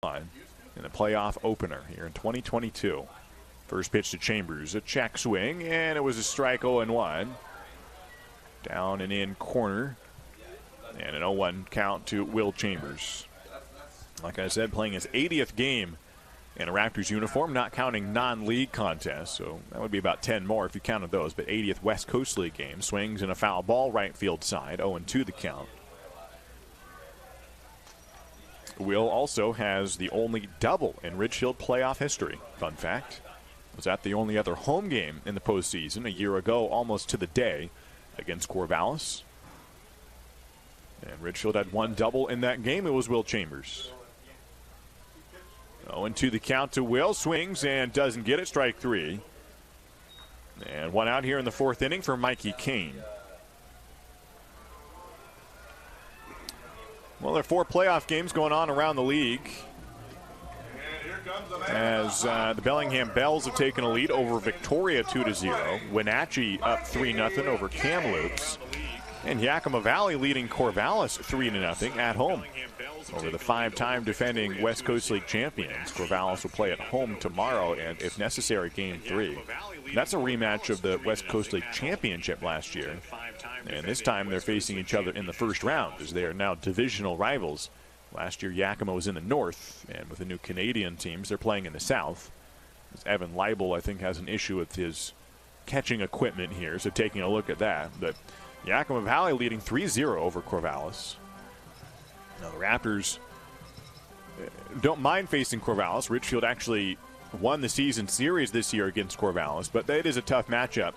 on in the playoff opener here in 2022. First pitch to Chambers, a check swing, and it was a strike 0-1. Down and in corner, and an 0-1 count to Will Chambers. Like I said, playing his 80th game in a Raptors uniform, not counting non-league contests, so that would be about 10 more if you counted those, but 80th West Coast League game. Swings and a foul ball, right field side, 0-2 the count. Will also has the only double in Ridgefield playoff history. Fun fact, was at the only other home game in the postseason a year ago, almost to the day, against Corvallis. And Ridgefield had one double in that game. It was Will Chambers. 0-2 the count to Will. Swings and doesn't get it. Strike 3. And one out here in the fourth inning for Mikey Kane. Well, there are 4 playoff games going on around the league, as the Bellingham Bells have taken a lead over Victoria 2-0. Wenatchee up 3-0 over Kamloops. And Yakima Valley leading Corvallis 3-0 at home over the 5-time defending West Coast League champions. Corvallis will play at home tomorrow, and if necessary, Game 3. That's a rematch of the West Coast League championship last year. And this time they're facing each other in the first round, as they are now divisional rivals. Last year, Yakima was in the north, and with the new Canadian teams, they're playing in the south. As Evan Leibel, I think, has an issue with his catching equipment here, so taking a look at that. But Yakima Valley leading 3-0 over Corvallis. Now, the Raptors don't mind facing Corvallis. Ridgefield actually won the season series this year against Corvallis, but that is a tough matchup.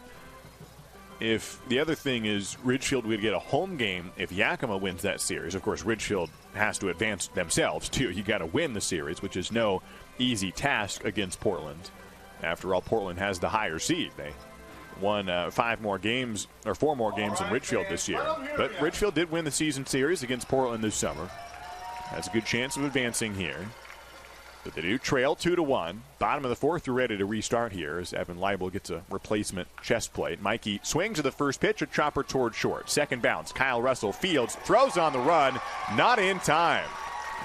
If the other thing is Ridgefield would get a home game if Yakima wins that series. Of course, Ridgefield has to advance themselves, too. You got to win the series, which is no easy task against Portland. After all, Portland has the higher seed. They won 4 more games than Ridgefield this year. But Ridgefield did win the season series against Portland this summer. Has a good chance of advancing here. But they do trail 2-1. Bottom of the fourth, they're ready to restart here as Evan Leibel gets a replacement chest plate. Mikey swings to the first pitch, a chopper toward short. Second bounce, Kyle Russell fields, throws on the run, not in time.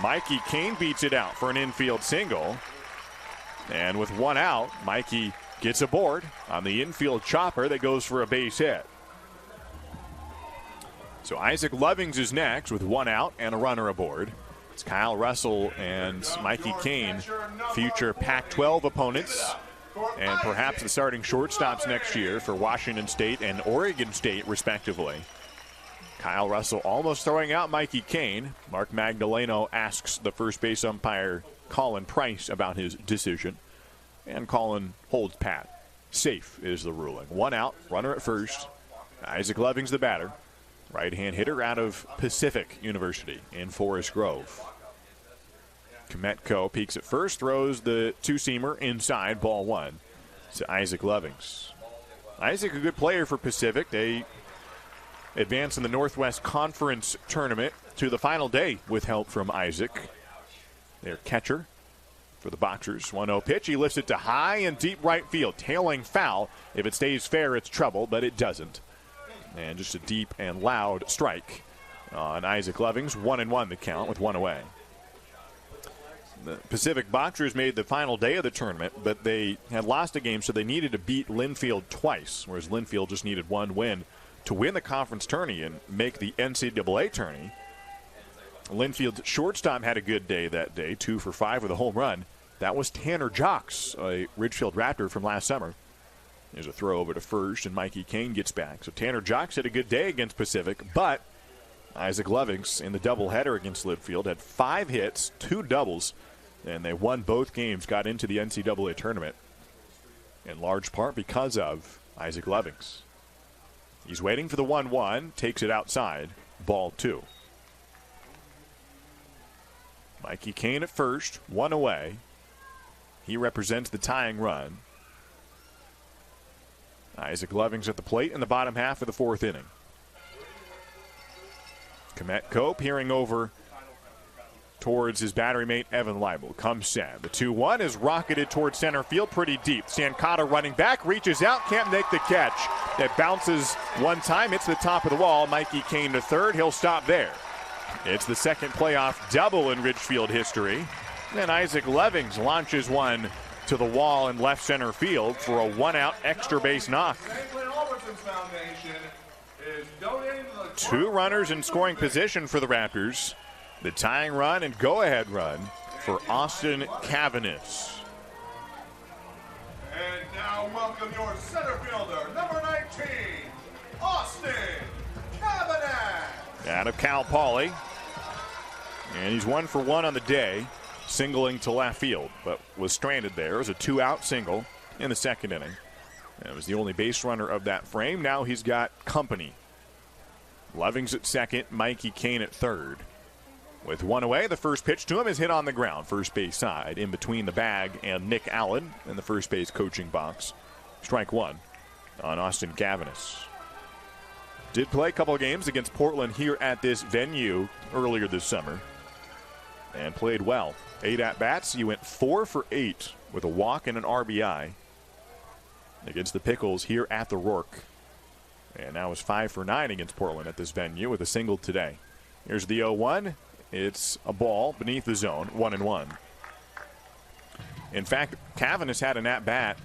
Mikey Kane beats it out for an infield single. And with one out, Mikey gets aboard on the infield chopper that goes for a base hit. So Isaac Lovings is next with one out and a runner aboard. It's Kyle Russell and Mikey Kane, future Pac-12 opponents, and perhaps the starting shortstops next year for Washington State and Oregon State, respectively. Kyle Russell almost throwing out Mikey Kane. Mark Magdaleno asks the first base umpire, Colin Price, about his decision, and Colin holds pat. Safe is the ruling. One out, runner at first. Isaac Lovings the batter. Right-hand hitter out of Pacific University in Forest Grove. Kometko peeks at first, throws the two-seamer inside, ball 1 to Isaac Lovings. Isaac, a good player for Pacific. They advance in the Northwest Conference tournament to the final day with help from Isaac. Their catcher for the Boxers. 1-0 pitch. He lifts it to high and deep right field. Tailing foul. If it stays fair, it's trouble, but it doesn't. And just a deep and loud strike on Isaac Lovings. 1-1 the count with one away. The Pacific Boxers made the final day of the tournament, but they had lost a game, so they needed to beat Linfield twice, whereas Linfield just needed one win to win the conference tourney and make the NCAA tourney. Linfield's shortstop had a good day that day, 2 for 5 with a home run. That was Tanner Jocks, a Ridgefield Raptor from last summer. There's a throw over to first, and Mikey Kane gets back. So Tanner Jocks had a good day against Pacific, but Isaac Lovings in the doubleheader against Linfield had 5 hits, 2 doubles, and they won both games, got into the NCAA tournament, in large part because of Isaac Lovings. He's waiting for the 1-1, takes it outside, ball 2. Mikey Kane at first, 1 away. He represents the tying run. Isaac Lovings at the plate in the bottom half of the fourth inning. Kometko peering over towards his battery mate Evan Leibel. Comes set. The 2-1 is rocketed towards center field pretty deep. Sancada running back, reaches out, can't make the catch. It bounces one time, hits the top of the wall. Mikey Kane to third. He'll stop there. It's the second playoff double in Ridgefield history. And Isaac Levings launches one to the wall in left center field for a 1-out extra base knock. 2 runners in scoring position for the Raptors. The tying run and go-ahead run for Austin Cavanis. And now welcome your center fielder, number 19, Austin Cavanis. Out of Cal Poly. And he's 1 for 1 on the day, singling to left field, but was stranded there. It was a 2-out single in the second inning. And it was the only base runner of that frame. Now he's got company. Levings at second, Mikey Kane at third. With 1 away, the first pitch to him is hit on the ground, first base side, in between the bag and Nick Allen in the first base coaching box. Strike 1 on Austin Cavanis. Did play a couple of games against Portland here at this venue earlier this summer and played well. 8 at-bats. He went 4 for 8 with a walk and an RBI against the Pickles here at the Rourke. And now is 5 for 9 against Portland at this venue with a single today. Here's the 0-1. It's a ball beneath the zone, 1-1. In fact, Cavanis had an at-bat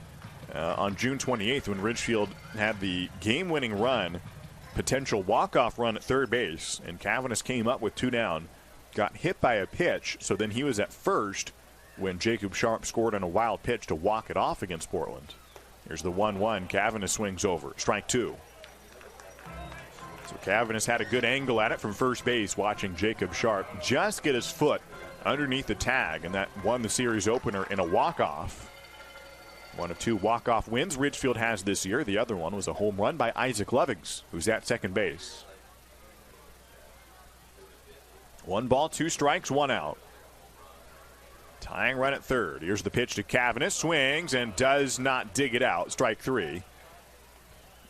on June 28th when Ridgefield had the game-winning run, potential walk-off run at third base, and Cavanis came up with 2 down, got hit by a pitch, so then he was at first when Jacob Sharp scored on a wild pitch to walk it off against Portland. Here's the 1-1. Cavanis swings over. Strike 2. So Cavanis had a good angle at it from first base, watching Jacob Sharp just get his foot underneath the tag, and that won the series opener in a walk-off. One of 2 walk-off wins Ridgefield has this year. The other one was a home run by Isaac Levings, who's at second base. 1 ball, 2 strikes, 1 out. Tying run at third. Here's the pitch to Cavanis. Swings and does not dig it out. Strike 3.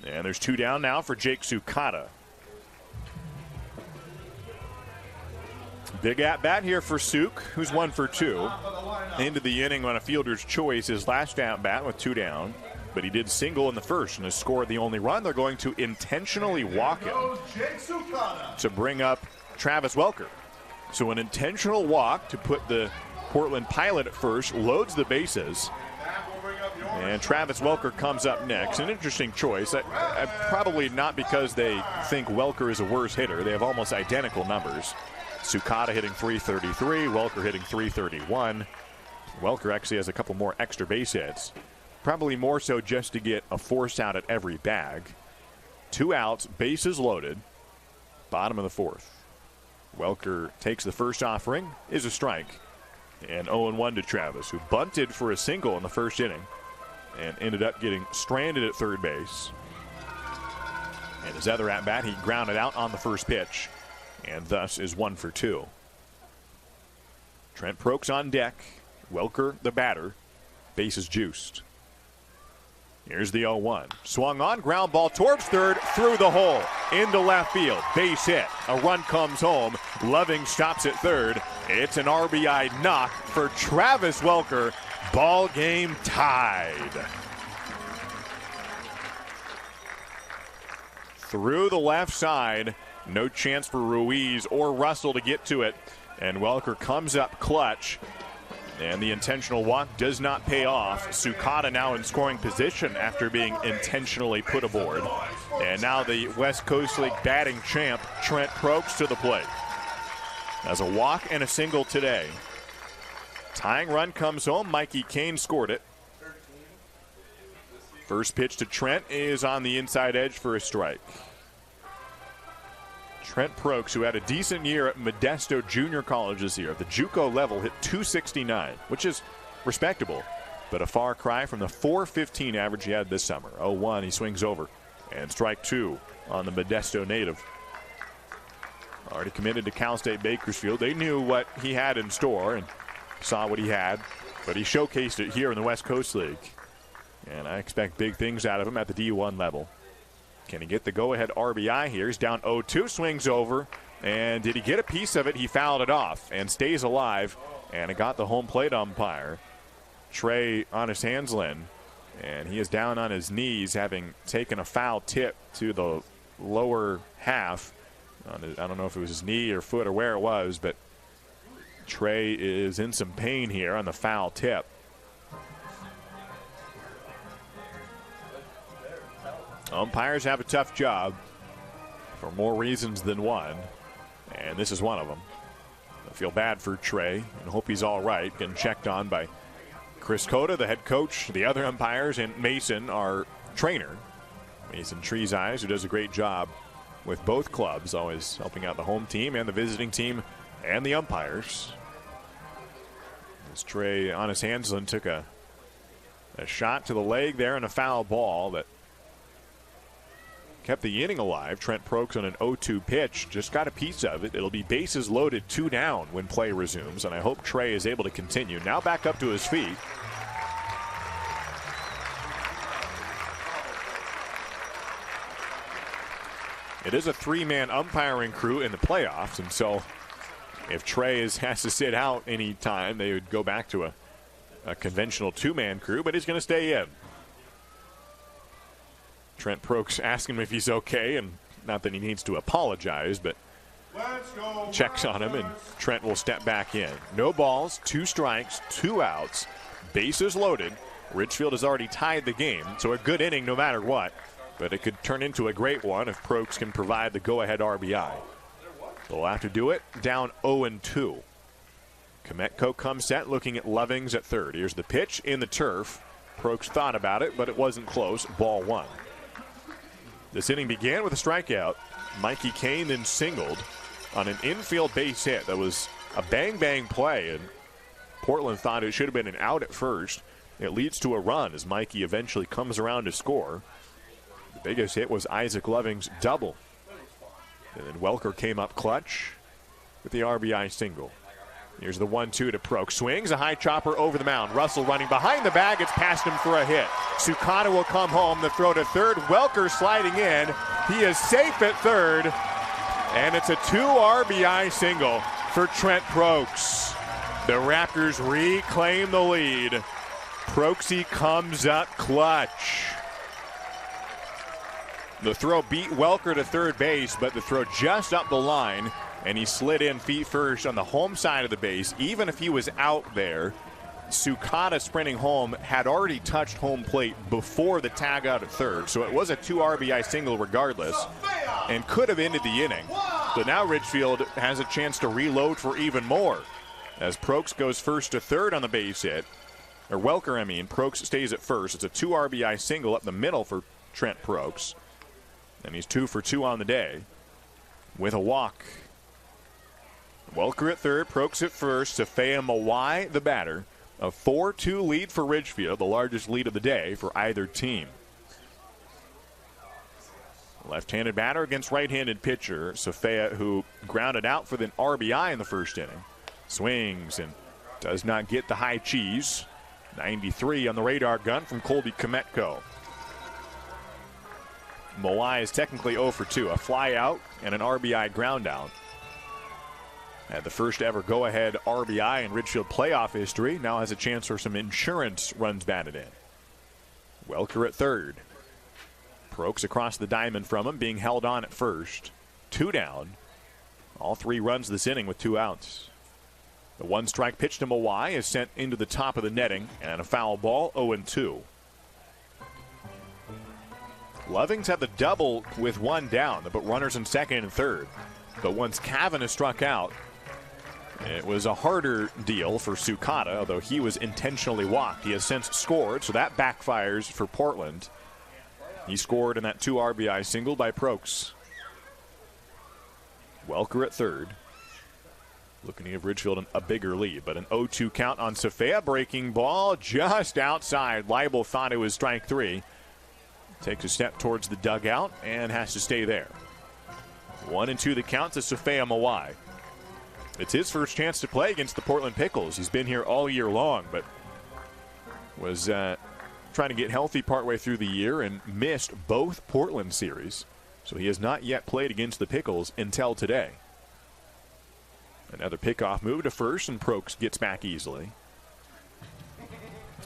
And there's 2 down now for Jake Sukata. Big at-bat here for Suk, who's 1 for 2. Into the inning on a fielder's choice, his last at-bat with 2 down. But he did single in the first and has scored the only run. They're going to intentionally walk him to bring up Travis Welker. So an intentional walk to put the Portland Pilot at first, loads the bases. And Travis Welker comes up next. An interesting choice. Probably not because they think Welker is a worse hitter. They have almost identical numbers. Sukata hitting .333, Welker hitting .331. Welker actually has a couple more extra base hits. Probably more so just to get a force out at every bag. 2 outs, bases loaded. Bottom of the 4th. Welker takes the first offering, is a strike. And 0-1 to Travis, who bunted for a single in the first inning and ended up getting stranded at third base. And his other at-bat, he grounded out on the first pitch, and thus is 1 for 2. Trent Prokes on deck. Welker, the batter. Bases juiced. Here's the 0-1. Swung on, ground ball towards third, through the hole, into left field. Base hit. A run comes home. Loving stops at third. It's an RBI knock for Travis Welker. Ball game tied. Through the left side. No chance for Ruiz or Russell to get to it. And Welker comes up clutch. And the intentional walk does not pay off. Sukata now in scoring position after being intentionally put aboard. And now the West Coast League batting champ, Trent Prokes, to the plate. As a walk and a single today. Tying run comes home. Mikey Kane scored it. First pitch to Trent is on the inside edge for a strike. Trent Prokes, who had a decent year at Modesto Junior College this year, at the JUCO level, hit .269, which is respectable, but a far cry from the .415 average he had this summer. 0-1, he swings over, and strike 2 on the Modesto native. Already committed to Cal State Bakersfield. They knew what he had in store and saw what he had, but he showcased it here in the West Coast League. And I expect big things out of him at the D1 level. Can he get the go-ahead RBI here? He's down 0-2, swings over. And did he get a piece of it? He fouled it off and stays alive. And it got the home plate umpire, Trey Honest-Hanslin. And he is down on his knees, having taken a foul tip to the lower half. I don't know if it was his knee or foot or where it was, but Trey is in some pain here on the foul tip. Umpires have a tough job for more reasons than one, and this is one of them. I feel bad for Trey and hope he's all right. Getting checked on by Chris Cota, the head coach, the other umpires, and Mason, our trainer. Mason Trees Eyes, who does a great job with both clubs, always helping out the home team and the visiting team and the umpires. As Trey on his hands and took a shot to the leg there and a foul ball that kept the inning alive. Trent Prokes on an 0-2 pitch just got a piece of it. It'll be bases loaded, 2 down when play resumes, and I hope Trey is able to continue. Now back up to his feet. It is a 3-man umpiring crew in the playoffs, and so if Trey has to sit out any time, they would go back to a conventional 2-man crew, but he's going to stay in. Trent Prokes asking him if he's okay, and not that he needs to apologize, but checks on him, and Trent will step back in. No balls, 2 strikes, 2 outs, bases loaded. Ridgefield has already tied the game, so a good inning no matter what, but it could turn into a great one if Prokes can provide the go-ahead RBI. They'll have to do it down 0-2. Kometko comes set, looking at Lovings at third. Here's the pitch in the turf. Prokes thought about it, but it wasn't close. Ball 1. This inning began with a strikeout. Mikey Kane then singled on an infield base hit. That was a bang-bang play, and Portland thought it should have been an out at first. It leads to a run as Mikey eventually comes around to score. The biggest hit was Isaac Loving's double. And then Welker came up clutch with the RBI single. Here's the 1-2 to Prokes. Swings a high chopper over the mound. Russell running behind the bag. It's past him for a hit. Sukata will come home. The throw to third. Welker sliding in. He is safe at third. And it's a 2 RBI single for Trent Prokes. The Raptors reclaim the lead. Prokesy comes up clutch. The throw beat Welker to third base, but the throw just up the line, and he slid in feet first on the home side of the base. Even if he was out there, Sukata sprinting home had already touched home plate before the tag out at third, so it was a 2 RBI single regardless and could have ended the inning. So now Ridgefield has a chance to reload for even more as Prokes goes first to third on the base hit. Or Welker, Prokes stays at first. It's a 2 RBI single up the middle for Trent Prokes. And he's 2 for 2 on the day with a walk. Welker at third, Prokes at first. Safea Mawai, the batter. A 4-2 lead for Ridgefield, the largest lead of the day for either team. Left-handed batter against right-handed pitcher. Safea, who grounded out for the RBI in the first inning. Swings and does not get the high cheese. 93 on the radar gun from Colby Kometko. Mawai is technically 0 for 2. A fly out and an RBI ground out. Had the first ever go-ahead RBI in Ridgefield playoff history. Now has a chance for some insurance runs batted in. Welker at third. Prokes across the diamond from him, being held on at first. 2 down. All 3 runs this inning with 2 outs. The 1-strike pitch to Mawai is sent into the top of the netting, and a foul ball, 0-2. Lovings had the double with 1 down. They put runners in second and third. But once Cavan is struck out, it was a harder deal for Sukata, although he was intentionally walked. He has since scored, so that backfires for Portland. He scored in that 2 RBI single by Prokes. Welker at third. Looking to give Ridgefield a bigger lead, but an 0-2 count on Safea. Breaking ball just outside. Leibel thought it was strike 3. Takes a step towards the dugout and has to stay there. 1-2 the count to Safea Mawai. It's his first chance to play against the Portland Pickles. He's been here all year long, but was trying to get healthy partway through the year and missed both Portland series. So he has not yet played against the Pickles until today. Another pickoff move to first, and Prokes gets back easily.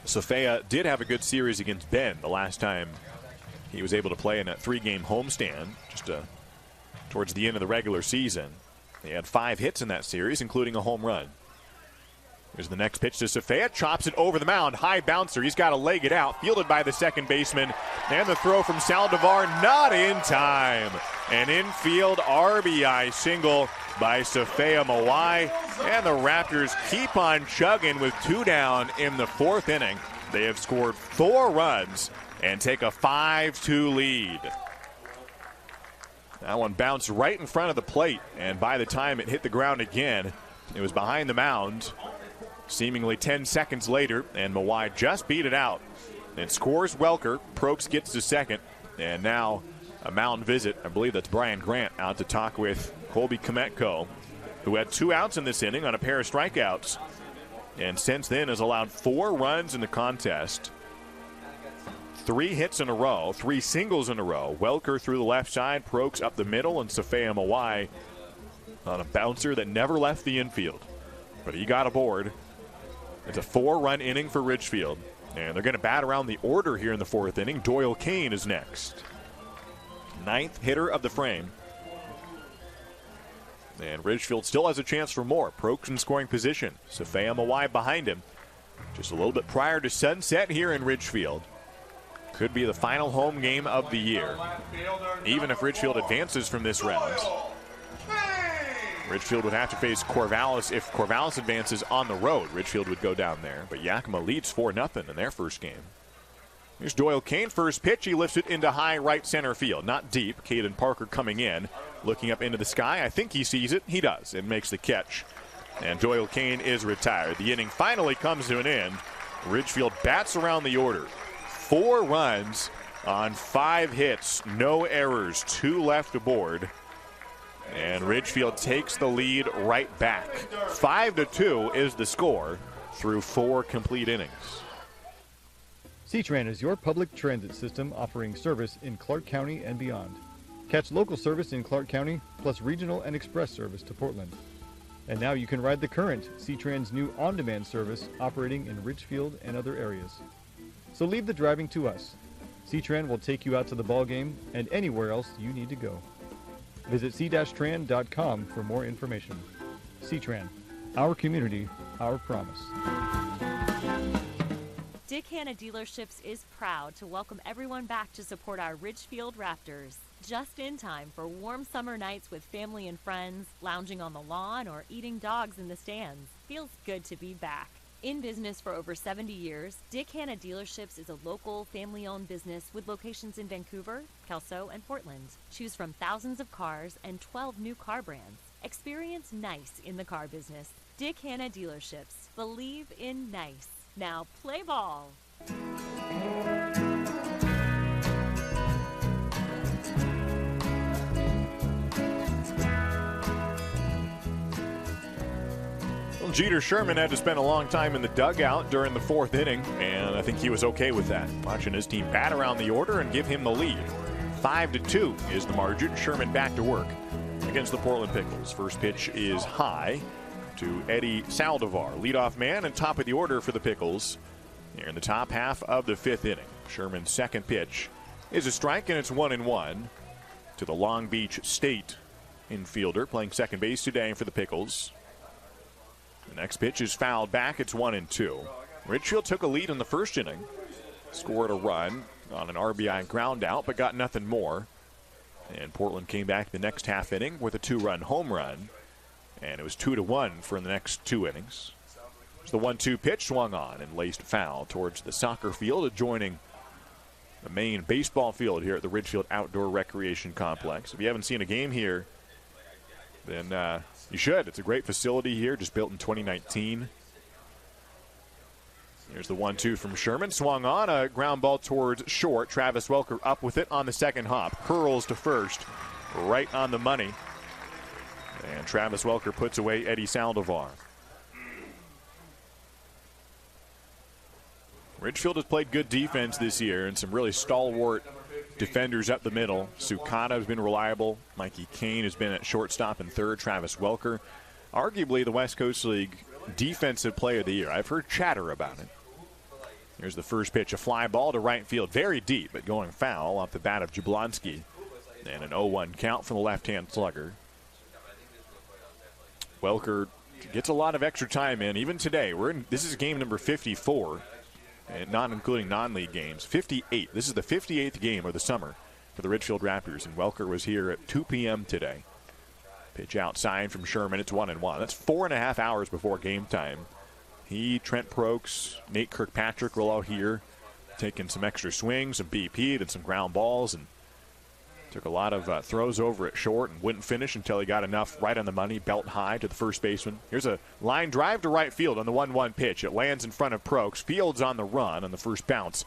Safea did have a good series against Ben the last time he was able to play in that 3-game homestand just towards the end of the regular season. He had 5 hits in that series, including a home run. Here's the next pitch to Safea. Chops it over the mound. High bouncer. He's got to leg it out. Fielded by the second baseman. And the throw from Saldivar not in time. An infield RBI single by Safea Mawai. And the Raptors keep on chugging with 2 down in the 4th inning. They have scored 4 runs and take a 5-2 lead. That one bounced right in front of the plate. And by the time it hit the ground again, it was behind the mound. Seemingly 10 seconds later, and Mawai just beat it out. And scores Welker. Probst gets to second. And now a mound visit. I believe that's Brian Grant out to talk with Colby Kometko, who had 2 outs in this inning on a pair of strikeouts. And since then has allowed 4 runs in the contest. 3 hits in a row, 3 singles in a row. Welker through the left side, Probst up the middle, and Safea Mawai on a bouncer that never left the infield. But he got aboard. It's a 4-run inning for Ridgefield. And they're going to bat around the order here in the 4th inning. Doyle Kane is next. 9th hitter of the frame. And Ridgefield still has a chance for more. Probst in scoring position. Safea Mawai behind him. Just a little bit prior to sunset here in Ridgefield. Could be the final home game of the year. Even if Ridgefield advances from this round. Ridgefield would have to face Corvallis. If Corvallis advances on the road, Ridgefield would go down there. But Yakima leads 4-0 in their first game. Here's Doyle Kane. First pitch, he lifts it into high right center field. Not deep. Caden Parker coming in, looking up into the sky. I think he sees it. He does, and makes the catch. And Doyle Kane is retired. The inning finally comes to an end. Ridgefield bats around the order. 4 runs on 5 hits. No errors. 2 left aboard. And Ridgefield takes the lead right back. 5-2 is the score through 4 complete innings. C-Tran is your public transit system offering service in Clark County and beyond. Catch local service in Clark County, plus regional and express service to Portland. And now you can ride the current C-Tran's new on-demand service operating in Ridgefield and other areas. So leave the driving to us. C-Tran will take you out to the ball game and anywhere else you need to go. Visit c-tran.com for more information. C-Tran, our community, our promise. Dick Hanna Dealerships is proud to welcome everyone back to support our Ridgefield Raptors. Just in time for warm summer nights with family and friends, lounging on the lawn, or eating dogs in the stands. Feels good to be back. In business for over 70 years, Dick Hanna Dealerships is a local, family-owned business with locations in Vancouver, Kelso, and Portland. Choose from thousands of cars and 12 new car brands. Experience nice in the car business. Dick Hanna Dealerships. Believe in nice. Now play ball. Jeter Sherman had to spend a long time in the dugout during the 4th inning, and I think he was okay with that. Watching his team bat around the order and give him the lead. 5-2 is the margin. Sherman back to work against the Portland Pickles. First pitch is high to Eddie Saldivar, leadoff man and top of the order for the Pickles. Here in the top half of the 5th inning. Sherman's second pitch is a strike, and it's 1-1 to the Long Beach State infielder playing second base today for the Pickles. The next pitch is fouled back. It's 1-2. Ridgefield took a lead in the first inning, scored a run on an RBI ground out, but got nothing more. And Portland came back the next half inning with a 2-run home run, and it was 2-1 for the next 2 innings. The 1-2 pitch swung on and laced foul towards the soccer field adjoining the main baseball field here at the Ridgefield Outdoor Recreation Complex. If you haven't seen a game here, then you should. It's a great facility here, just built in 2019. Here's the 1-2 from Sherman. Swung on, a ground ball towards short. Travis Welker up with it on the second hop. Curls to first, right on the money. And Travis Welker puts away Eddie Saldivar. Ridgefield has played good defense this year and some really stalwart defenders up the middle. Sukata has been reliable. Mikey Kane has been at shortstop and third. Travis Welker, arguably the West Coast League Defensive Player of the Year. I've heard chatter about it. Here's the first pitch, a fly ball to right field. Very deep, but going foul off the bat of Jablonski. And an 0-1 count from the left-hand slugger. Welker gets a lot of extra time in. Even today, this is game number 54, and not including non-league games. 58. This is the 58th game of the summer for the Ridgefield Raptors, and Welker was here at 2 p.m. today. Pitch outside from Sherman. It's 1-1. That's 4.5 hours before game time. He, Trent Prokes, Nate Kirkpatrick were all here, taking some extra swings, some BP'd, and some ground balls, and took a lot of throws over at short and wouldn't finish until he got enough right on the money, belt high to the first baseman. Here's a line drive to right field on the 1-1 pitch. It lands in front of Prokes. Fields on the run on the first bounce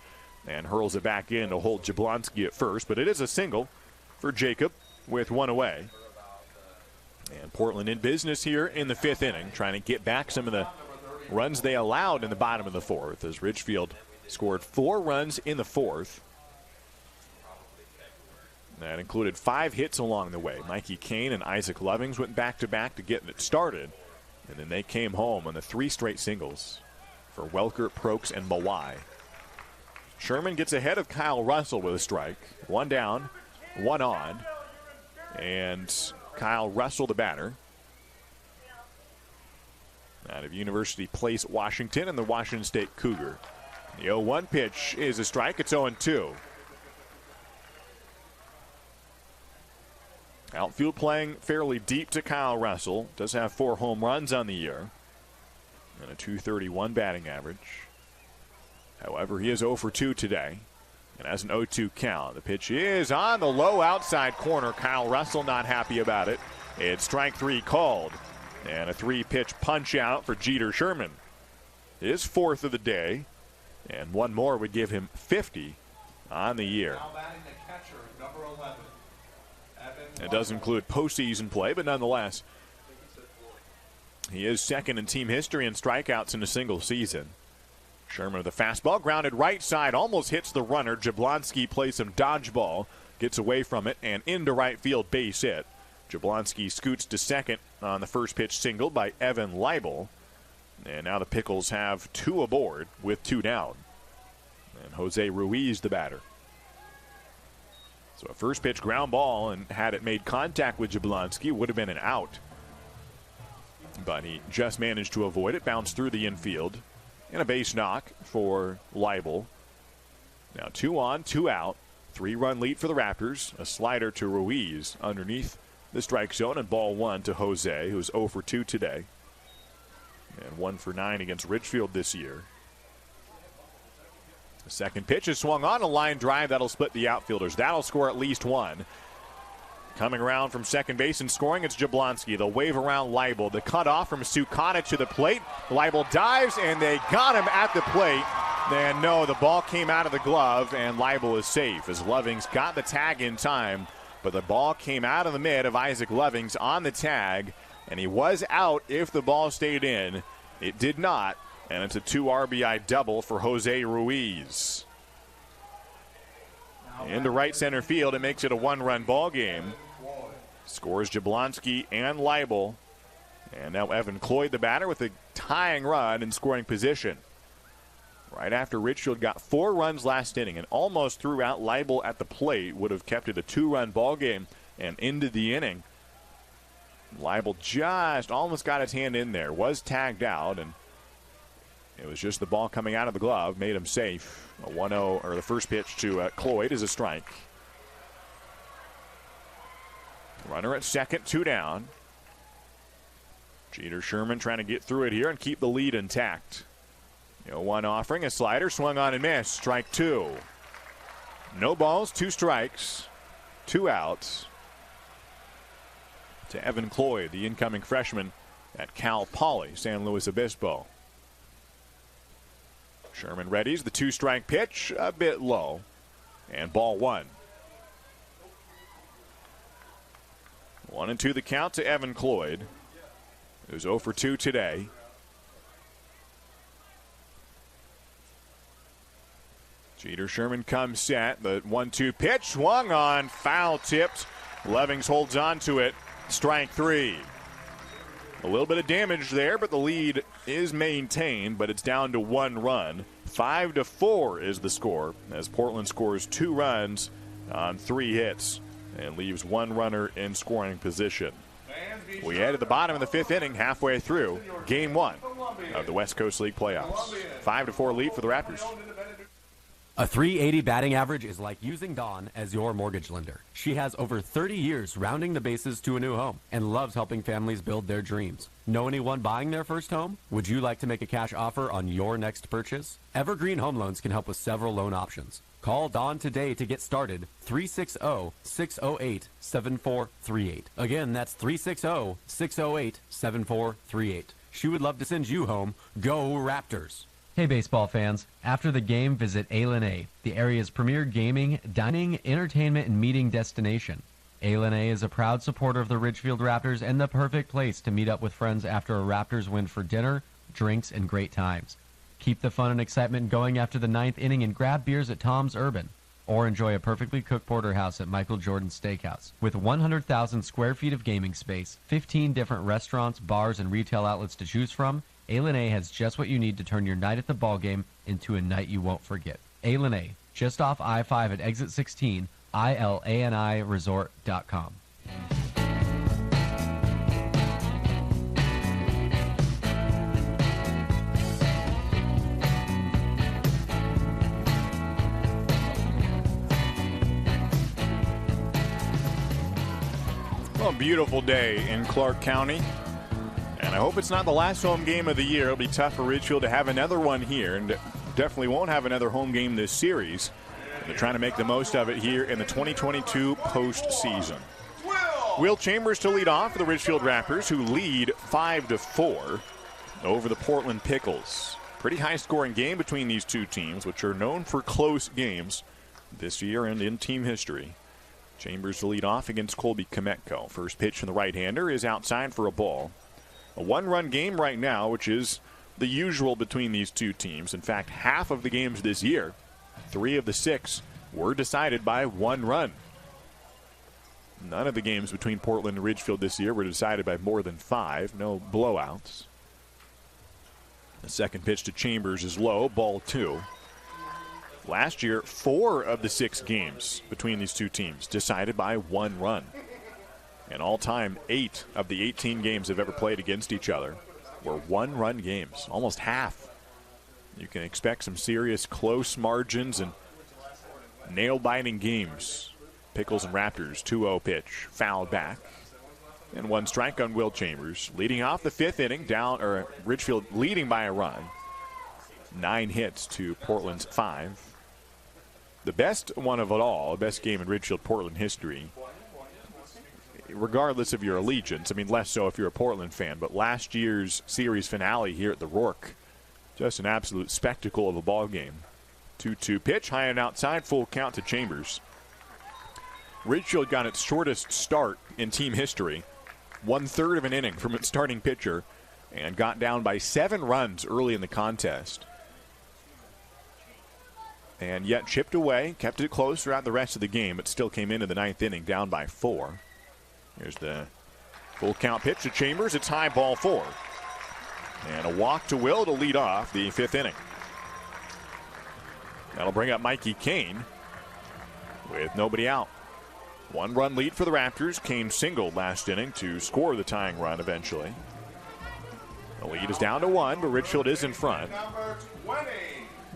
and hurls it back in to hold Jablonski at first. But it is a single for Jacob with one away. And Portland in business here in the 5th inning, trying to get back some of the runs they allowed in the bottom of the 4th, as Ridgefield scored 4 runs in the 4th. That included 5 hits along the way. Mikey Kane and Isaac Lovings went back-to-back to get it started, and then they came home on the 3 straight singles for Welker, Prokes, and Mawai. Sherman gets ahead of Kyle Russell with a strike. 1 down, 1 on, and Kyle Russell, the batter, out of University Place, Washington, and the Washington State Cougar. The 0-1 pitch is a strike. It's 0-2. Outfield playing fairly deep to Kyle Russell. Does have 4 home runs on the year and a .231 batting average. However, he is 0 for 2 today and has an 0-2 count. The pitch is on the low outside corner. Kyle Russell not happy about it. It's strike 3 called. And a 3-pitch punch out for Jeter Sherman. His 4th of the day. And 1 more would give him 50 on the year. Now batting the catcher, number 11. It does include postseason play, but nonetheless, he is 2nd in team history in strikeouts in a single season. Sherman with a fastball, grounded right side, almost hits the runner. Jablonski plays some dodgeball, gets away from it, and into right field, base hit. Jablonski scoots to 2nd on the first pitch single by Evan Leibel. And now the Pickles have 2 aboard with 2 down. And Jose Ruiz, the batter. So a first pitch ground ball, and had it made contact with Jablonski, would have been an out. But he just managed to avoid it, bounced through the infield, and a base knock for Leibel. Now 2 on, 2 out, 3-run lead for the Raptors. A slider to Ruiz underneath the strike zone, and ball 1 to Jose, who's 0 for 2 today. And 1 for 9 against Ridgefield this year. The second pitch is swung on, a line drive that'll split the outfielders. That'll score at least 1. Coming around from second base and scoring, it's Jablonski. They'll wave around Leibel. The cutoff from Sukata to the plate. Leibel dives, and they got him at the plate. And no, the ball came out of the glove, and Leibel is safe as Lovings got the tag in time. But the ball came out of the mid of Isaac Lovings on the tag, and he was out if the ball stayed in. It did not. And it's a 2 RBI double for Jose Ruiz. Into right center field, it makes it a 1-run ball game. Scores Jablonski and Leibel. And now Evan Cloyd, the batter, with a tying run in scoring position. Right after Ridgefield got 4 runs last inning and almost threw out Leibel at the plate, would have kept it a 2-run ball game and ended the inning. Leibel just almost got his hand in there, was tagged out, and it was just the ball coming out of the glove made him safe. A 1-0, or the first pitch to Cloyd is a strike. Runner at second, 2 down. Jeter Sherman trying to get through it here and keep the lead intact. 1 offering, a slider, swung on and missed. Strike 2. No balls, 2 strikes, 2 outs. To Evan Cloyd, the incoming freshman at Cal Poly, San Luis Obispo. Sherman readies the 2-strike pitch, a bit low, and ball 1. 1-2 the count to Evan Cloyd, who's 0 for 2 today. Jeter Sherman comes set. The 1-2 pitch swung on, foul tipped. Lovings holds on to it. Strike 3. A little bit of damage there, but the lead is maintained, but it's down to 1 run. 5-4 is the score as Portland scores 2 runs on 3 hits and leaves 1 runner in scoring position. Fans We head to the bottom of the fifth inning, halfway through Game 1 of the West Coast League playoffs. 5-4 lead for the Raptors. A 380 batting average is like using Dawn as your mortgage lender. She has over 30 years rounding the bases to a new home and loves helping families build their dreams. Know anyone buying their first home? Would you like to make a cash offer on your next purchase? Evergreen Home Loans can help with several loan options. Call Dawn today to get started. 360-608-7438. Again, that's 360-608-7438. She would love to send you home. Go Raptors. Hey baseball fans, after the game visit A, the area's premier gaming, dining, entertainment, and meeting destination. A is a proud supporter of the Ridgefield Raptors and the perfect place to meet up with friends after a Raptors win for dinner, drinks, and great times. Keep the fun and excitement going after the ninth inning and grab beers at Tom's Urban. Or enjoy a perfectly cooked porterhouse at Michael Jordan's Steakhouse. With 100,000 square feet of gaming space, 15 different restaurants, bars, and retail outlets to choose from, A has just what you need to turn your night at the ballgame into a night you won't forget. A, just off I-5 at exit 16, ILANIresort.com. Well, a beautiful day in Clark County. And I hope it's not the last home game of the year. It'll be tough for Ridgefield to have another one here, and definitely won't have another home game this series. And they're trying to make the most of it here in the 2022 postseason. Will Chambers to lead off for the Ridgefield Raptors, who lead 5-4 over the Portland Pickles. Pretty high-scoring game between these two teams, which are known for close games this year and in team history. Chambers to lead off against Colby Kometko. First pitch from the right-hander is outside for a ball. A one-run game right now, which is the usual between these two teams. In fact, half of the games this year, 3 of the 6, were decided by one run. None of the games between Portland and Ridgefield this year were decided by more than 5. No blowouts. The second pitch to Chambers is low, ball 2. Last year, 4 of the 6 games between these two teams decided by one run. And all-time, 8 of the 18 games they've ever played against each other were one-run games, almost half. You can expect some serious close margins and nail-biting games. Pickles and Raptors, 2-0 pitch, fouled back. And 1 strike on Will Chambers. Leading off the 5th inning, Ridgefield leading by a run. 9 hits to Portland's 5. The best one of it all, the best game in Ridgefield-Portland history, regardless of your allegiance. I mean, less so if you're a Portland fan, but last year's series finale here at the Rourke, just an absolute spectacle of a ball game. 2-2 pitch, high and outside, full count to Chambers. Ridgefield got its shortest start in team history, 1/3 of an inning from its starting pitcher, and got down by 7 runs early in the contest. And yet chipped away, kept it close throughout the rest of the game, but still came into the 9th inning down by 4. Here's the full count pitch to Chambers. It's high, ball 4. And a walk to Will to lead off the 5th inning. That'll bring up Mikey Kane with nobody out. 1-run lead for the Raptors. Kane singled last inning to score the tying run eventually. The lead is down to 1, but Ridgefield is in front.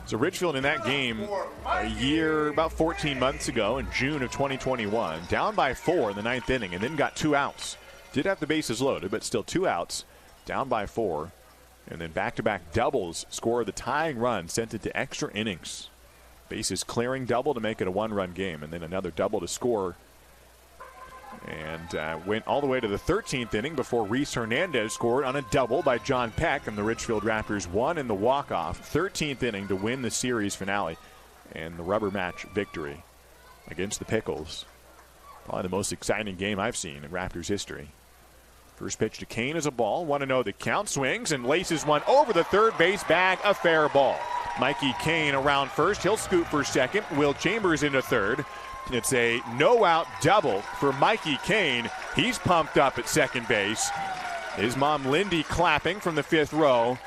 So Ridgefield in that game about 14 months ago in June of 2021, down by 4 in the 9th inning and then got 2 outs. Did have the bases loaded, but still 2 outs, down by 4. And then back-to-back doubles scored the tying run, sent it to extra innings. Bases clearing double to make it a 1-run game, and then another double to score. And went all the way to the 13th inning before Reese Hernandez scored on a double by John Peck, and the Ridgefield Raptors won in the walk-off. 13th inning to win the series finale and the rubber match victory against the Pickles. Probably the most exciting game I've seen in Raptors history. First pitch to Kane is a ball. 1-0 the count. Swings and laces one over the third base bag. A fair ball. Mikey Kane around first. He'll scoot for second. Will Chambers into third. It's a no-out double for Mikey Kane. He's pumped up at second base. His mom, Lindy, clapping from the 5th row.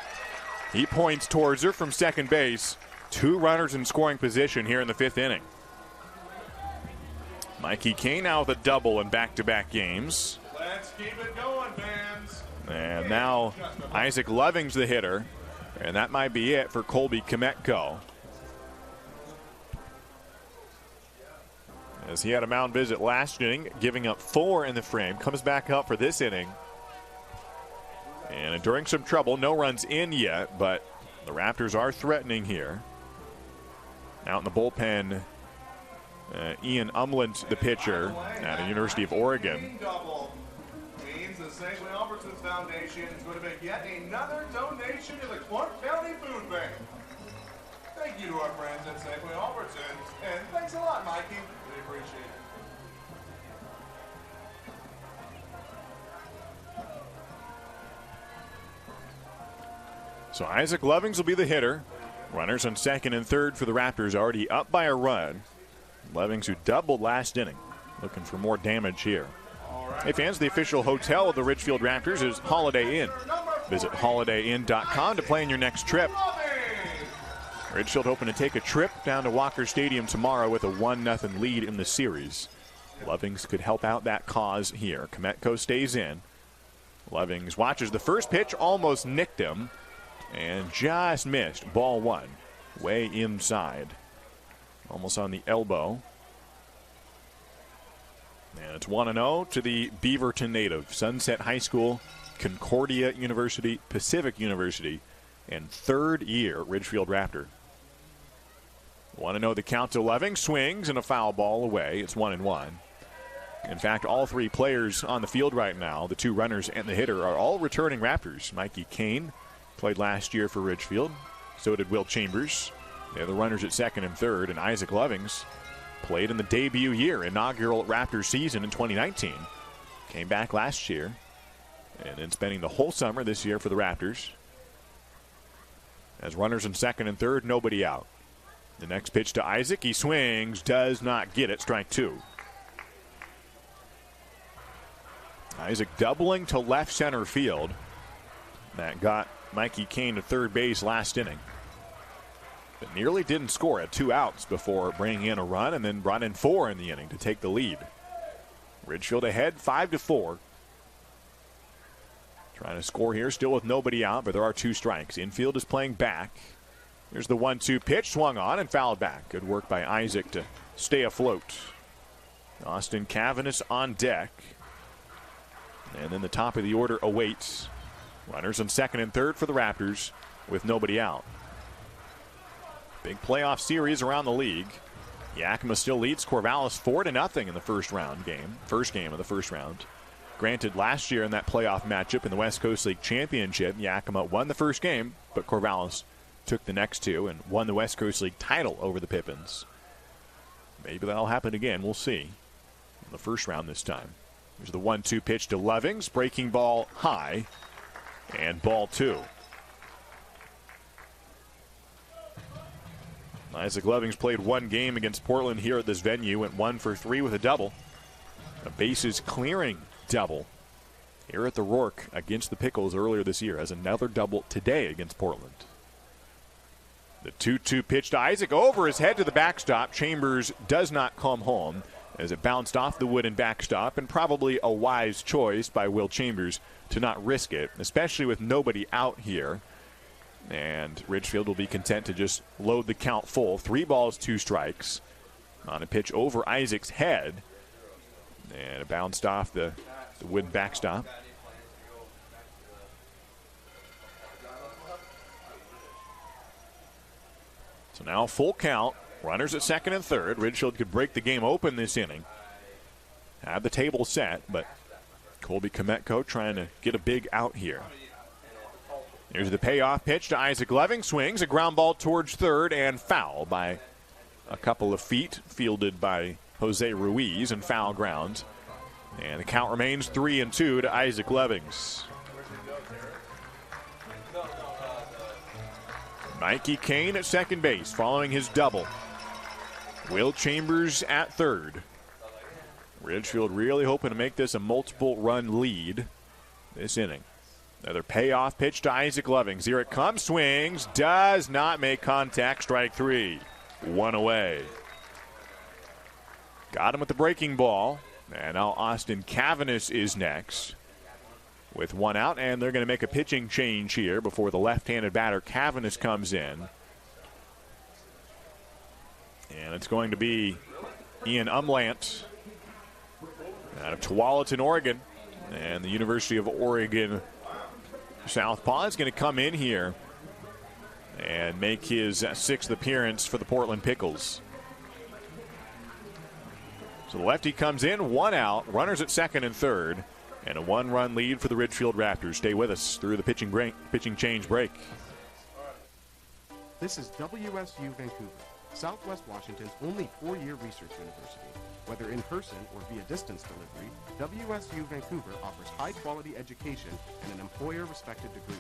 He points towards her from second base. 2 runners in scoring position here in the 5th inning. Mikey Kane now with a double in back-to-back games. Let's keep it going, fans. And now Isaac Loving's the hitter. And that might be it for Colby Kometko. As he had a mound visit last inning, giving up 4 in the frame. Comes back up for this inning. And enduring some trouble. No runs in yet, but the Raptors are threatening here. Out in the bullpen, Ian Umland, the pitcher at the University of Oregon. Means the Safeway Albertsons Foundation is going to make yet another donation to the Clark County Food Bank. Thank you to our friends at Safeway Albertsons, and thanks a lot, Mikey. We appreciate it. So Isaac Lovings will be the hitter. Runners on second and third for the Raptors, already up by a run. Lovings, who doubled last inning, looking for more damage here. Hey fans, the official hotel of the Ridgefield Raptors is Holiday Inn. Visit holidayinn.com to plan your next trip. Ridgefield hoping to take a trip down to Walker Stadium tomorrow with a 1-0 lead in the series. Lovings could help out that cause here. Kometko stays in. Lovings watches the first pitch, almost nicked him, and just missed. Ball 1, way inside. Almost on the elbow. And it's 1-0 to the Beaverton native. Sunset High School, Concordia University, Pacific University, and third-year Ridgefield Raptor. 1-0 the count to Loving. Swings and a foul ball away. It's 1-1. In fact, all 3 players on the field right now, the 2 runners and the hitter, are all returning Raptors. Mikey Kane played last year for Ridgefield. So did Will Chambers. They're the runners at second and third. And Isaac Lovings played in the debut year, inaugural Raptors season in 2019. Came back last year. And then spending the whole summer this year for the Raptors. As runners in second and third, nobody out. The next pitch to Isaac. He swings, does not get it. Strike 2. Isaac doubling to left center field. That got Mikey Kane to third base last inning. But nearly didn't score at 2 outs before bringing in a run, and then brought in 4 in the inning to take the lead. Ridgefield ahead 5-4. Trying to score here, still with nobody out, but there are 2 strikes. Infield is playing back. Here's the 1-2 pitch, swung on and fouled back. Good work by Isaac to stay afloat. Austin Cavanis on deck. And then the top of the order awaits. Runners on second and third for the Raptors with nobody out. Big playoff series around the league. Yakima still leads Corvallis 4-0 in the first game of the first round. Granted, last year in that playoff matchup in the West Coast League Championship, Yakima won the first game, but Corvallis took the next 2 and won the West Coast League title over the Pippins. Maybe that'll happen again. We'll see. In the first round this time. Here's the 1-2 pitch to Lovings. Breaking ball high. And ball 2. Isaac Lovings played 1 game against Portland here at this venue. Went 1 for 3 with a double. A bases clearing double here at the Rourke against the Pickles earlier this year. Has another double today against Portland. The 2-2 pitch to Isaac over his head to the backstop. Chambers does not come home as it bounced off the wooden backstop, and probably a wise choice by Will Chambers to not risk it, especially with nobody out here. And Ridgefield will be content to just load the count full. 3 balls, 2 strikes on a pitch over Isaac's head. And it bounced off the wooden backstop. So now full count. Runners at second and third. Ridgefield could break the game open this inning. Had the table set, but Colby Kometko trying to get a big out here. Here's the payoff pitch to Isaac Loving. Swings a ground ball towards third and foul by a couple of feet, fielded by Jose Ruiz, and foul ground. And the count remains 3-2 to Isaac Lovings. Mikey Kane at second base following his double. Will Chambers at third. Ridgefield really hoping to make this a multiple run lead this inning. Another payoff pitch to Isaac Lovings. Here it comes. Swings. Does not make contact. Strike 3. 1 away. Got him with the breaking ball. And now Austin Cavanis is next. with one out, and they're going to make a pitching change here before the left-handed batter Cavanis comes in. And it's going to be Ian Umlant out of Tualatin, Oregon. And the University of Oregon southpaw is going to come in here and make his sixth appearance for the Portland Pickles. So the lefty comes in, one out, runners at second and third, and a one-run lead for the Ridgefield Raptors. Stay with us through the pitching change break. This is WSU Vancouver, Southwest Washington's only four-year research university. Whether in person or via distance delivery, WSU Vancouver offers high-quality education and an employer-respected degree.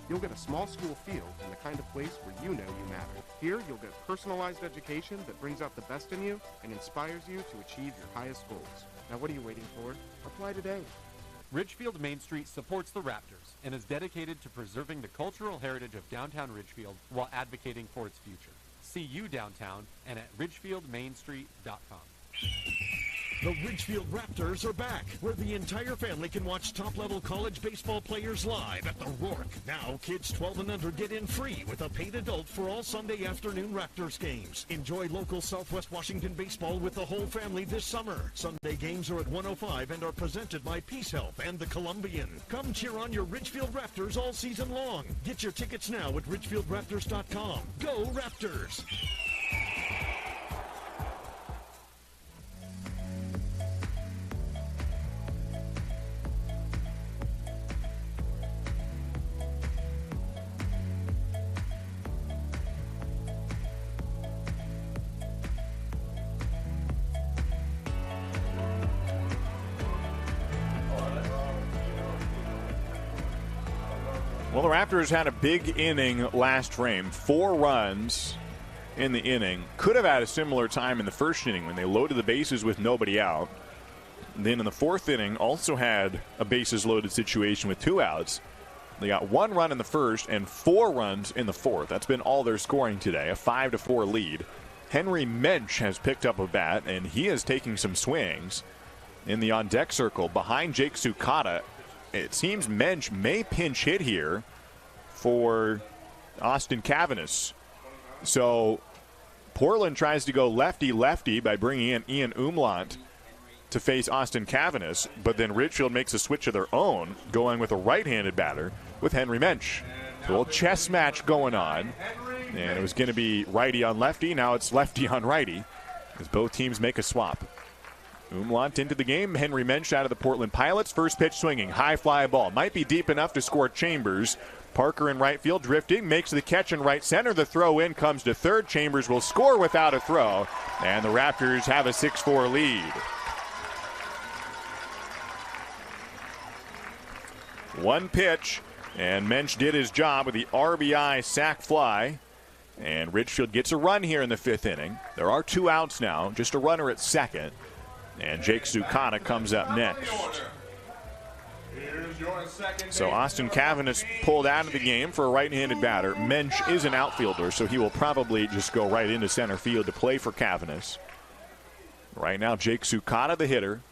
You'll get a small school feel and the kind of place where you know you matter. Here, you'll get personalized education that brings out the best in you and inspires you to achieve your highest goals. Now what are you waiting for? Apply today. Ridgefield Main Street supports the Raptors and is dedicated to preserving the cultural heritage of downtown Ridgefield while advocating for its future. See you downtown and at ridgefieldmainstreet.com. The Ridgefield Raptors are back, where the entire family can watch top-level college baseball players live at the Rourke. Now, kids 12 and under get in free with a paid adult for all Sunday afternoon Raptors games. Enjoy local Southwest Washington baseball with the whole family this summer. Sunday games are at 1:05 and are presented by Peace Health and the Columbian. Come cheer on your Ridgefield Raptors all season long. Get your tickets now at ridgefieldraptors.com. Go Raptors! Well, the Raptors had a big inning last frame. 4 runs in the inning. Could have had a similar time in the first inning when they loaded the bases with nobody out. Then in the fourth inning, also had a bases-loaded situation with 2 outs. They got 1 run in the first and 4 runs in the fourth. That's been all their scoring today, a 5-4 lead. Henry Mensch has picked up a bat, and he is taking some swings in the on-deck circle behind Jake Sukata. It seems Mensch may pinch hit here for Austin Cavanis. So Portland tries to go lefty-lefty by bringing in Ian Umlant to face Austin Cavanis, but then Ridgefield makes a switch of their own, going with a right-handed batter with Henry Mensch. So a little chess match going on, and it was going to be righty on lefty. Now it's lefty on righty as both teams make a swap. Umlant into the game. Henry Mensch out of the Portland Pilots. First pitch swinging. High fly ball. Might be deep enough to score Chambers. Parker in right field drifting. Makes the catch in right center. The throw in comes to third. Chambers will score without a throw. And the Raptors have a 6-4 lead. One pitch. And Mensch did his job with the RBI sac fly. And Ridgefield gets a run here in the 5th inning. There are 2 outs now. Just a runner at second. And Jake Sukata comes up next. So Austin Cavanis pulled out of the game for a right-handed batter. Mensch is an outfielder, so he will probably just go right into center field to play for Cavanis. Right now, Jake Sukata, the hitter.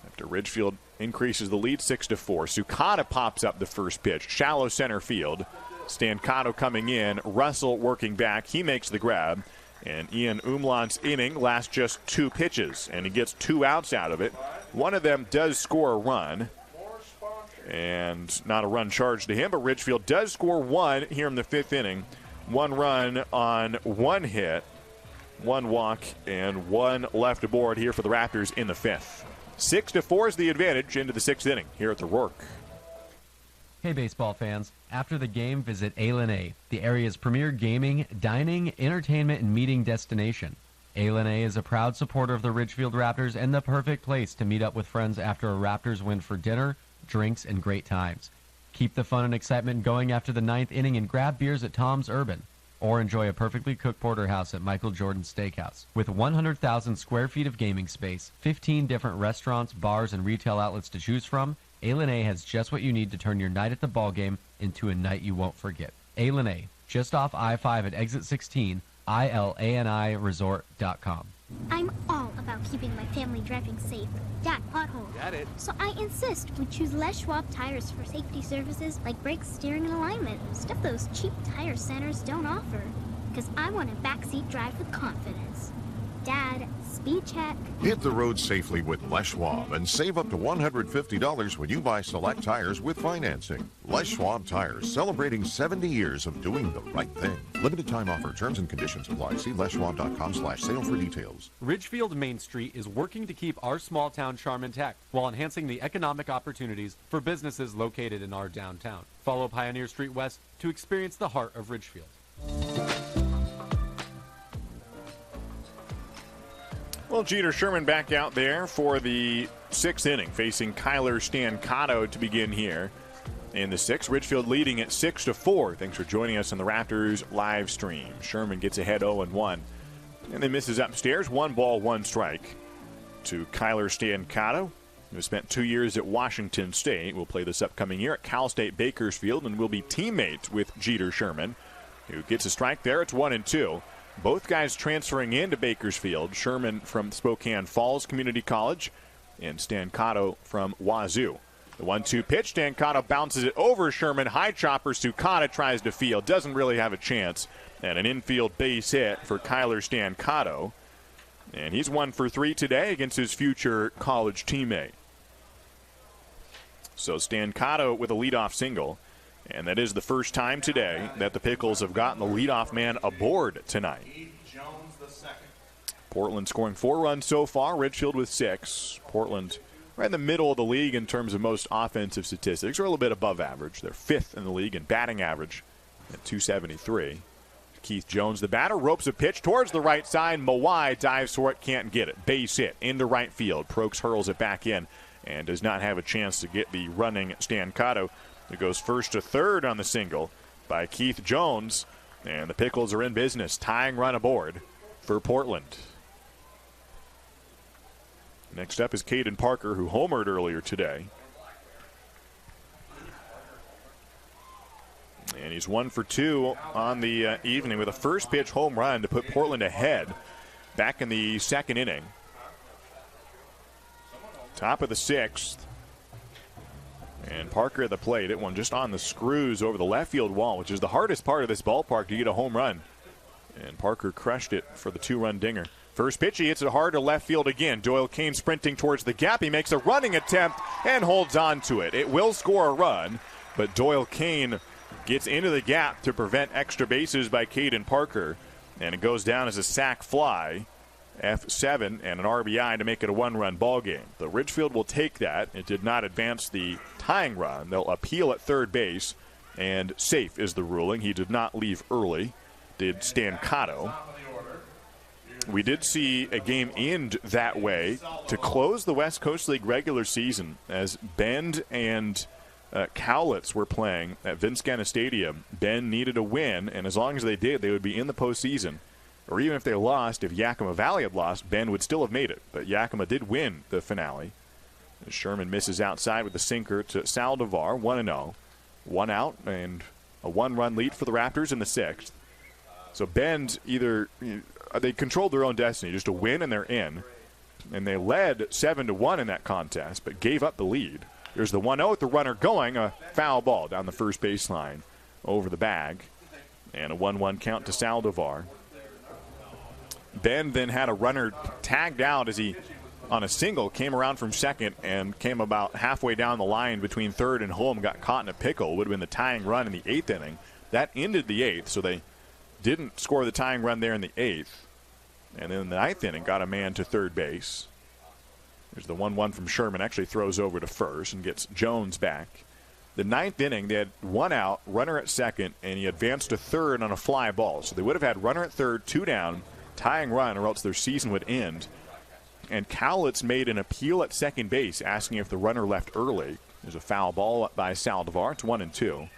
After Ridgefield increases the lead 6-4. Sukata pops up the first pitch. Shallow center field. Stancato coming in. Russell working back. He makes the grab. And Ian Umlant's inning lasts just 2 pitches, and he gets 2 outs out of it. One of them does score a run, and not a run charged to him, but Ridgefield does score 1 here in the 5th inning. 1 run on 1 hit, 1 walk, and 1 left aboard here for the Raptors in the 5th. 6-4 is the advantage into the 6th inning here at the Rourke. Hey baseball fans, after the game visit A, the area's premier gaming, dining, entertainment, and meeting destination. A is a proud supporter of the Ridgefield Raptors and the perfect place to meet up with friends after a Raptors win for dinner, drinks, and great times. Keep the fun and excitement going after the 9th inning and grab beers at Tom's Urban. Or enjoy a perfectly cooked porterhouse at Michael Jordan's Steakhouse. With 100,000 square feet of gaming space, 15 different restaurants, bars, and retail outlets to choose from, A has just what you need to turn your night at the ballgame into a night you won't forget. A, just off I-5 at exit 16, ILANIresort.com. I'm all about about keeping my family driving safe. Dad, pothole. Got it. So I insist we choose Les Schwab tires for safety services like brakes, steering, and alignment. Stuff those cheap tire centers don't offer. Because I want a backseat drive with confidence. Dad, speed check. Hit the road safely with Les Schwab and save up to $150 when you buy select tires with financing. Les Schwab Tires, celebrating 70 years of doing the right thing. Limited time offer. Terms and conditions apply. See leschwab.com/sale for details. Ridgefield Main Street is working to keep our small town charm intact while enhancing the economic opportunities for businesses located in our downtown. Follow Pioneer Street West to experience the heart of Ridgefield. Well, Jeter Sherman back out there for the 6th inning, facing Kyler Stancato to begin here in the 6th. Ridgefield leading at 6-4. Thanks for joining us on the Raptors live stream. Sherman gets ahead 0-1, and then misses upstairs. 1 ball, 1 strike to Kyler Stancato, who spent 2 years at Washington State. Will play this upcoming year at Cal State Bakersfield and will be teammates with Jeter Sherman, who gets a strike there. It's 1-2. Both guys transferring into Bakersfield. Sherman from Spokane Falls Community College and Stancato from Wazoo. The 1-2 pitch. Stancato bounces it over Sherman. High chopper. Sukata tries to field. Doesn't really have a chance. And an infield base hit for Kyler Stancato. And he's 1 for 3 today against his future college teammate. So Stancato with a leadoff single. And that is the first time today that the Pickles have gotten the leadoff man aboard tonight. Portland scoring 4 runs so far. Ridgefield with 6. Portland right in the middle of the league in terms of most offensive statistics. They're a little bit above average. They're 5th in the league in batting average at 273. Keith Jones, the batter, ropes a pitch towards the right side. Mawai dives for it, can't get it. Base hit into right field. Prokes hurls it back in and does not have a chance to get the running Stancato. It goes first to third on the single by Keith Jones. And the Pickles are in business. Tying run aboard for Portland. Next up is Caden Parker, who homered earlier today. And he's 1 for 2 on the evening with a first pitch home run to put Portland ahead back in the 2nd inning. Top of the 6th. And Parker at the plate. It one just on the screws over the left field wall, which is the hardest part of this ballpark to get a home run. And Parker crushed it for the 2-run dinger. First pitch, he hits it hard to left field again. Doyle Kane sprinting towards the gap. He makes a running attempt and holds on to it. It will score a run, but Doyle Kane gets into the gap to prevent extra bases by Caden Parker. And it goes down as a sac fly. F7 and an RBI to make it a 1-run ball game. The Ridgefield will take that. It did not advance the tying run. They'll appeal at third base, and safe is the ruling. He did not leave early, did Stancato. We did see a game end that way to close the West Coast League regular season as Bend and Cowlitz were playing at Vince Ganna Stadium. Bend needed a win, and as long as they did, they would be in the postseason. Or even if they lost, if Yakima Valley had lost, Bend would still have made it. But Yakima did win the finale. Sherman misses outside with the sinker to Saldivar, 1-0. 1 out and a 1-run lead for the Raptors in the 6th. So Bend they controlled their own destiny, just a win and they're in. And they led 7-1 in that contest, but gave up the lead. There's the 1-0 with the runner going, a foul ball down the first baseline over the bag. And a 1-1 count to Saldivar. Bend then had a runner tagged out as he, on a single, came around from second and came about halfway down the line between third and home, got caught in a pickle. Would have been the tying run in the 8th inning. That ended the 8th, so they didn't score the tying run there in the 8th. And then in the 9th inning, got a man to third base. There's the 1-1 from Sherman, actually throws over to first and gets Jones back. The 9th inning, they had 1 out, runner at second, and he advanced to third on a fly ball. So they would have had runner at third, 2 down, tying run, or else their season would end. And Cowlitz made an appeal at second base, asking if the runner left early. There's a foul ball by Saldivar. It's 1-2.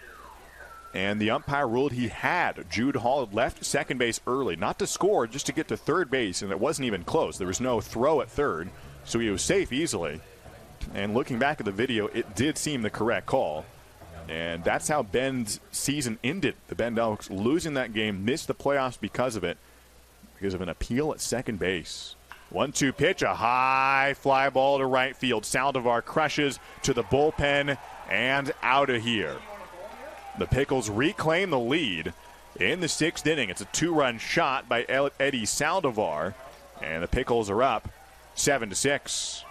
And the umpire ruled he had. Jude Hall had left second base early, not to score, just to get to third base, and it wasn't even close. There was no throw at third, so he was safe easily. And looking back at the video, it did seem the correct call. And that's how Bend's season ended. The Bend Elks losing that game, missed the playoffs because of it, because of an appeal at second base. 1-2 pitch, a high fly ball to right field. Saldivar crushes to the bullpen and out of here. The Pickles reclaim the lead in the 6th inning. It's a 2-run shot by Eddie Saldivar, and the Pickles are up 7-6.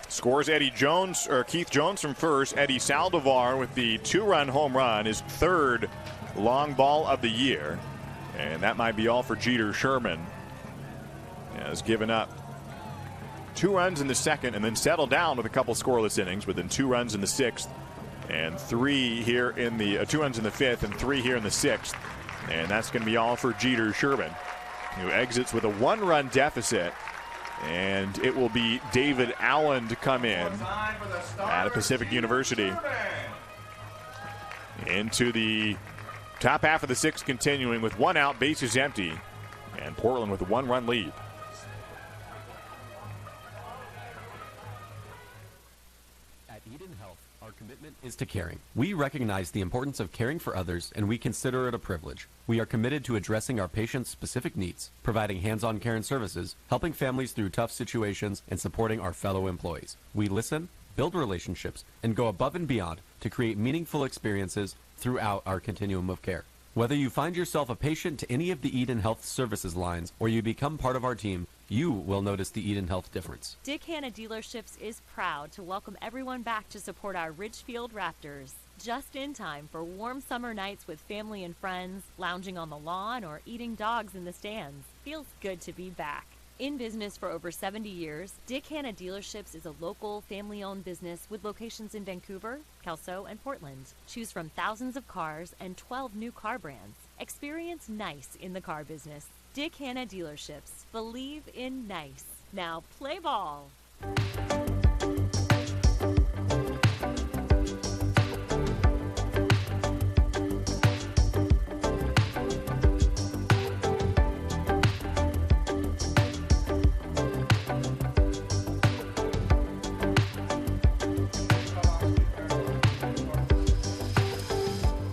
Scores Keith Jones from first. Eddie Saldivar with the 2-run home run, his 3rd long ball of the year. And that might be all for Jeter Sherman. Has given up 2 runs in the 2nd and then settled down with a couple scoreless innings, within 2 runs in the 6th and 3 here in the 2 runs in the 5th and 3 here in the 6th. And that's going to be all for Jeter Sherman, who exits with a 1-run deficit. And it will be David Allen to come in out of Pacific University. Into the top half of the 6th, continuing with 1 out, bases empty, and Portland with a 1-run lead. At Eden Health, our commitment is to caring. We recognize the importance of caring for others, and we consider it a privilege. We are committed to addressing our patients' specific needs, providing hands-on care and services, helping families through tough situations, and supporting our fellow employees. We listen, build relationships, and go above and beyond to create meaningful experiences throughout our continuum of care. Whether you find yourself a patient to any of the Eden Health services lines or you become part of our team, you will notice the Eden Health difference. Dick Hanna Dealerships is proud to welcome everyone back to support our Ridgefield Raptors. Just in time for warm summer nights with family and friends, lounging on the lawn, or eating dogs in the stands. Feels good to be back. In business for over 70 years, Dick Hanna Dealerships is a local, family-owned business with locations in Vancouver, Kelso, and Portland. Choose from thousands of cars and 12 new car brands. Experience nice in the car business. Dick Hanna Dealerships. Believe in nice. Now play ball.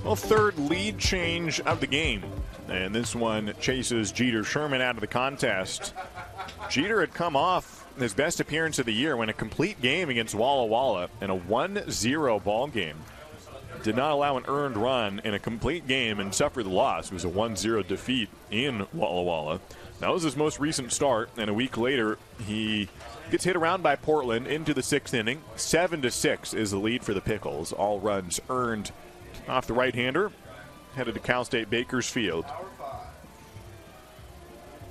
Well, 3rd lead change of the game. And this one chases Jeter Sherman out of the contest. Jeter had come off his best appearance of the year when a complete game against Walla Walla in a 1-0 ball game. Did not allow an earned run in a complete game and suffered the loss. It was a 1-0 defeat in Walla Walla. That was his most recent start, and a week later he gets hit around by Portland into the 6th inning. 7-6 is the lead for the Pickles. All runs earned off the right-hander, headed to Cal State Bakersfield.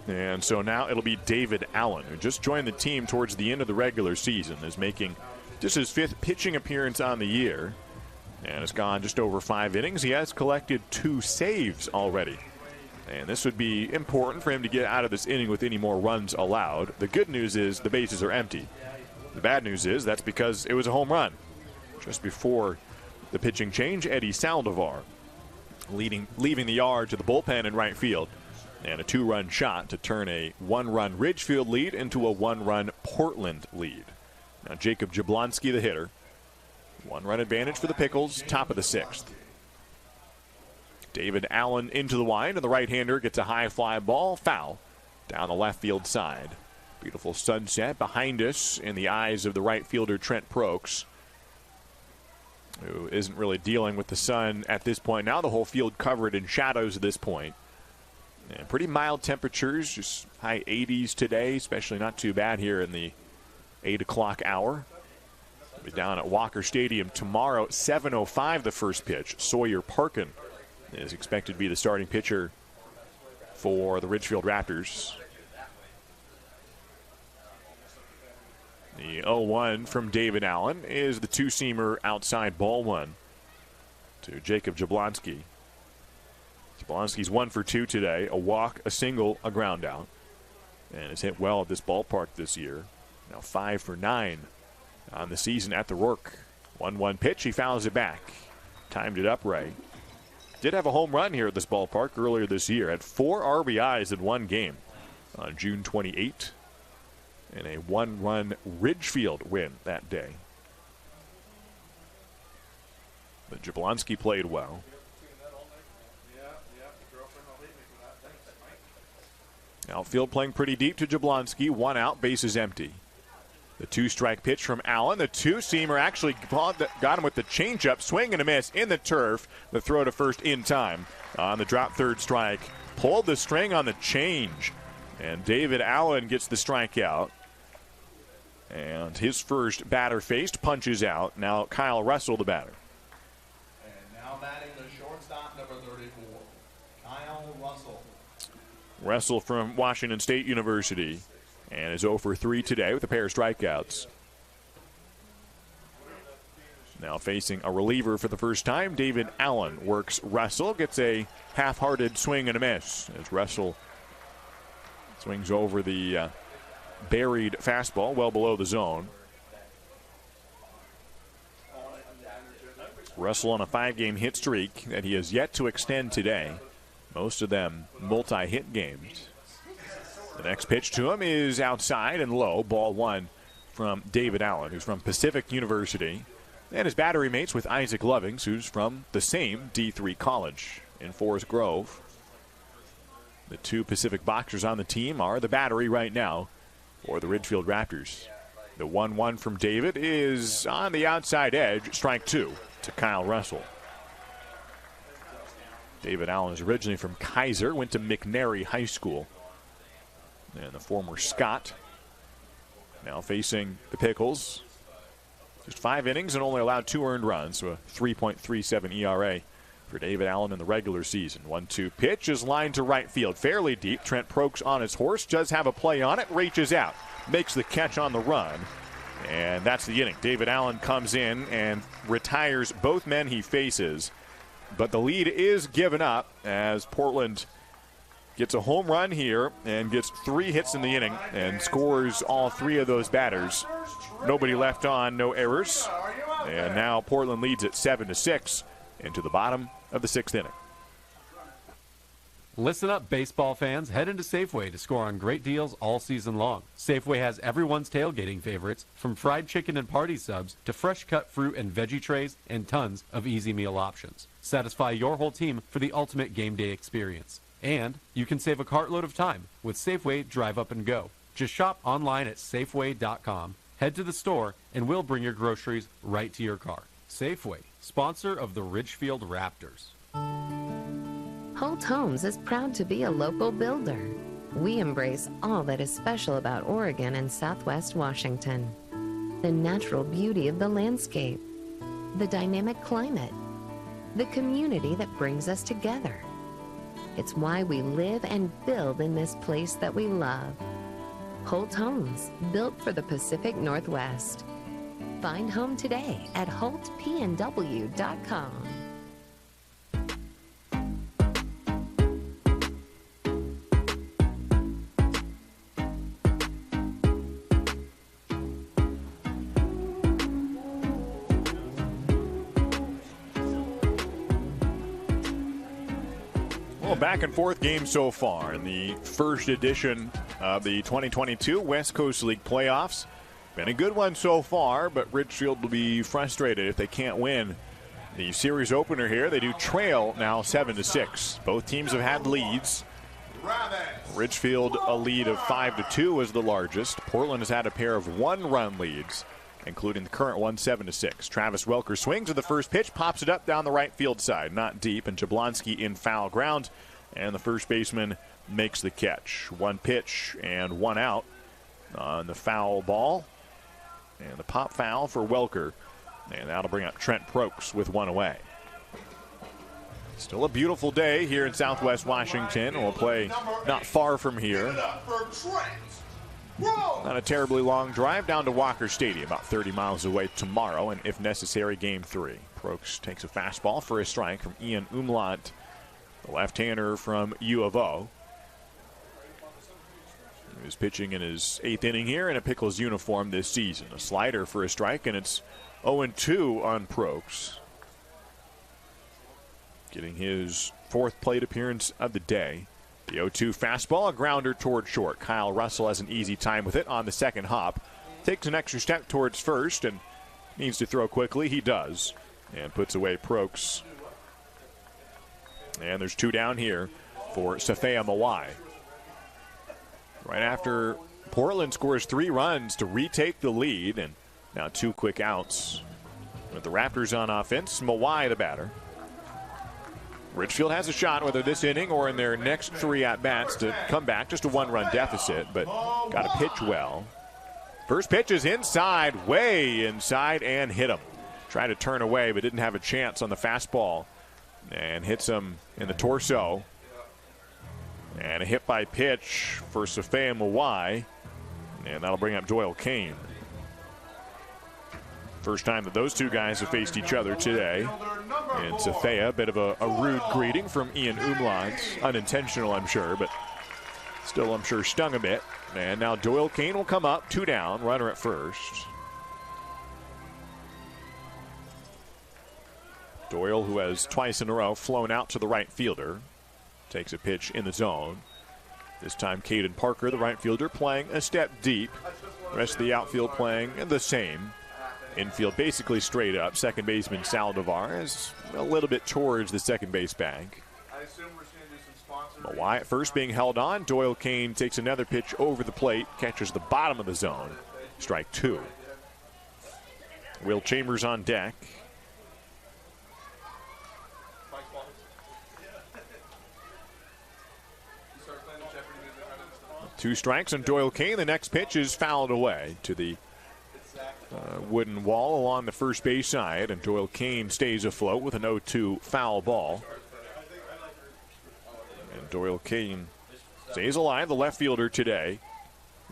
And so now it'll be David Allen, who just joined the team towards the end of the regular season, is making just his 5th pitching appearance on the year, and has gone just over 5 innings. He has collected 2 saves already, and this would be important for him to get out of this inning with any more runs allowed. The good news is the bases are empty. The bad news is that's because it was a home run. Just before the pitching change, Eddie Saldivar leaving the yard to the bullpen in right field, and a 2-run shot to turn a 1-run Ridgefield lead into a 1-run Portland lead. Now Jacob Jablonski, the hitter. 1-run advantage for the Pickles, top of the 6th. David Allen into the wind, and the right-hander gets a high fly ball, foul, down the left field side. Beautiful sunset behind us in the eyes of the right fielder Trent Prokes, who isn't really dealing with the sun at this point. Now the whole field covered in shadows at this point. And pretty mild temperatures, just high 80s today, especially not too bad here in the 8 o'clock hour. We'll be down at Walker Stadium tomorrow at 7:05 the first pitch. Sawyer Parkin is expected to be the starting pitcher for the Ridgefield Raptors. The 0-1 from David Allen is the 2-seamer outside ball 1 to Jacob Jablonski. Jablonski's 1 for 2 today. A walk, a single, a ground out. And has hit well at this ballpark this year. Now 5 for 9 on the season at the Rourke. 1-1 pitch, he fouls it back. Timed it upright. Did have a home run here at this ballpark earlier this year. Had 4 RBIs in one game on June 28. And a 1-run Ridgefield win that day. But Jablonski played well. Outfield playing pretty deep to Jablonski. 1 out, bases empty. The 2-strike pitch from Allen. The 2-seamer actually got him with the changeup. Swing and a miss in the turf. The throw to first in time. On the drop, 3rd strike. Pulled the string on the change. And David Allen gets the strikeout. And his first batter faced punches out. Now Kyle Russell, the batter. And now batting the shortstop, number 34, Kyle Russell. Russell from Washington State University. And is 0 for 3 today with a pair of strikeouts. Now facing a reliever for the first time, David Allen works Russell. Gets a half-hearted swing and a miss as Russell swings over the buried fastball well below the zone. Russell on a 5-game hit streak that he has yet to extend today. Most of them multi-hit games. The next pitch to him is outside and low. Ball 1 from David Allen, who's from Pacific University. And his battery mates with Isaac Lovings, who's from the same D3 college in Forest Grove. The 2 Pacific boxers on the team are the battery right now for the Ridgefield Raptors. The 1-1 from David is on the outside edge. Strike 2 to Kyle Russell. David Allen is originally from Kaiser, went to McNary High School. And the former Scott now facing the Pickles. Just 5 innings and only allowed 2 earned runs, so a 3.37 ERA for David Allen in the regular season. 1-2 pitch is lined to right field, fairly deep. Trent Prokes on his horse, does have a play on it, reaches out, makes the catch on the run, and that's the inning. David Allen comes in and retires both men he faces, but the lead is given up as Portland gets a home run here and gets 3 hits in the inning and scores all 3 of those batters. Nobody left on, no errors. And now Portland leads at 7-6 into the bottom of the 6th inning. Listen up, baseball fans. Head into Safeway to score on great deals all season long. Safeway has everyone's tailgating favorites, from fried chicken and party subs to fresh-cut fruit and veggie trays and tons of easy meal options. Satisfy your whole team for the ultimate game day experience. And you can save a cartload of time with Safeway Drive Up and Go. Just shop online at Safeway.com, head to the store, and we'll bring your groceries right to your car. Safeway, sponsor of the Ridgefield Raptors. Holt Homes is proud to be a local builder. We embrace all that is special about Oregon and Southwest Washington. The natural beauty of the landscape, the dynamic climate, the community that brings us together. It's why we live and build in this place that we love. Holt Homes, built for the Pacific Northwest. Find home today at holtpnw.com. Back and forth game so far in the first edition of the 2022 West Coast League playoffs. Been a good one so far, but Ridgefield will be frustrated if they can't win the series opener here. They do trail now 7-6. Both teams have had leads. Ridgefield a lead of 5-2 is the largest. Portland has had a pair of 1-run leads, including the current one, 7-6. Travis Welker swings at the first pitch, pops it up down the right field side, not deep, and Jablonski in foul ground, and the first baseman makes the catch. 1 pitch and 1 out on the foul ball, and the pop foul for Welker, and that'll bring up Trent Prokes with 1 away. Still a beautiful day here in Southwest Washington. We'll play not far from here. Not a terribly long drive down to Walker Stadium, about 30 miles away tomorrow, and if necessary, Game 3. Prokes takes a fastball for a strike from Ian Umlaut, the left-hander from U of O. He was pitching in his 8th inning here in a Pickles uniform this season. A slider for a strike, and it's 0-2 on Prokes. Getting his 4th plate appearance of the day. The 0-2 fastball, a grounder toward short. Kyle Russell has an easy time with it on the second hop. Takes an extra step towards first and needs to throw quickly. He does. And puts away Prokes. And there's 2 down here for Safea Mawai. right after Portland scores 3 runs to retake the lead, and now 2 quick outs. With the Raptors on offense, Mawai the batter. Ridgefield has a shot, whether this inning or in their next 3 at-bats, to come back. Just a 1-run deficit, but got to pitch well. First pitch is inside, way inside, and hit him. Tried to turn away, but didn't have a chance on the fastball. And hits him in the torso. And a hit by pitch for Safea Mawai. And that'll bring up Doyle Kane. First time that those two guys have faced each other today. And Safea, a bit of a rude greeting from Ian Umland. Unintentional, I'm sure, but still, I'm sure, stung a bit. And now Doyle Kane will come up, 2 down, runner at first. Doyle, who has twice in a row flown out to the right fielder, takes a pitch in the zone. This time, Caden Parker, the right fielder, playing a step deep. The rest of the outfield playing the same. Infield basically straight up. Second baseman Saldivar is a little bit towards the second base bag. Mawai at first being held on. Doyle Kane takes another pitch over the plate, catches the bottom of the zone. Strike 2. Will Chambers on deck. Two strikes on Doyle Kane. The next pitch is fouled away to the wooden wall along the first base side, and Doyle Kane stays afloat with an 0-2 foul ball. And Doyle Kane stays alive, the left fielder today.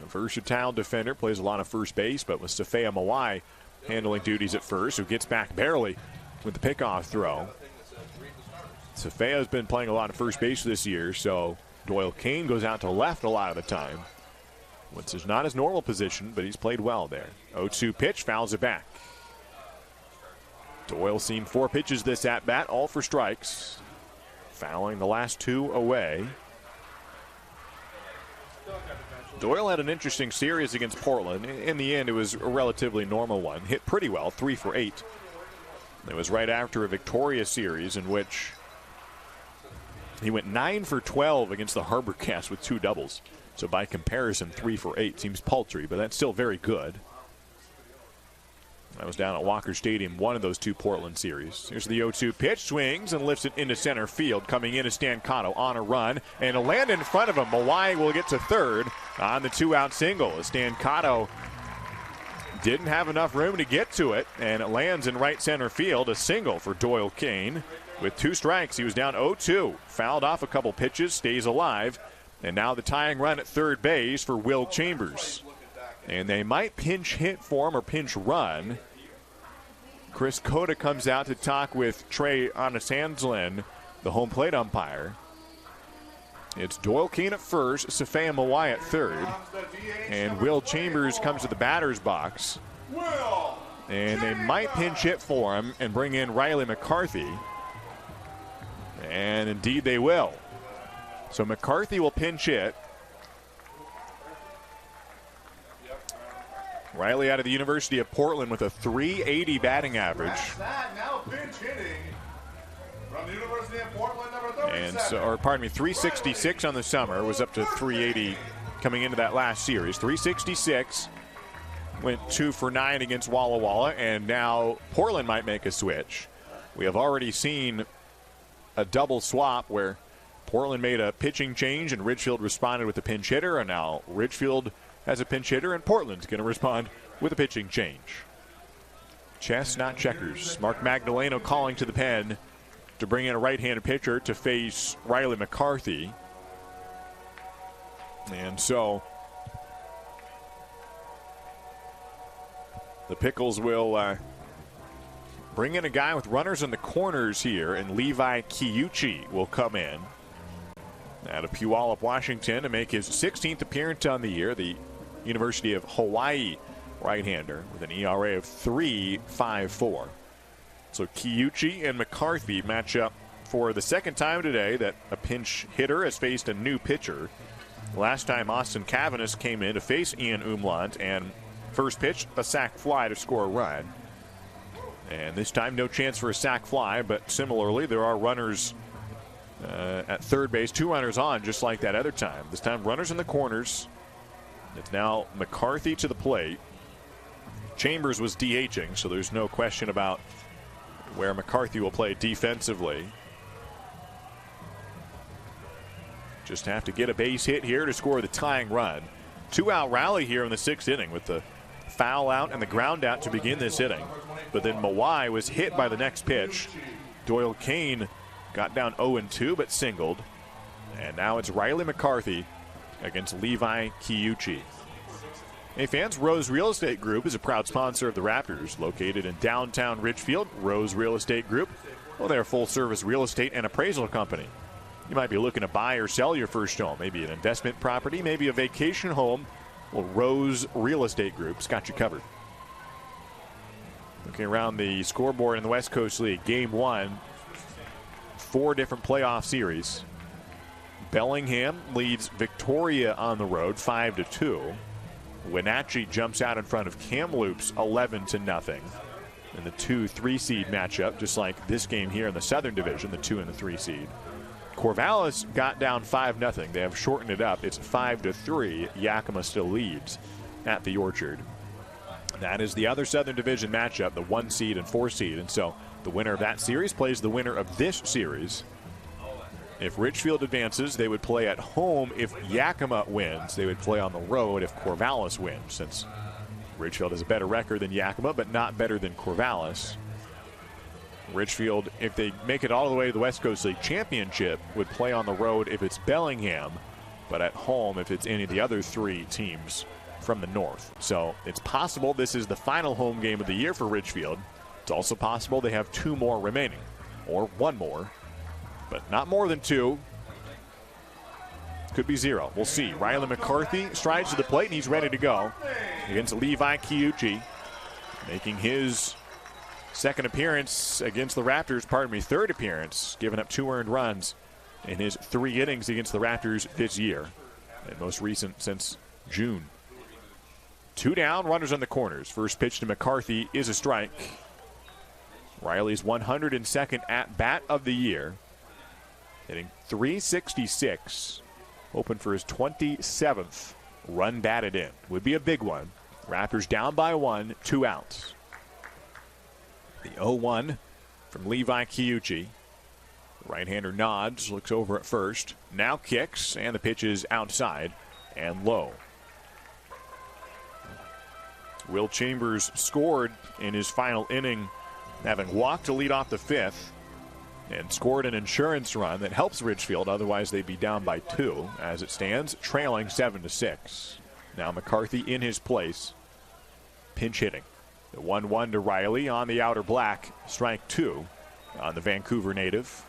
A versatile defender, plays a lot of first base, but with Safea Mawai handling duties at first, who gets back barely with the pickoff throw. Safea has been playing a lot of first base this year, so Doyle Kane goes out to left a lot of the time, which is not his normal position, but he's played well there. 0-2 pitch, fouls it back. Doyle seen 4 pitches this at-bat, all for strikes. Fouling the last 2 away. Doyle had an interesting series against Portland. In the end, it was a relatively normal one. Hit pretty well, 3 for 8. It was right after a Victoria series in which he went 9 for 12 against the Harbor Cats with 2 doubles. So by comparison, 3 for 8 seems paltry, but that's still very good. I was down at Walker Stadium, one of those 2 Portland series. Here's the 0-2 pitch, swings and lifts it into center field. Coming in is Stancato on a run, and a land in front of him. Mawai will get to third on the 2-out single. Stancato didn't have enough room to get to it, and it lands in right center field. A single for Doyle Kane. With 2 strikes, he was down 0-2. Fouled off a couple pitches, stays alive. And now the tying run at third base for Will Chambers. And they might pinch hit for him or pinch run. Chris Cota comes out to talk with Trey Onasanslin, the home plate umpire. It's Doyle Kane at first, Safea Mawai at third. And Will Chambers comes to the batter's box. And they might pinch hit for him and bring in Riley McCarthy. And indeed they will. So McCarthy will pinch hit. Riley out of the University of Portland with a .380 batting average. Now pinch hitting from the University of Portland, number 37. And so, or pardon me, 366 on the summer, was up to 380 coming into that last series. 366, went 2 for 9 against Walla Walla, and now Portland might make a switch. We have already seen a double swap where Portland made a pitching change and Ridgefield responded with a pinch hitter, and now Ridgefield has a pinch hitter and Portland's going to respond with a pitching change. Chess, not checkers. Mark Magdaleno calling to the pen to bring in a right-handed pitcher to face Riley McCarthy. And so the Pickles will bring in a guy with runners in the corners here, and Levi Kiuchi will come in out of Puyallup, Washington, to make his 16th appearance on the year. The University of Hawaii right-hander with an ERA of 3.54. So Kiuchi and McCarthy match up for the second time today that a pinch hitter has faced a new pitcher. Last time Austin Cavanis came in to face Ian Umland, and first pitch, a sac fly to score a run. And this time, no chance for a sac fly, but similarly, there are runners at third base, 2 runners on, just like that other time. This time, runners in the corners It's now McCarthy to the plate. Chambers was DHing, so there's no question about where McCarthy will play defensively. Just have to get a base hit here to score the tying run. 2-out rally here in the 6th inning with the foul out and the ground out to begin this inning. But then Mawai was hit by the next pitch. Doyle Kane got down 0-2 but singled. And now it's Riley McCarthy against Levi Kiuchi. Hey fans, Rose Real Estate Group is a proud sponsor of the Raptors. Located in downtown Ridgefield, Rose Real Estate Group, well, they're a full-service real estate and appraisal company. You might be looking to buy or sell your first home, maybe an investment property, maybe a vacation home. Well, Rose Real Estate Group's got you covered. Looking around the scoreboard in the West Coast League, Game 1, 4 different playoff series. Bellingham leads Victoria on the road 5-2. Wenatchee jumps out in front of Kamloops 11-0 in the 2-3 seed matchup, just like this game here in the Southern Division, the 2 and the 3 seed. Corvallis got down 5-0. They have shortened it up. It's 5-3. Yakima still leads at the Orchard. That is the other Southern Division matchup, the 1 seed and 4 seed. And so the winner of that series plays the winner of this series. If Ridgefield advances, they would play at home. If Yakima wins, they would play on the road if Corvallis wins, since Ridgefield has a better record than Yakima, but not better than Corvallis. Ridgefield, if they make it all the way to the West Coast League Championship, would play on the road if it's Bellingham, but at home if it's any of the other 3 teams from the north. So it's possible this is the final home game of the year for Ridgefield. It's also possible they have 2 more remaining, or 1 more, but not more than 2. Could be 0. We'll see. Riley McCarthy strides to the plate, and he's ready to go against Levi Kiuchi, making his second appearance against the Raptors, third appearance, giving up 2 earned runs in his 3 innings against the Raptors this year, and most recent since June. 2 down, runners on the corners. First pitch to McCarthy is a strike. Riley's 102nd at-bat of the year, hitting .366, hoping for his 27th run batted in. Would be a big one. Raptors down by 1, 2 outs. The 0-1 from Levi Kiuchi. Right-hander nods, looks over at first. Now kicks, and the pitch is outside and low. Will Chambers scored in his final inning, having walked to lead off the 5th, and scored an insurance run that helps Ridgefield. Otherwise, they'd be down by 2. As it stands, trailing 7-6. Now McCarthy in his place, pinch hitting. The 1-1 to Riley on the outer black. Strike 2 on the Vancouver native.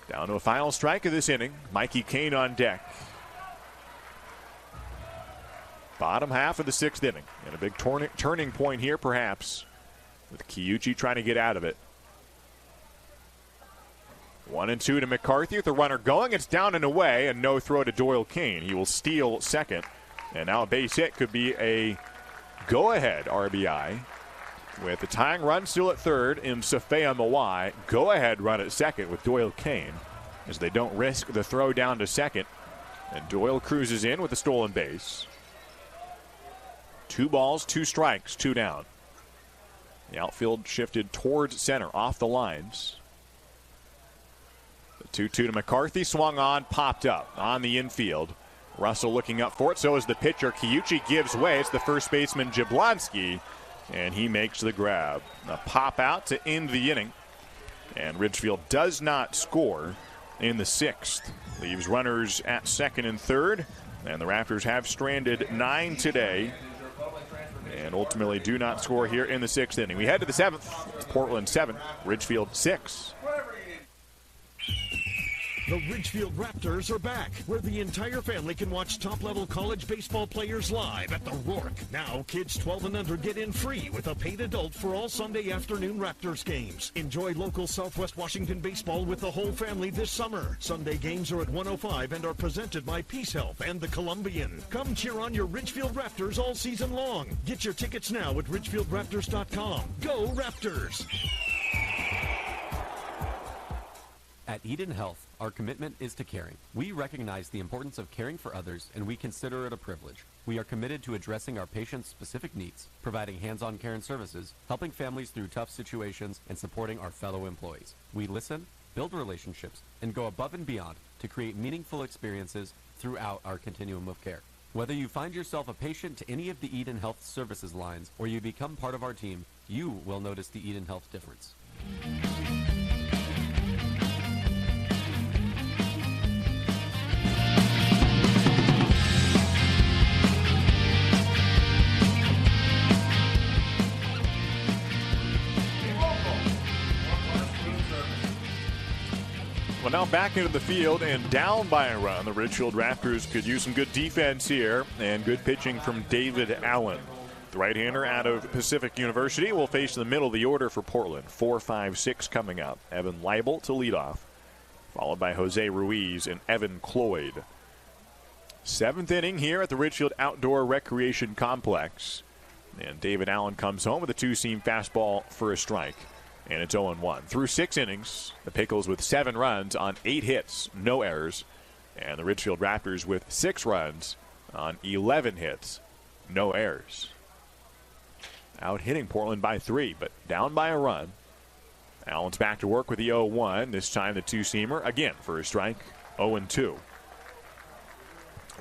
Down to a final strike of this inning. Mikey Kane on deck. Bottom half of the 6th inning. And a big turning point here, perhaps, with Kiuchi trying to get out of it. 1-2 to McCarthy with the runner going. It's down and away, and no throw to Doyle Kane. He will steal second. And now a base hit could be a go-ahead RBI. With the tying run still at third in Safea Mawai. Go-ahead run at second with Doyle Kane, as they don't risk the throw down to second. And Doyle cruises in with a stolen base. 2 balls, 2 strikes, 2 down. The outfield shifted towards center, off the lines. The 2-2 to McCarthy, swung on, popped up on the infield. Russell looking up for it, so is the pitcher. Kiuchi gives way. It's the first baseman, Jablonski, and he makes the grab. A pop out to end the inning. And Ridgefield does not score in the 6th. Leaves runners at second and third, and the Raptors have stranded 9 today, and ultimately do not score here in the 6th inning. We head to the 7th. It's Portland 7, Ridgefield 6. The Ridgefield Raptors are back, where the entire family can watch top-level college baseball players live at the Rourke. Now, kids 12 and under get in free with a paid adult for all Sunday afternoon Raptors games. Enjoy local Southwest Washington baseball with the whole family this summer. Sunday games are at 105 and are presented by Peace Health and the Columbian. Come cheer on your Ridgefield Raptors all season long. Get your tickets now at ridgefieldraptors.com. Go Raptors! At Eden Health, our commitment is to caring. We recognize the importance of caring for others, and we consider it a privilege. We are committed to addressing our patients' specific needs, providing hands-on care and services, helping families through tough situations, and supporting our fellow employees. We listen, build relationships, and go above and beyond to create meaningful experiences throughout our continuum of care. Whether you find yourself a patient to any of the Eden Health services lines or you become part of our team, you will notice the Eden Health difference. Well, now back into the field and down by a run. The Ridgefield Raptors could use some good defense here and good pitching from David Allen. The right-hander out of Pacific University will face the middle of the order for Portland. 4, 5, 6 coming up. Evan Leibel to lead off, followed by Jose Ruiz and Evan Cloyd. 7th inning here at the Ridgefield Outdoor Recreation Complex. And David Allen comes home with a two-seam fastball for a strike. And it's 0-1. Through 6 innings, the Pickles with 7 runs on 8 hits, no errors. And the Ridgefield Raptors with 6 runs on 11 hits, no errors. Out hitting Portland by 3, but down by a run. Allen's back to work with the 0-1. This time the two-seamer, again for a strike, 0-2.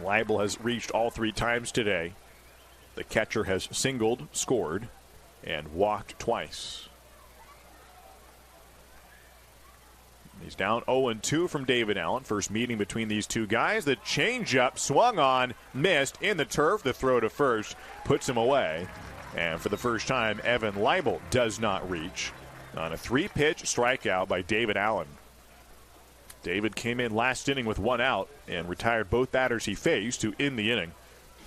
Leibel has reached all 3 times today. The catcher has singled, scored, and walked twice. He's down 0-2 from David Allen. First meeting between these two guys. The changeup swung on, missed in the turf. The throw to first puts him away. And for the first time, Evan Leibel does not reach on a 3-pitch strikeout by David Allen. David came in last inning with 1 out and retired both batters he faced to end the inning.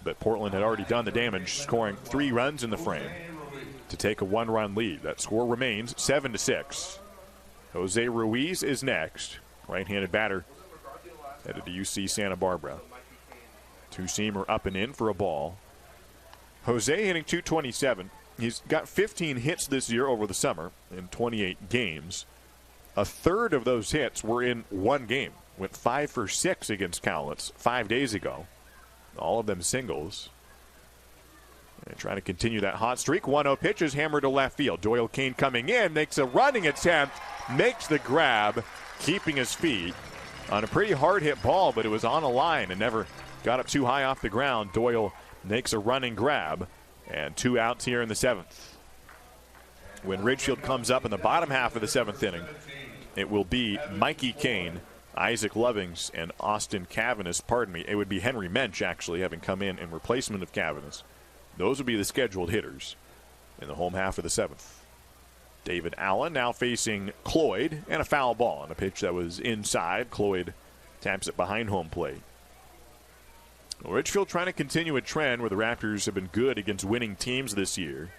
But Portland had already done the damage, scoring 3 runs in the frame to take a 1-run lead. That score remains 7-6. Jose Ruiz is next. Right-handed batter headed to UC Santa Barbara. Two-seamer up and in for a ball. Jose hitting .227. He's got 15 hits this year over the summer in 28 games. A third of those hits were in one game. Went 5 for 6 against Cowlitz 5 days ago. All of them singles. And trying to continue that hot streak. 1-0 pitch is hammered to left field. Doyle Kane coming in, makes a running attempt, makes the grab, keeping his feet on a pretty hard hit ball, but it was on a line and never got up too high off the ground. Doyle makes a running grab, and 2 outs here in the 7th. When Ridgefield comes up in the bottom half of the 7th inning, it will be Mikey Kane, Isaac Lovings, and Austin Cavanis. Pardon me, it would be Henry Mensch actually having come in replacement of Cavanis. Those would be the scheduled hitters in the home half of the 7th. David Allen now facing Cloyd, and a foul ball on a pitch that was inside. Cloyd taps it behind home plate. Well, Ridgefield trying to continue a trend where the Raptors have been good against winning teams this year.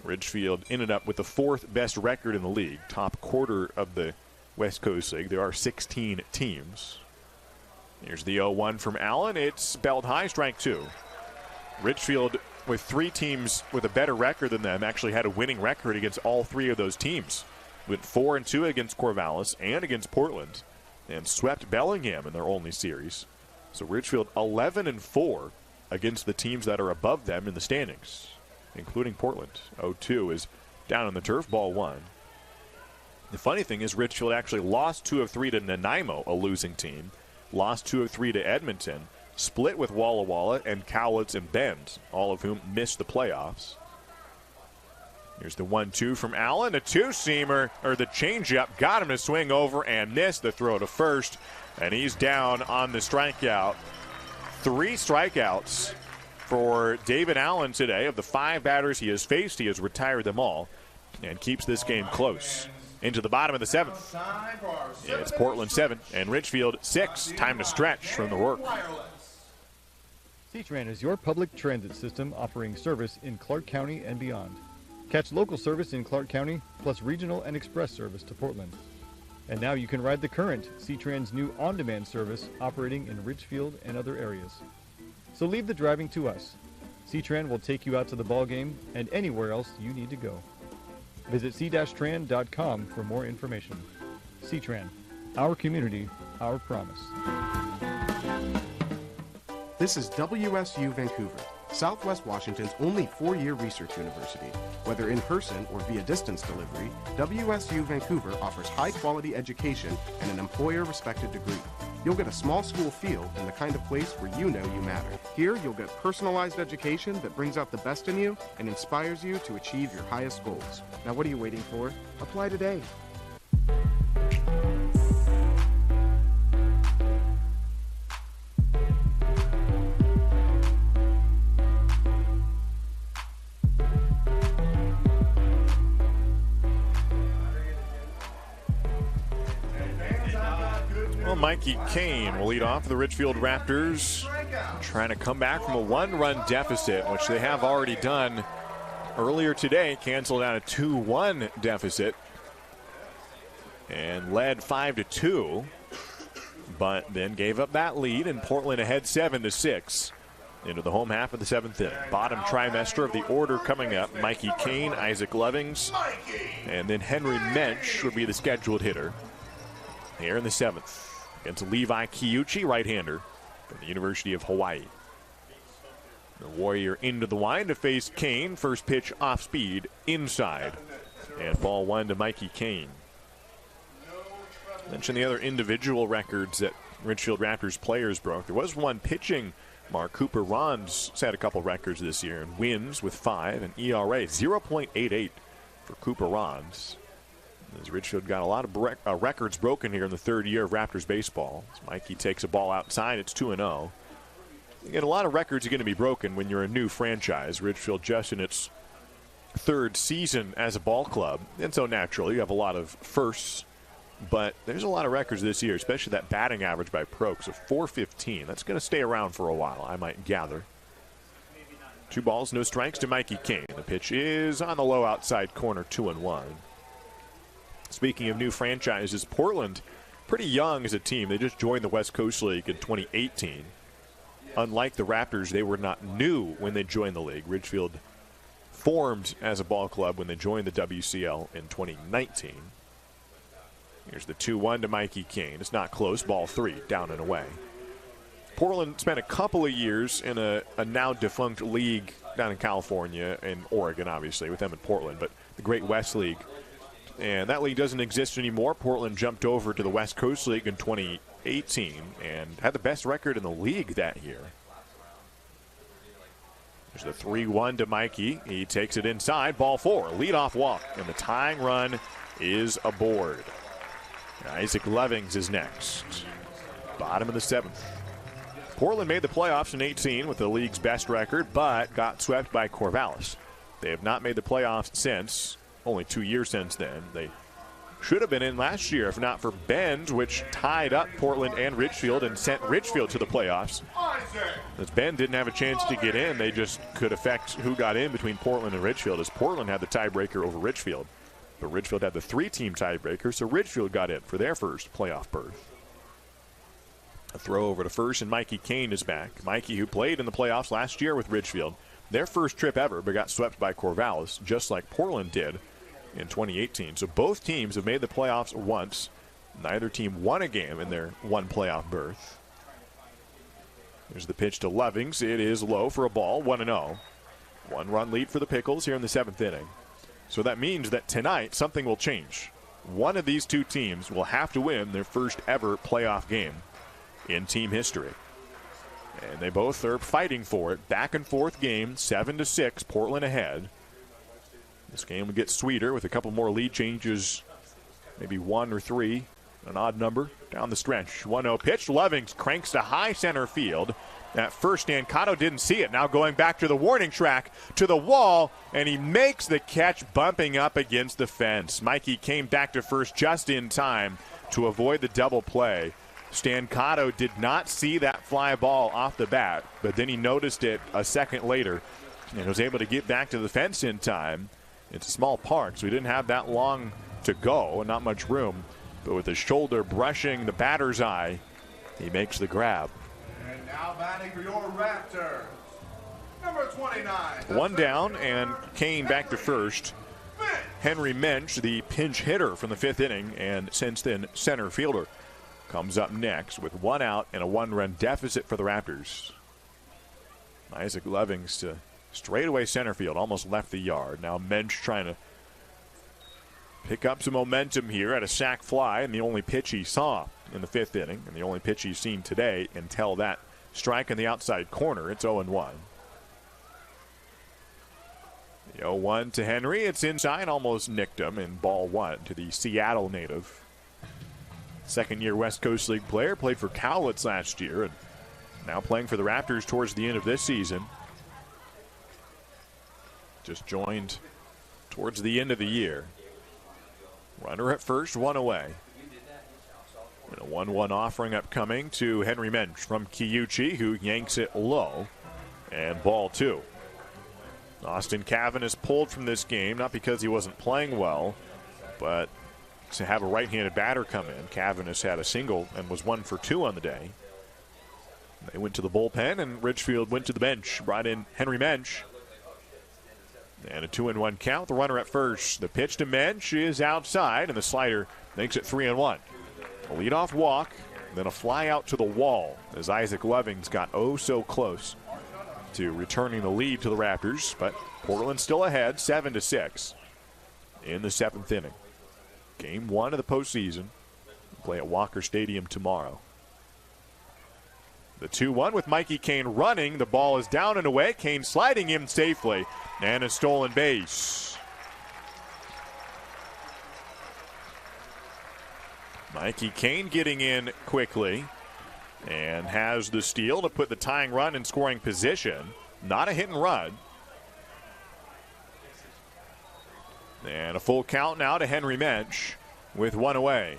Ridgefield ended up with the 4th best record in the league, top quarter of the West Coast League. There are 16 teams. Here's the 0-1 from Allen. It's belled high, strike 2. Ridgefield, with 3 teams with a better record than them, actually had a winning record against all 3 of those teams. Went 4-2 against Corvallis and against Portland, and swept Bellingham in their only series. So Ridgefield 11-4 against the teams that are above them in the standings, including Portland. 0-2 is down on the turf, ball 1. The funny thing is Ridgefield actually lost 2 of 3 to Nanaimo, a losing team. Lost 2 of 3 to Edmonton. Split with Walla Walla and Cowlitz and Bend, all of whom missed the playoffs. Here's the 1-2 from Allen. A two-seamer, or the changeup, got him to swing over and miss the throw to first. And he's down on the strikeout. 3 strikeouts for David Allen today. Of the 5 batters he has faced, he has retired them all and keeps this game close. Into the bottom of the 7th. It's Portland 7 and Ridgefield 6. Time to stretch from the work. C-Tran is your public transit system offering service in Clark County and beyond. Catch local service in Clark County, plus regional and express service to Portland. And now you can ride the current C-Tran's new on-demand service operating in Ridgefield and other areas. So leave the driving to us. C-Tran will take you out to the ball game and anywhere else you need to go. Visit c-tran.com for more information. C-Tran, Our community, our promise. This is WSU Vancouver, Southwest Washington's only 4-year research university. Whether in person or via distance delivery, WSU Vancouver offers high-quality education and an employer-respected degree. You'll get a small school feel and the kind of place where you know you matter. Here, you'll get personalized education that brings out the best in you and inspires you to achieve your highest goals. Now, what are you waiting for? Apply today. Mikey Kane will lead off the Ridgefield Raptors, trying to come back from a 1-run deficit, which they have already done earlier today. Canceled out a 2-1 deficit and led 5-2, but then gave up that lead, and Portland ahead 7-6 into the home half of the 7th inning. Bottom trimester of the order coming up: Mikey Kane, Isaac Lovings, and then Henry Mensch would be the scheduled hitter here in the 7th. Against Levi Kiuchi, right-hander from the University of Hawaii. The Warrior into the line to face Kane. First pitch off speed, inside. And ball 1 to Mikey Kane. Mention the other individual records that Ridgefield Raptors players broke. There was one pitching mark. Cooper Ron's set a couple records this year, and wins with 5, and ERA 0.88 for Cooper Ron's. As Ridgefield got a lot of records broken here in the 3rd year of Raptors baseball. As Mikey takes a ball outside, it's 2-0. Again, a lot of records are going to be broken when you're a new franchise. Ridgefield just in its 3rd season as a ball club. And so naturally, you have a lot of firsts. But there's a lot of records this year, especially that batting average by Prokes of .415. That's going to stay around for a while, I might gather. 2 balls, no strikes to Mikey Kane. The pitch is on the low outside corner, 2-1. Speaking of new franchises, Portland, pretty young as a team. They just joined the West Coast League in 2018. Unlike the Raptors, they were not new when they joined the league. Ridgefield formed as a ball club when they joined the WCL in 2019. Here's the 2-1 to Mikey Kane. It's not close. Ball 3, down and away. Portland spent a couple of years in a now defunct league down in California and Oregon, obviously, with them in Portland, but the Great West League. And that league doesn't exist anymore. Portland jumped over to the West Coast League in 2018 and had the best record in the league that year. There's the 3-1 to Mikey. He takes it inside. Ball 4. Leadoff walk. And the tying run is aboard. Isaac Lovings is next. Bottom of the 7th. Portland made the playoffs in 18 with the league's best record, but got swept by Corvallis. They have not made the playoffs since. Only 2 years since then. They should have been in last year if not for Bend, which tied up Portland and Ridgefield and sent Ridgefield to the playoffs. As Bend didn't have a chance to get in, they just could affect who got in between Portland and Ridgefield, as Portland had the tiebreaker over Ridgefield. But Ridgefield had the 3-team tiebreaker, so Ridgefield got in for their first playoff berth. A throw over to first, and Mikey Kane is back. Mikey, who played in the playoffs last year with Ridgefield, their first trip ever, but got swept by Corvallis, just like Portland did in 2018. So both teams have made the playoffs once. Neither team won a game in their one playoff berth. There's the pitch to Lovings. It is low for a ball, 1-0. 1-run lead for the Pickles here in the 7th inning. So that means that tonight something will change. One of these two teams will have to win their first ever playoff game in team history. And they both are fighting for it. Back and forth game, 7-6, Portland ahead. This game will get sweeter with a couple more lead changes, maybe 1 or 3, an odd number down the stretch. 1-0 pitch. Lovings cranks to high center field. At first, Stancato didn't see it. Now going back to the warning track, to the wall, and he makes the catch, bumping up against the fence. Mikey came back to first just in time to avoid the double play. Stancato did not see that fly ball off the bat, but then he noticed it a second later and was able to get back to the fence in time. It's a small park, so he didn't have that long to go and not much room. But with his shoulder brushing the batter's eye, he makes the grab. And now batting for your Raptors, number 29. One down, and Kane back to first. Henry Mensch, the pinch hitter from the 5th inning, and since then center fielder, comes up next with 1 out and a 1-run deficit for the Raptors. Isaac Lovings to straightaway center field, almost left the yard. Now Mensch trying to pick up some momentum here at a sac fly, and the only pitch he saw in the 5th inning, and the only pitch he's seen today until that strike in the outside corner. It's 0-1. The 0-1 to Henry. It's inside, almost nicked him in ball 1 to the Seattle native. Second-year West Coast League player, played for Cowlitz last year, and now playing for the Raptors towards the end of this season. Just joined towards the end of the year. Runner at first, 1 away. And a 1-1 offering upcoming to Henry Mensch from Kiyuchi, who yanks it low. And ball 2. Austin Cavanis pulled from this game, not because he wasn't playing well, but to have a right-handed batter come in. Cavanis had a single and was 1 for 2 on the day. They went to the bullpen, and Ridgefield went to the bench, brought in Henry Mensch. And a 2-1 count. The runner at first. The pitch to Mensch is outside, and the slider makes it 3-1. A leadoff walk, then a fly out to the wall as Isaac Lovings got oh so close to returning the lead to the Raptors, but Portland still ahead, 7-6 in the 7th inning. Game 1 of the postseason. Play at Walker Stadium tomorrow. The 2-1 with Mikey Kane running. The ball is down and away. Kane sliding in safely, and a stolen base. Mikey Kane getting in quickly and has the steal to put the tying run in scoring position. Not a hit and run. And a full count now to Henry Mensch with 1 away.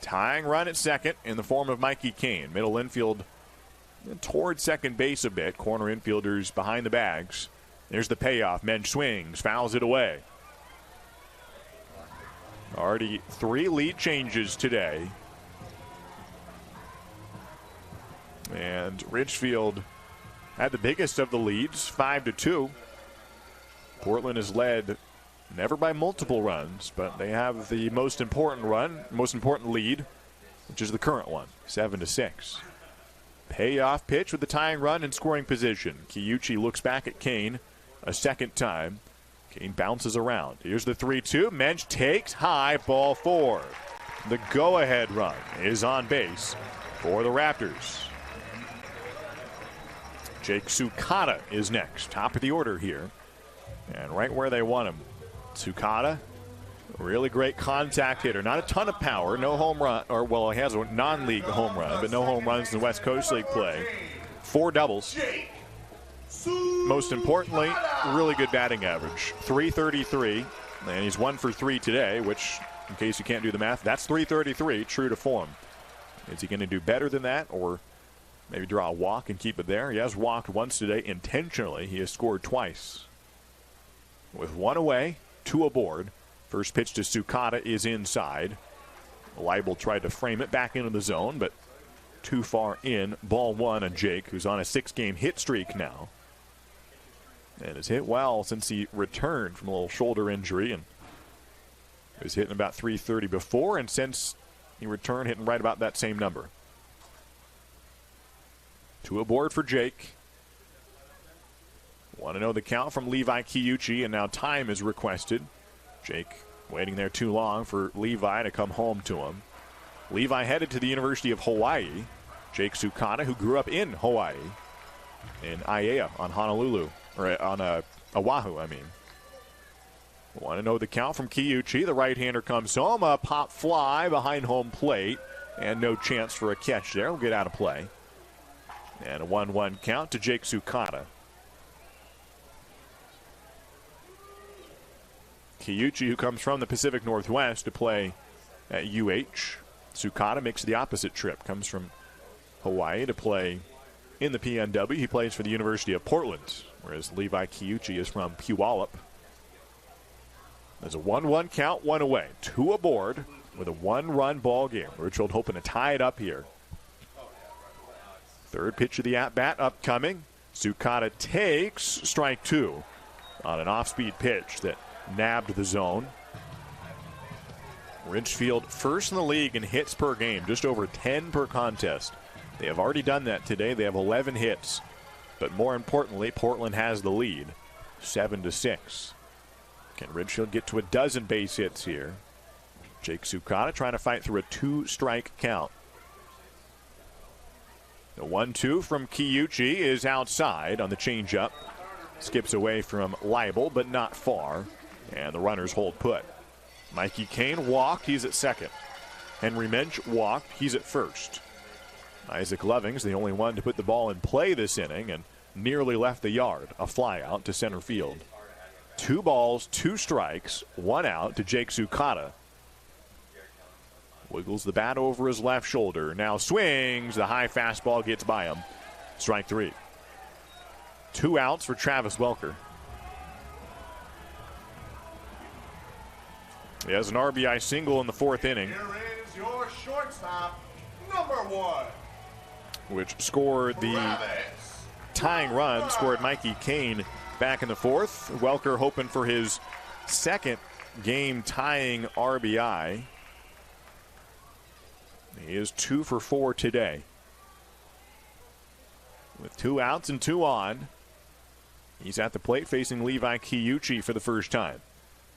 Tying run at second in the form of Mikey Kane. Middle infield toward second base a bit. Corner infielders behind the bags. There's the payoff. Mensch swings, fouls it away. Already 3 lead changes today. And Ridgefield had the biggest of the leads, 5-2. Portland has led never by multiple runs, but they have the most important lead, which is the current one, 7-6. Payoff pitch with the tying run in scoring position. Kiyuchi looks back at Kane a second time. Kane bounces around. Here's the 3-2. Mensch takes high, ball 4. The go-ahead run is on base for the Raptors. Jake Sukata is next, top of the order here, and right where they want him. Sukata, really great contact hitter. Not a ton of power, no home run, or well, he has a non-league home run, but no home runs in the West Coast League play. 4 doubles. Most importantly, really good batting average. .333, and he's 1 for 3 today, which, in case you can't do the math, that's .333, true to form. Is he going to do better than that, or maybe draw a walk and keep it there? He has walked once today intentionally. He has scored twice. With 1 away, 2 aboard. First pitch to Sukata is inside. Leibel tried to frame it back into the zone, but too far in. Ball 1 on Jake, who's on a 6-game hit streak now. And has hit well since he returned from a little shoulder injury, and was hitting about .330 before, and since he returned, hitting right about that same number. 2 aboard for Jake. Want to know the count from Levi Kiyuchi, and now time is requested. Jake waiting there too long for Levi to come home to him. Levi headed to the University of Hawaii. Jake Sukata, who grew up in Hawaii, in Aiea on Honolulu, or on Oahu, I mean. Want to know the count from Kiyuchi. The right-hander comes home. A pop fly behind home plate, and no chance for a catch there. We'll get out of play. And a 1-1 count to Jake Sukata. Kiyuchi, who comes from the Pacific Northwest to play at UH. Sukata makes the opposite trip. Comes from Hawaii to play in the PNW. He plays for the University of Portland, whereas Levi Kiyuchi is from Puyallup. There's a 1-1 count, 1 away. 2 aboard with a 1-run ball game. Ridgefield hoping to tie it up here. Third pitch of the at-bat upcoming. Sukata takes strike 2. on an off-speed pitch that nabbed the zone. Ridgefield first in the league in hits per game, just over 10 per contest. They have already done that today. They have 11 hits. But more importantly, Portland has the lead, 7-6. Can Ridgefield get to a dozen base hits here? Jake Sukata trying to fight through a 2-strike count. The 1-2 from Kiyuchi is outside on the changeup. Skips away from Leibel, but not far. And the runners hold put. Mikey Kane walked. He's at second. Henry Mensch walked. He's at first. Isaac Loving's the only one to put the ball in play this inning and nearly left the yard. A fly out to center field. 2 balls, 2 strikes, 1 out to Jake Sukata. Wiggles the bat over his left shoulder. Now swings. The high fastball gets by him. Strike 3. 2 outs for Travis Welker. He has an RBI single in the 4th inning. Here is your shortstop, number 1. Which scored the tying run, scored Mikey Kane back in the 4th. Welker hoping for his 2nd game tying RBI. He is 2 for 4 today. With 2 outs and 2 on, he's at the plate facing Levi Kiyuchi for the first time.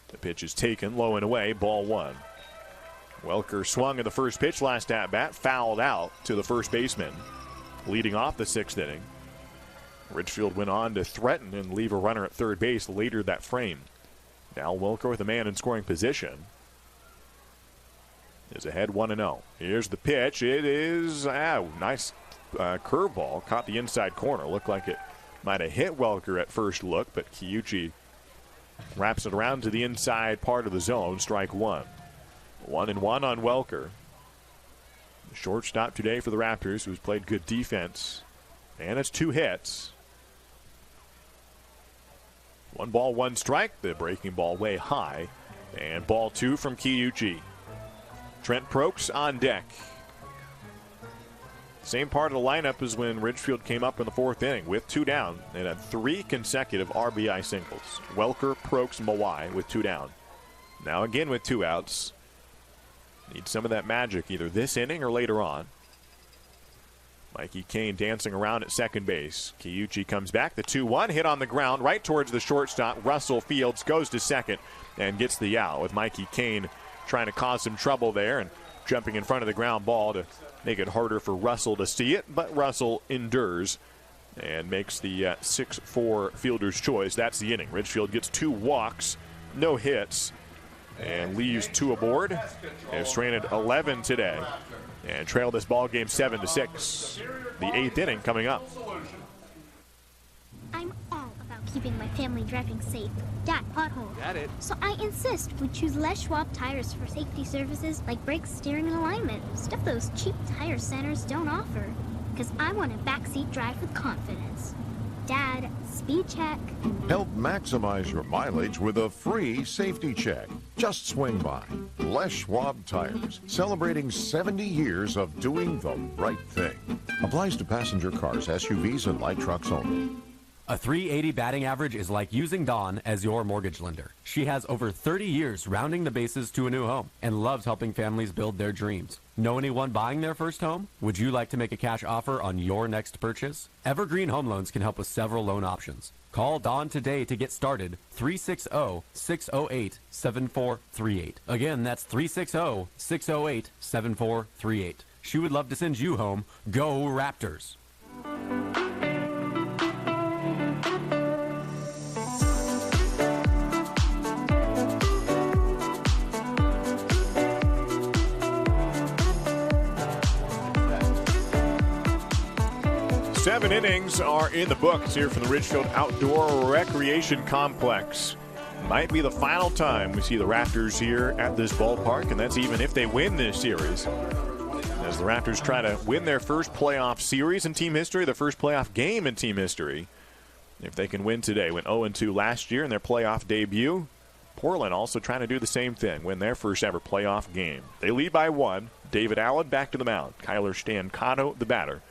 The pitch is taken, low and away, ball 1. Welker swung at the first pitch last at bat, fouled out to the first baseman, leading off the 6th inning. Ridgefield went on to threaten and leave a runner at third base later that frame. Now Welker with a man in scoring position is ahead 1-0. Here's the pitch. It is nice curveball. Caught the inside corner. Looked like it might have hit Welker at first look, but Kiyuchi wraps it around to the inside part of the zone. Strike 1. 1-1 on Welker. The shortstop today for the Raptors, who's played good defense. And it's 2 hits. 1 ball, 1 strike. The breaking ball way high. And ball 2 from Kiyuchi. Trent Prokes on deck. Same part of the lineup as when Ridgefield came up in the 4th inning with 2 down. They had 3 consecutive RBI singles. Welker, Prokes, Mawai with 2 down. Now again with 2 outs. Need some of that magic either this inning or later on. Mikey Kane dancing around at second base. Kiyuchi comes back. The 2-1 hit on the ground right towards the shortstop. Russell Fields goes to second and gets the out with Mikey Kane trying to cause some trouble there and jumping in front of the ground ball to make it harder for Russell to see it. But Russell endures and makes the 6-4 fielder's choice. That's the inning. Ridgefield gets 2 walks, no hits, and leaves 2 aboard. They've stranded 11 today and trailed this ball game 7-6. The 8th inning coming up. I'm all about keeping my family driving safe. Dad, pothole. Got it. So I insist we choose Les Schwab tires for safety services like brakes, steering, and alignment. Stuff those cheap tire centers don't offer. Because I want a backseat drive with confidence. Dad, speed check. Help maximize your mileage with a free safety check. Just swing by. Les Schwab Tires, celebrating 70 years of doing the right thing. Applies to passenger cars, SUVs, and light trucks only. A 380 batting average is like using Dawn as your mortgage lender. She has over 30 years rounding the bases to a new home and loves helping families build their dreams. Know anyone buying their first home? Would you like to make a cash offer on your next purchase? Evergreen Home Loans can help with several loan options. Call Dawn today to get started. 360-608-7438. Again, that's 360-608-7438. She would love to send you home. Go Raptors. 7 innings are in the books here from the Ridgefield Outdoor Recreation Complex. Might be the final time we see the Raptors here at this ballpark, and that's even if they win this series. As the Raptors try to win their first playoff series in team history, their first playoff game in team history. If they can win today, went 0-2 last year in their playoff debut. Portland also trying to do the same thing, win their first ever playoff game. They lead by 1. David Allen back to the mound. Kyler Stancato, the batter,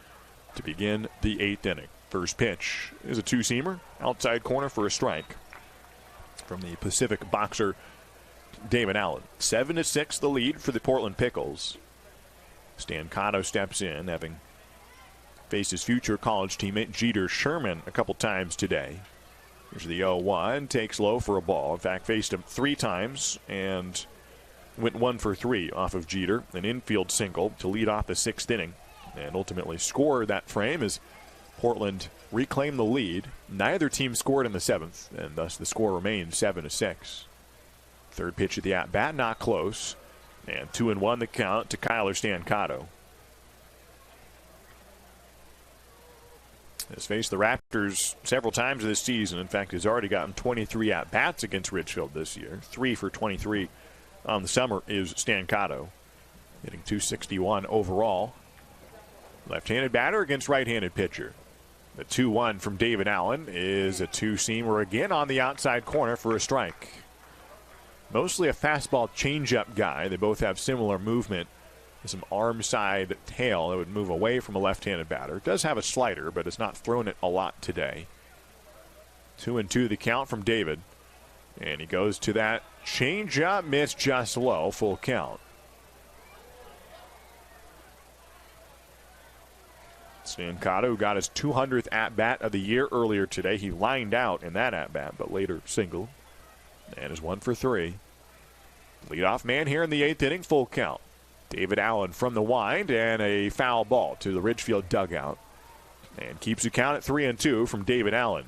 to begin the 8th inning. First pitch is a 2-seamer, outside corner for a strike. from the Pacific boxer David Allen. 7-6 the lead for the Portland Pickles. Stancato steps in, having faced his future college teammate Jeter Sherman a couple times today. Here's the 0-1, takes low for a ball. In fact, faced him 3 times and went 1 for 3 off of Jeter. An infield single to lead off the 6th inning and ultimately score that frame as Portland reclaimed the lead. Neither team scored in the 7th, and thus the score remains 7-6. Third pitch of the at-bat, not close. And 2-1 the count to Kyler Stancato. Has faced the Raptors several times this season. In fact, he's already gotten 23 at-bats against Ridgefield this year. 3 for 23 on the summer is Stancato, hitting .261 overall. Left-handed batter against right-handed pitcher. The 2-1 from David Allen is a two-seamer again on the outside corner for a strike. Mostly a fastball changeup guy. They both have similar movement. Some arm side tail that would move away from a left-handed batter. Does have a slider, but has not thrown it a lot today. 2-2 the count from David. And he goes to that changeup, missed just low, full count. Stancato got his 200th at-bat of the year earlier today. He lined out in that at-bat, but later singled. And is 1 for 3. Leadoff man here in the 8th inning, full count. David Allen from the wind, and a foul ball to the Ridgefield dugout. And keeps the count at 3-2 from David Allen.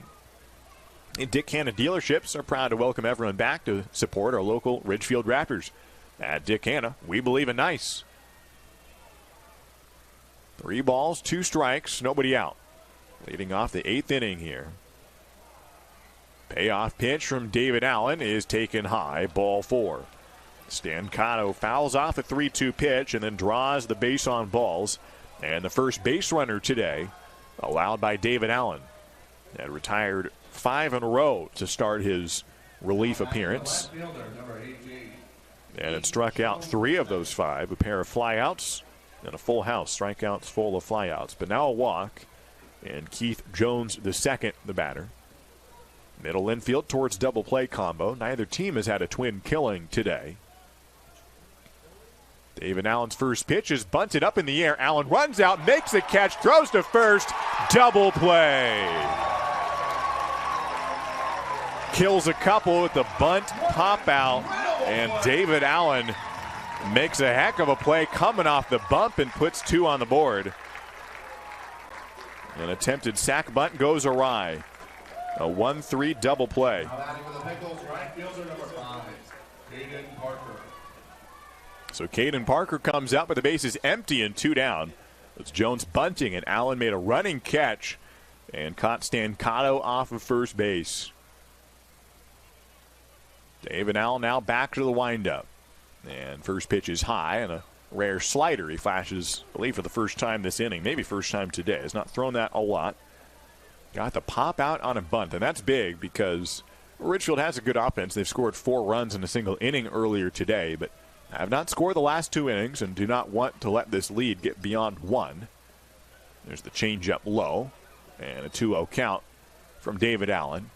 And Dick Hanna dealerships are proud to welcome everyone back to support our local Ridgefield Raptors. At Dick Hanna, we believe in nice. 3 balls, 2 strikes, nobody out. Leading off the 8th inning here. Payoff pitch from David Allen is taken high, ball 4. Stancato fouls off a 3-2 pitch and then draws the base on balls. And the first base runner today, allowed by David Allen. That retired 5 in a row to start his relief appearance. And it struck out 3 of those 5, a pair of flyouts and a full house, strikeouts full of flyouts. But now a walk, and Keith Jones II, the batter. Middle infield towards double play combo. Neither team has had a twin killing today. David Allen's first pitch is bunted up in the air. Allen runs out, makes the catch, throws to first. Double play. Kills a couple with the bunt pop out. And David Allen makes a heck of a play coming off the bump and puts 2 on the board. An attempted sac bunt goes awry. A 1-3 double play. Now batting for the Pickles, right fielder number 5, Caden Parker. So Caden Parker comes out, but the base is empty and 2 down. It's Jones bunting, and Allen made a running catch and caught Stancato off of first base. David Allen now back to the windup. And first pitch is high and a rare slider. He flashes, I believe, for the first time this inning, maybe first time today. Has not thrown that a lot. Got the pop out on a bunt, and that's big because Ridgefield has a good offense. They've scored 4 runs in a single inning earlier today, but have not scored the last 2 innings and do not want to let this lead get beyond 1. There's the changeup low and a 2-0 count from David Allen.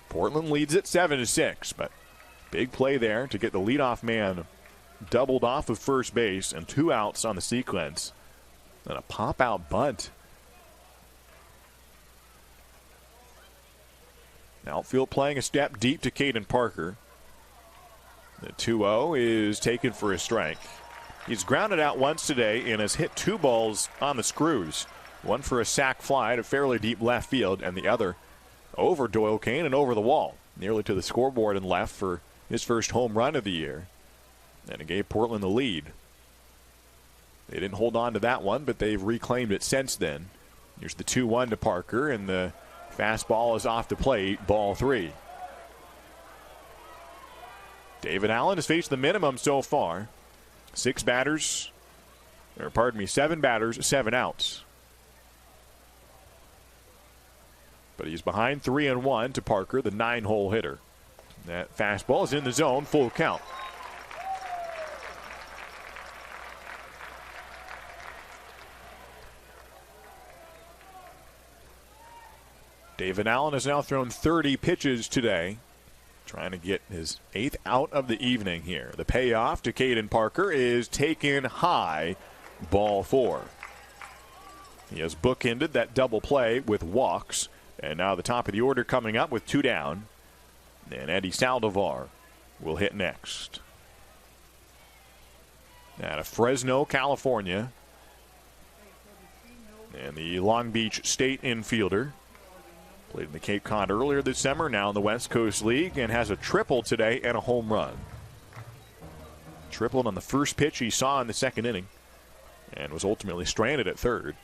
Portland leads at 7-6, but big play there to get the leadoff man doubled off of first base and 2 outs on the sequence. And a pop-out bunt. Outfield playing a step deep to Caden Parker. The 2-0 is taken for a strike. He's grounded out once today and has hit 2 balls on the screws. One for a sac fly to fairly deep left field, and the other over Doyle Kane and over the wall, nearly to the scoreboard and left for his first home run of the year. And it gave Portland the lead. They didn't hold on to that one, but they've reclaimed it since then. Here's the 2-1 to Parker, and the fastball is off the plate, ball 3. David Allen has faced the minimum so far. 7 batters, 7 outs. But he's behind 3-1 to Parker, the 9-hole hitter. That fastball is in the zone, full count. David Allen has now thrown 30 pitches today. Trying to get his 8th out of the evening here. The payoff to Caden Parker is taken high, ball 4. He has bookended that double play with walks. And now the top of the order coming up with 2 down. And Eddie Saldivar will hit next. Out of Fresno, California. And the Long Beach State infielder. Played in the Cape Cod earlier this summer, now in the West Coast League, and has a triple today and a home run. Tripled on the first pitch he saw in the second inning and was ultimately stranded at third.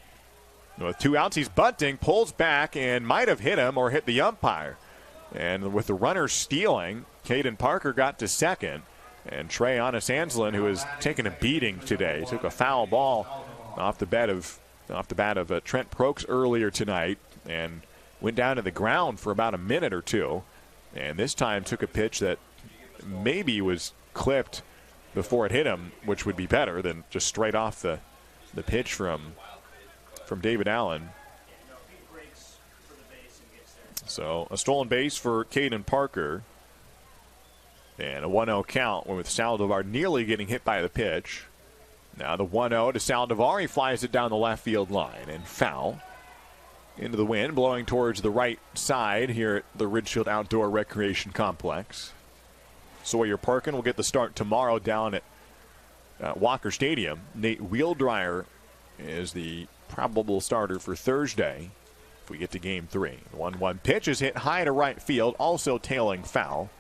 With 2 outs, he's bunting, pulls back, and might have hit him or hit the umpire. And with the runner stealing, Caden Parker got to second. And Trey Ansanslin, who has taken a beating today, took a foul ball off the bat of Trent Prokes earlier tonight and went down to the ground for about a minute or two. And this time took a pitch that maybe was clipped before it hit him, which would be better than just straight off the pitch from David Allen. So a stolen base for Caden Parker. And a 1-0 count with Saldivar nearly getting hit by the pitch. Now the 1-0 to Saldivar. He flies it down the left field line and foul. Into the wind, blowing towards the right side here at the Ridgefield Outdoor Recreation Complex. Sawyer Parkin will get the start tomorrow down at Walker Stadium. Nate Wheeldryer is the probable starter for Thursday if we get to Game 3. The 1-1 pitch is hit high to right field, also tailing foul.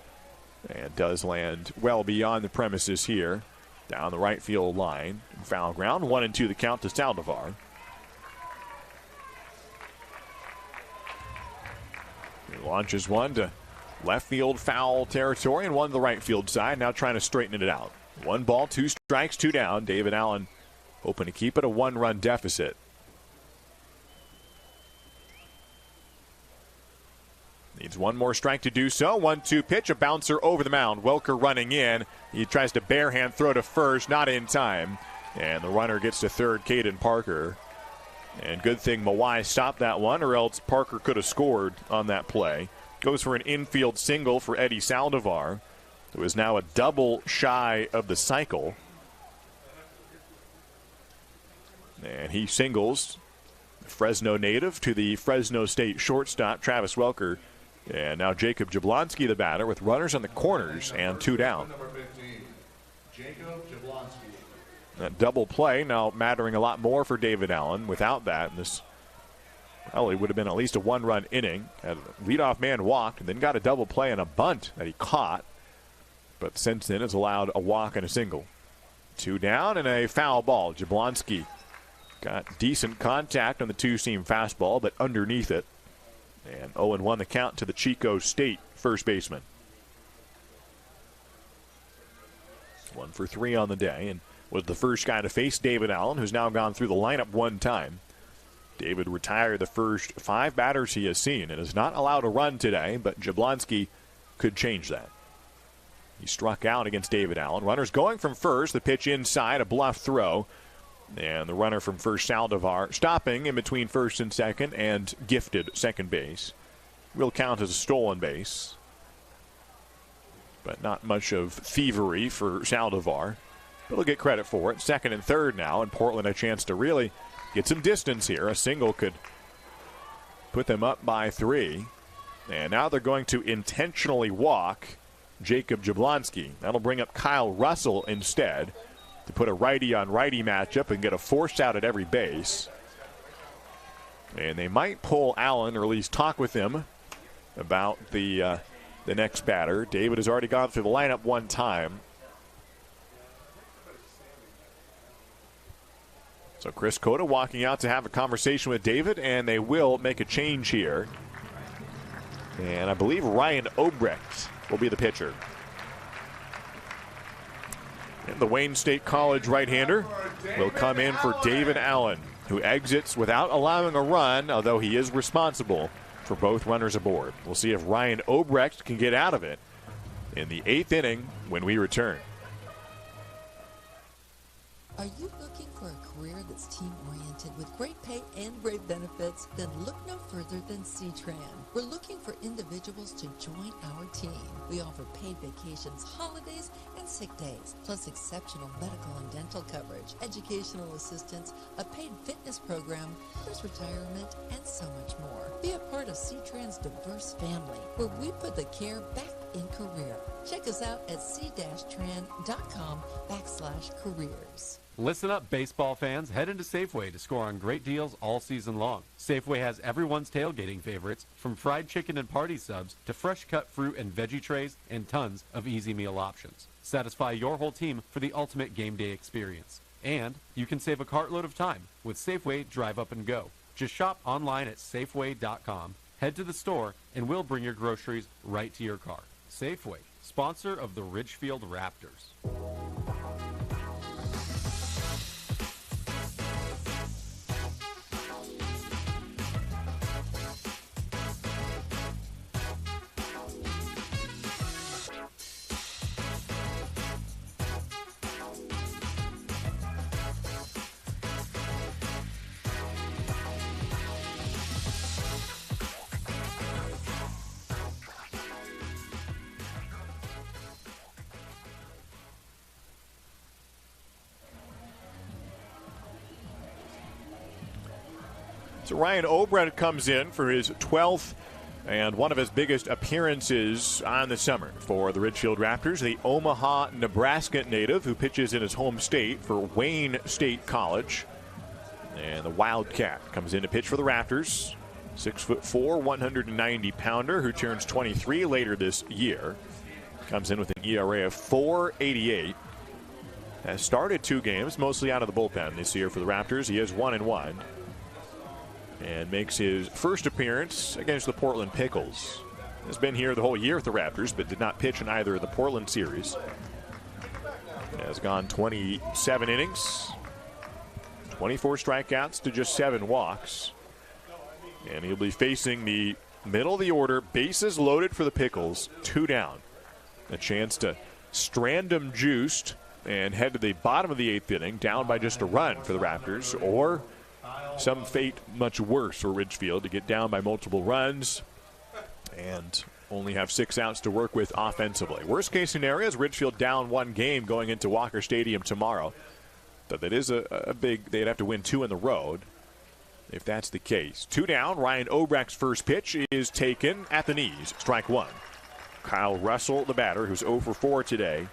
And does land well beyond the premises here. Down the right field line. Foul ground. 1-2 the count to Saldivar. He launches one to left field foul territory and one to the right field side. Now trying to straighten it out. 1 ball, 2 strikes, 2 down. David Allen hoping to keep it a 1-run deficit. Needs 1 more strike to do so. 1-2 pitch, a bouncer over the mound. Welker running in. He tries to barehand throw to first, not in time. And the runner gets to third, Caden Parker. And good thing Mawai stopped that one, or else Parker could have scored on that play. Goes for an infield single for Eddie Saldivar, who is now a double shy of the cycle. And he singles Fresno native to the Fresno State shortstop, Travis Welker. And now Jacob Jablonski, the batter, with runners on the corners and 2 down. Number 15, Jacob Jablonski. That double play now mattering a lot more for David Allen. Without that, this probably would have been at least a 1-run inning. Had a leadoff man walked and then got a double play and a bunt that he caught. But since then has allowed a walk and a single. 2 down and a foul ball. Jablonski got decent contact on the 2-seam fastball, but underneath it. And 0-1 the count to the Chico State first baseman. 1 for 3 on the day, and was the first guy to face David Allen, who's now gone through the lineup 1 time. David retired the first 5 batters he has seen and is not allowed a run today, but Jablonski could change that. He struck out against David Allen. Runners going from first, the pitch inside, a bluff throw. And the runner from first, Saldivar, stopping in between first and second and gifted second base. Will count as a stolen base. But not much of thievery for Saldivar. But he'll get credit for it. Second and third now, and Portland a chance to really get some distance here. A single could put them up by 3. And now they're going to intentionally walk Jacob Jablonski. That'll bring up Kyle Russell instead, to put a righty-on-righty matchup and get a force out at every base. And they might pull Allen, or at least talk with him about the next batter. David has already gone through the lineup 1 time. So Chris Cota walking out to have a conversation with David, and they will make a change here. And I believe Ryan Obrecht will be the pitcher. And the Wayne State College right-hander will come in for David Allen, who exits without allowing a run, although he is responsible for both runners aboard. We'll see if Ryan Obrecht can get out of it in the 8th inning when we return. Are you looking for a career that's team-oriented with great pay and great benefits? Then look no further than C-Tran. We're looking for individuals to join our team. We offer paid vacations, holidays, and sick days, plus exceptional medical and dental coverage, educational assistance, a paid fitness program, first retirement, and so much more. Be a part of C-Tran's diverse family, where we put the care back in career. Check us out at c-tran.com/careers. Listen up, baseball fans. Head into Safeway to score on great deals all season long. Safeway has everyone's tailgating favorites, from fried chicken and party subs to fresh cut fruit and veggie trays and tons of easy meal options. Satisfy your whole team for the ultimate game day experience. And you can save a cartload of time with Safeway Drive Up and Go. Just shop online at Safeway.com, head to the store, and we'll bring your groceries right to your car. Safeway, sponsor of the Ridgefield Raptors. So Ryan Obrecht comes in for his 12th and one of his biggest appearances on the summer for the Ridgefield Raptors, the Omaha, Nebraska native who pitches in his home state for Wayne State College. And the Wildcat comes in to pitch for the Raptors. 6'4", 190-pounder who turns 23 later this year. Comes in with an ERA of .488. Has started 2 games, mostly out of the bullpen this year for the Raptors. He is 1-1. And makes his first appearance against the Portland Pickles. Has been here the whole year with the Raptors, but did not pitch in either of the Portland series. Has gone 27 innings, 24 strikeouts to just 7 walks. And he'll be facing the middle of the order, bases loaded for the Pickles, 2 down. A chance to strand them juiced and head to the bottom of the 8th inning, down by just a run for the Raptors, or some fate much worse for Ridgefield to get down by multiple runs and only have 6 outs to work with offensively. Worst case scenario is Ridgefield down 1 game going into Walker Stadium tomorrow. But that is a big, they'd have to win 2 on the road if that's the case. 2 down, Ryan Obrecht's first pitch is taken at the knees, strike 1. Kyle Russell, the batter, who's 0 for 4 today.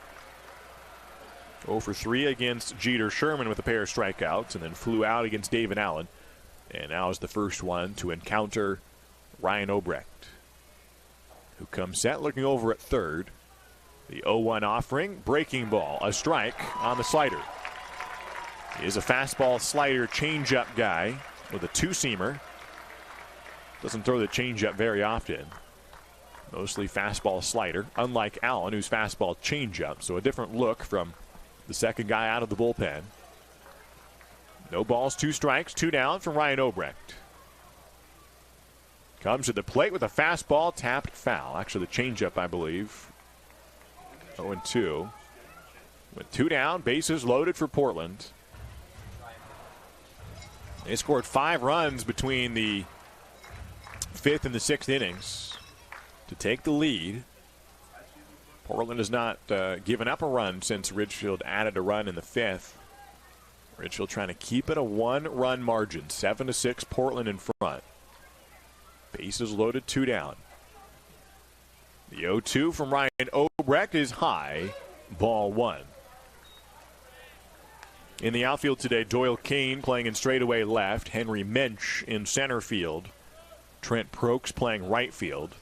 0 for 3 against Jeter Sherman with a pair of strikeouts, and then flew out against David Allen. And now is the first one to encounter Ryan Obrecht, who comes set looking over at third. The 0-1 offering, breaking ball, a strike on the slider. He is a fastball slider changeup guy with a 2-seamer. Doesn't throw the changeup very often. Mostly fastball slider, unlike Allen, who's fastball changeup. So a different look from the second guy out of the bullpen. No balls, 2 strikes, 2 down from Ryan Obrecht. Comes to the plate with a fastball tapped foul. Actually, the changeup, I believe. 0-2. With 2 down, bases loaded for Portland. They scored 5 runs between the 5th and the 6th innings to take the lead. Portland has not given up a run since Ridgefield added a run in the 5th. Ridgefield trying to keep it a 1-run margin. 7-6, Portland in front. Bases loaded, 2 down. The 0-2 from Ryan Obrecht is high. Ball 1. In the outfield today, Doyle Kane playing in straightaway left. Henry Mensch in center field. Trent Prokes playing right field.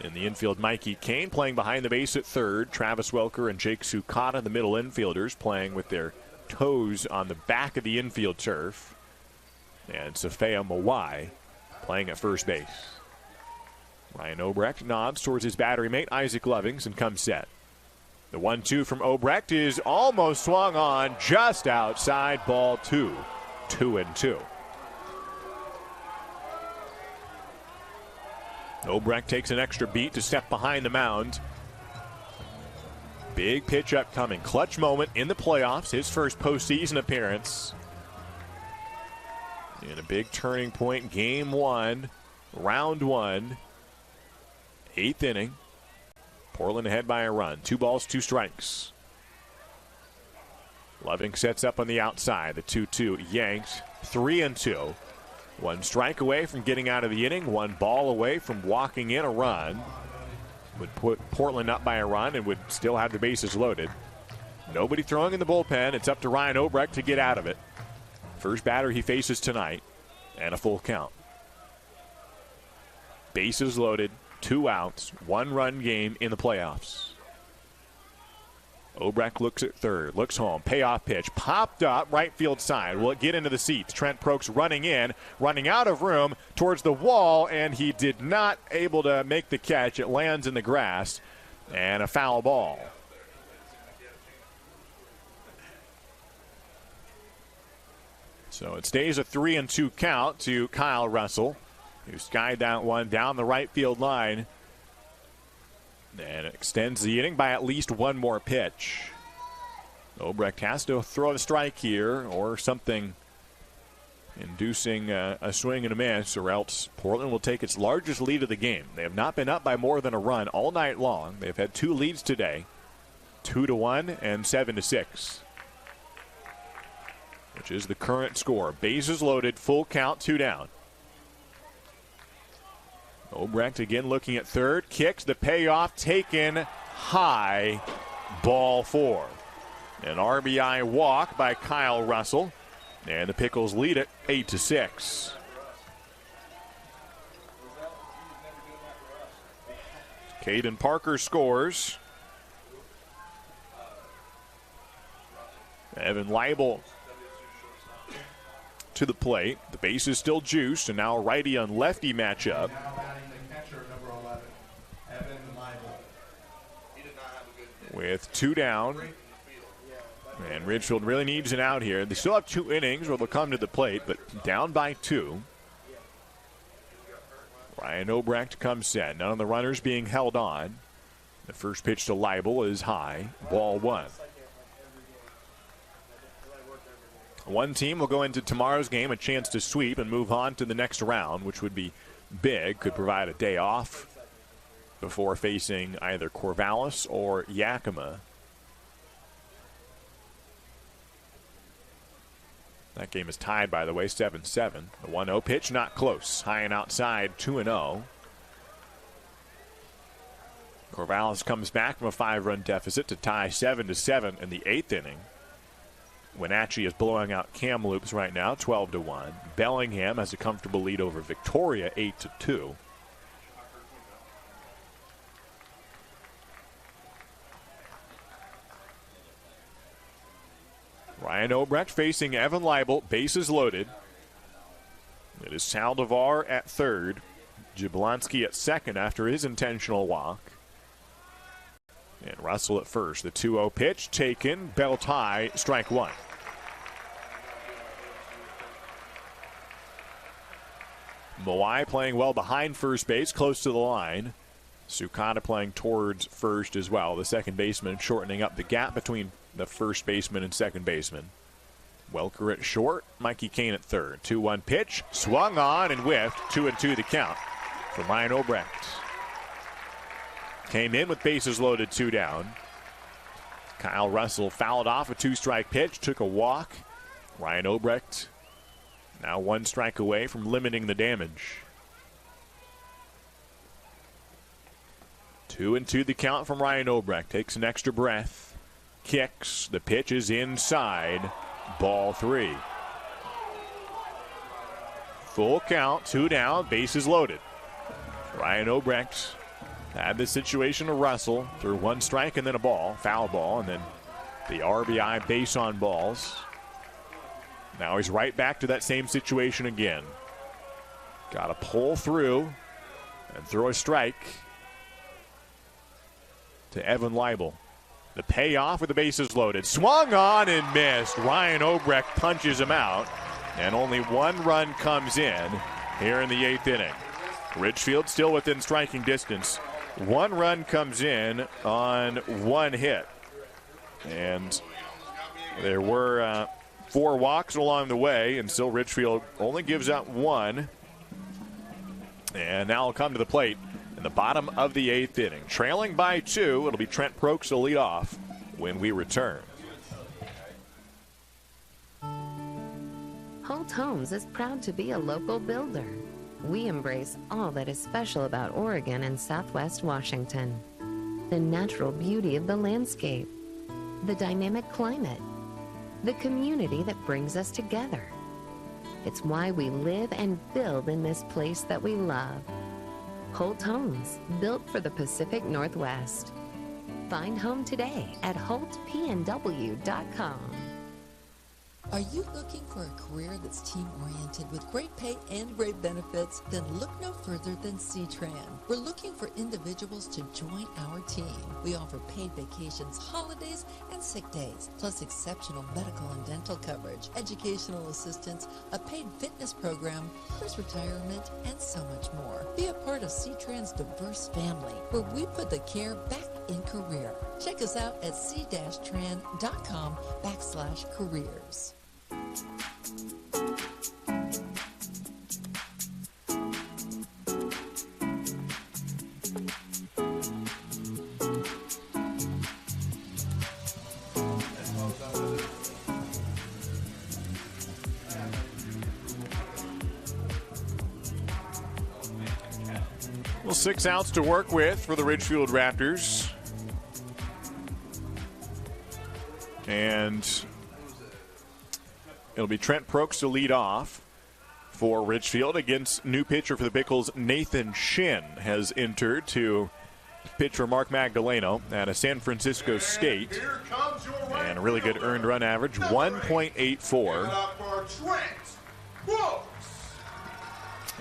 In the infield, Mikey Kane playing behind the base at third. Travis Welker and Jake Sukata, the middle infielders, playing with their toes on the back of the infield turf. And Safea Mawai playing at first base. Ryan Obrecht nods towards his battery mate, Isaac Lovings, and comes set. The 1-2 from Obrecht is almost swung on, just outside, ball 2. 2-2. Obrecht takes an extra beat to step behind the mound. Big pitch upcoming. Clutch moment in the playoffs. His first postseason appearance. And a big turning point. Game 1. Round 1. 8th inning. Portland ahead by a run. 2 balls, 2 strikes. Loving sets up on the outside. The 2-2 yanked. 3-2. 1 strike away from getting out of the inning. 1 ball away from walking in a run. Would put Portland up by a run and would still have the bases loaded. Nobody throwing in the bullpen. It's up to Ryan Obrecht to get out of it. First batter he faces tonight. And a full count. Bases loaded. 2 outs. 1-run game in the playoffs. Obrecht looks at third, looks home, payoff pitch, popped up, right field side. Will it get into the seats? Trent Prokes running in, running out of room towards the wall, and he did not able to make the catch. It lands in the grass, and a foul ball. So it stays a 3-2 count to Kyle Russell, who skied that one down the right field line. And it extends the inning by at least 1 more pitch. Obrecht has to throw a strike here or something inducing a swing and a miss, or else Portland will take its largest lead of the game. They have not been up by more than a run all night long. They've had 2 leads today, 2-1 and 7-6, which is the current score. Bases loaded, full count, 2 down. Obrecht again looking at third, kicks, the payoff taken high, ball 4. An RBI walk by Kyle Russell, and the Pickles lead it 8-6. Caden Parker scores. Evan Leibel to the plate. The base is still juiced, and now a righty on lefty matchup. With 2 down, and Ridgefield really needs an out here. They still have 2 innings where they'll come to the plate, but down by 2. Ryan Obrecht comes set. None of the runners being held on. The first pitch to Leibel is high, ball 1. One team will go into tomorrow's game a chance to sweep and move on to the next round, which would be big, could provide a day off before facing either Corvallis or Yakima. That game is tied, by the way, 7-7. The 1-0 pitch, not close. High and outside, 2-0. Corvallis comes back from a 5-run deficit to tie 7-7 in the 8th inning. Wenatchee is blowing out Kamloops right now, 12-1. Bellingham has a comfortable lead over Victoria, 8-2. Ryan Obrecht facing Evan Leibel, bases loaded. It is Saldivar at third. Jablonski at second after his intentional walk. And Russell at first. The 2-0 pitch taken, belt high, strike 1. Moai playing well behind first base, close to the line. Sukata playing towards first as well. The second baseman shortening up the gap between the first baseman and second baseman. Welker at short, Mikey Kane at third. 2-1 pitch, swung on and whiffed. 2-2 the count for Ryan Obrecht. Came in with bases loaded, 2 down. Kyle Russell fouled off a 2-strike pitch, took a walk. Ryan Obrecht now 1 strike away from limiting the damage. 2-2 the count from Ryan Obrecht. Takes an extra breath. Kicks. The pitch is inside. Ball 3. Full count. 2 down. Bases loaded. Ryan Obrecht had this situation to Russell. Threw 1 strike and then a ball. Foul ball. And then the RBI base on balls. Now he's right back to that same situation again. Got to pull through and throw a strike to Evan Leibel. The payoff with the bases loaded. Swung on and missed. Ryan Obrecht punches him out. And only 1 run comes in here in the 8th inning. Ridgefield still within striking distance. 1 run comes in on 1 hit. And there were 4 walks along the way, and still Ridgefield only gives up 1. And now will come to the plate in the bottom of the 8th inning. Trailing by 2, it'll be Trent Prokes to lead off when we return. Holt Homes is proud to be a local builder. We embrace all that is special about Oregon and Southwest Washington. The natural beauty of the landscape, the dynamic climate, the community that brings us together. It's why we live and build in this place that we love. Holt Homes, built for the Pacific Northwest. Find home today at holtpnw.com. Are you looking for a career that's team-oriented with great pay and great benefits? Then look no further than C-Tran. We're looking for individuals to join our team. We offer paid vacations, holidays, and sick days, plus exceptional medical and dental coverage, educational assistance, a paid fitness program, first retirement, and so much more. Be a part of C-Tran's diverse family, where we put the care back in career. Check us out at c-tran.com/careers. Well, 6 outs to work with for the Ridgefield Raptors. And it'll be Trent Prokes to lead off for Ridgefield against new pitcher for the Pickles, Nathan Shin, has entered to pitch for Mark Magdaleno at a San Francisco State. And a really good earned run average, 1.84.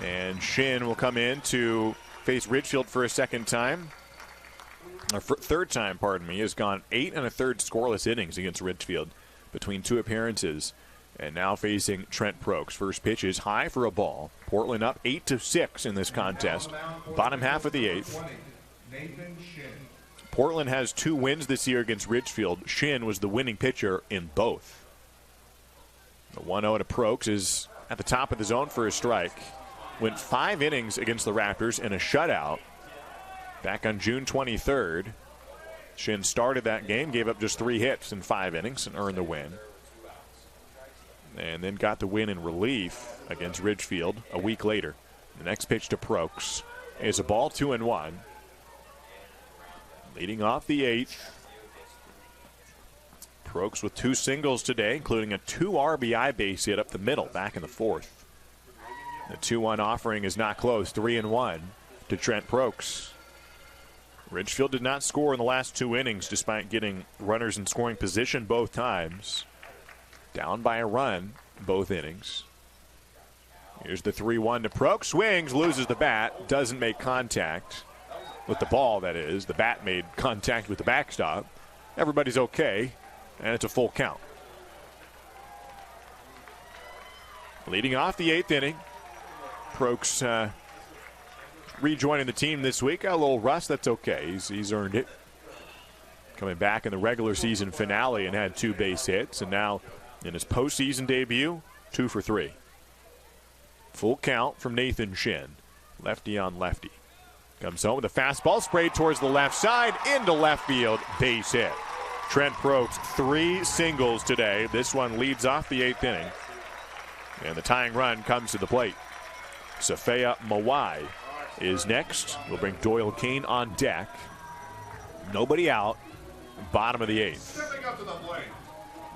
And Shin will come in to face Ridgefield for a third time, has gone 8 1/3 scoreless innings against Ridgefield between 2 appearances. And now facing Trent Prokes. First pitch is high for a ball. Portland up 8-6 in this contest. Bottom half of the 8th. Portland has 2 wins this year against Ridgefield. Shin was the winning pitcher in both. The 1-0 to Prokes is at the top of the zone for a strike. Went 5 innings against the Raptors in a shutout back on June 23rd. Shin started that game, gave up just 3 hits in 5 innings and earned the win. And then got the win in relief against Ridgefield a week later. The next pitch to Prokes is a ball, 2-1. Leading off the 8th. Prokes with 2 singles today, including a 2 RBI base hit up the middle back in the 4th. The 2-1 offering is not close, 3-1 to Trent Prokes. Ridgefield did not score in the last 2 innings despite getting runners in scoring position both times. Down by a run both innings. Here's the 3-1 to Prokes. Swings, loses the bat, doesn't make contact with the ball, that is. The bat made contact with the backstop. Everybody's okay, and it's a full count. Leading off the 8th inning, Prokes rejoining the team this week. Got a little rust, that's okay. He's earned it. Coming back in the regular season finale and had 2 base hits, and now in his postseason debut, 2 for 3. Full count from Nathan Shin. Lefty on lefty. Comes home with a fastball sprayed towards the left side, into left field, base hit. Trent Prokes, 3 singles today. This one leads off the 8th inning. And the tying run comes to the plate. Safea Mawai is next. We'll bring Doyle Kane on deck. Nobody out. Bottom of the 8th. Stepping up to the plate,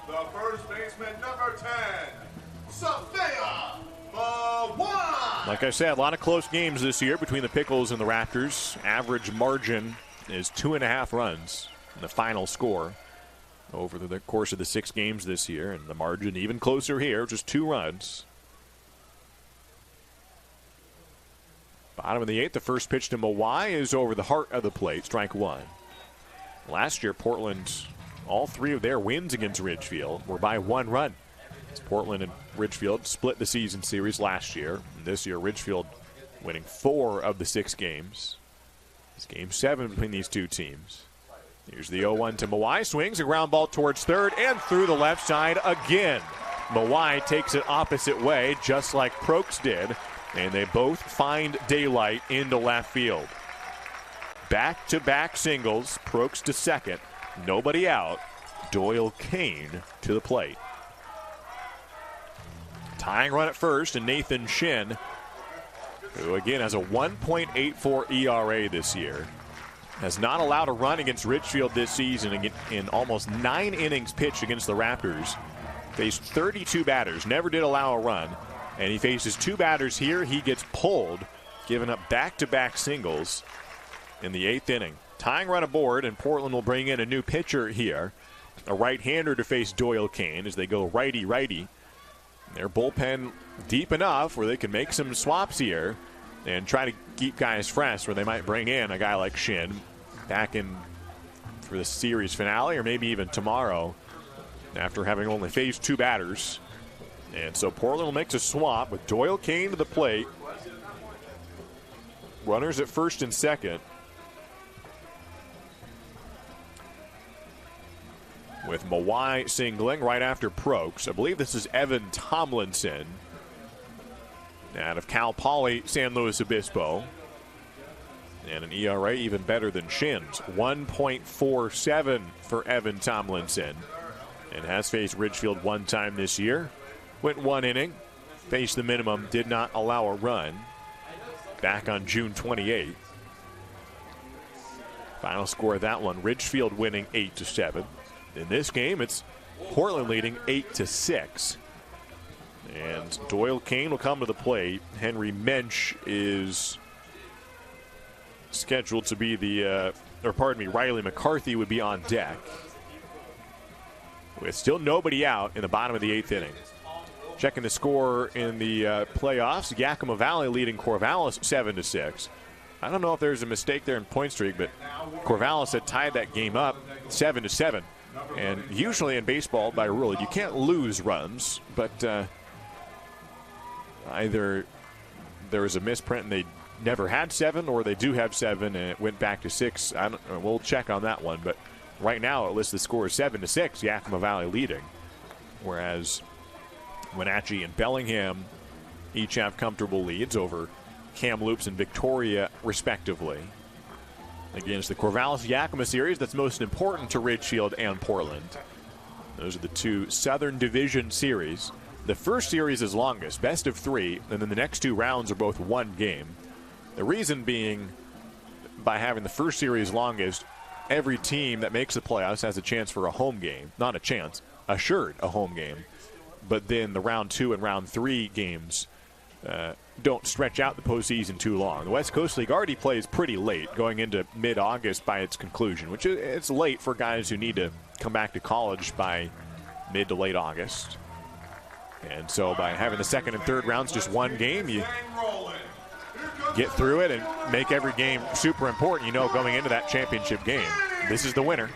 the first baseman, number 10, Safea Mawai. Like I said, a lot of close games this year between the Pickles and the Raptors. Average margin is 2.5 runs in the final score over the course of the 6 games this year. And the margin even closer here, just 2 runs. Bottom of the 8th, the first pitch to Mawai is over the heart of the plate, strike 1. Last year, Portland, all 3 of their wins against Ridgefield were by 1 run. As Portland and Ridgefield split the season series last year. And this year, Ridgefield winning 4 of the 6 games. It's game 7 between these 2 teams. Here's the 0-1 to Mawai. Swings a ground ball towards third and through the left side again. Mawai takes it opposite way, just like Prokes did, and they both find daylight into left field. Back-to-back singles. Prokes to second. Nobody out. Doyle Kane to the plate. Tying run at first, and Nathan Shin, who again has a 1.84 ERA this year, has not allowed a run against Ridgefield this season in almost 9 innings pitched against the Raptors. Faced 32 batters, never did allow a run, and he faces 2 batters here. He gets pulled, giving up back-to-back singles in the 8th inning. Tying run aboard, and Portland will bring in a new pitcher here, a right-hander to face Doyle Kane as they go righty-righty. Their bullpen deep enough where they can make some swaps here and try to keep guys fresh, where they might bring in a guy like Shin back in for the series finale or maybe even tomorrow after having only faced 2 batters. And so Portland will make a swap with Doyle Kane to the plate. Runners at first and second. With Mawai singling right after Prokes. I believe this is Evan Tomlinson out of Cal Poly San Luis Obispo. And an ERA even better than Shin's. 1.47 for Evan Tomlinson. And has faced Ridgefield 1 time this year. Went 1 inning. Faced the minimum. Did not allow a run. Back on June 28th. Final score of that one, Ridgefield winning 8-7. In this game, it's Portland leading 8-6. And Doyle Kane will come to the plate. Henry Mensch is scheduled to be Riley McCarthy would be on deck. With still nobody out in the bottom of the 8th inning. Checking the score in the playoffs, Yakima Valley leading Corvallis 7-6. I don't know if there's a mistake there in point streak, but Corvallis had tied that game up 7-7. And usually in baseball, by rule, you can't lose runs, but either there was a misprint and they never had 7, or they do have 7 and it went back to 6. We'll check on that one, but right now it lists the score as 7-6, Yakima Valley leading, whereas Wenatchee and Bellingham each have comfortable leads over Kamloops and Victoria, respectively. Again, it's the Corvallis-Yakima series that's most important to Ridgefield and Portland. Those are the 2 Southern Division series. The first series is longest, best of 3, and then the next 2 rounds are both 1 game. The reason being, by having the first series longest, every team that makes the playoffs has a chance for a home game. Not a chance, assured a home game. But then the round 2 and round 3 games don't stretch out the postseason too long. The West Coast League already plays pretty late, going into mid-August by its conclusion, which it's late for guys who need to come back to college by mid to late August. And so by having the second and third rounds just 1 game, you get through it and make every game super important, going into that championship game. This is the winner.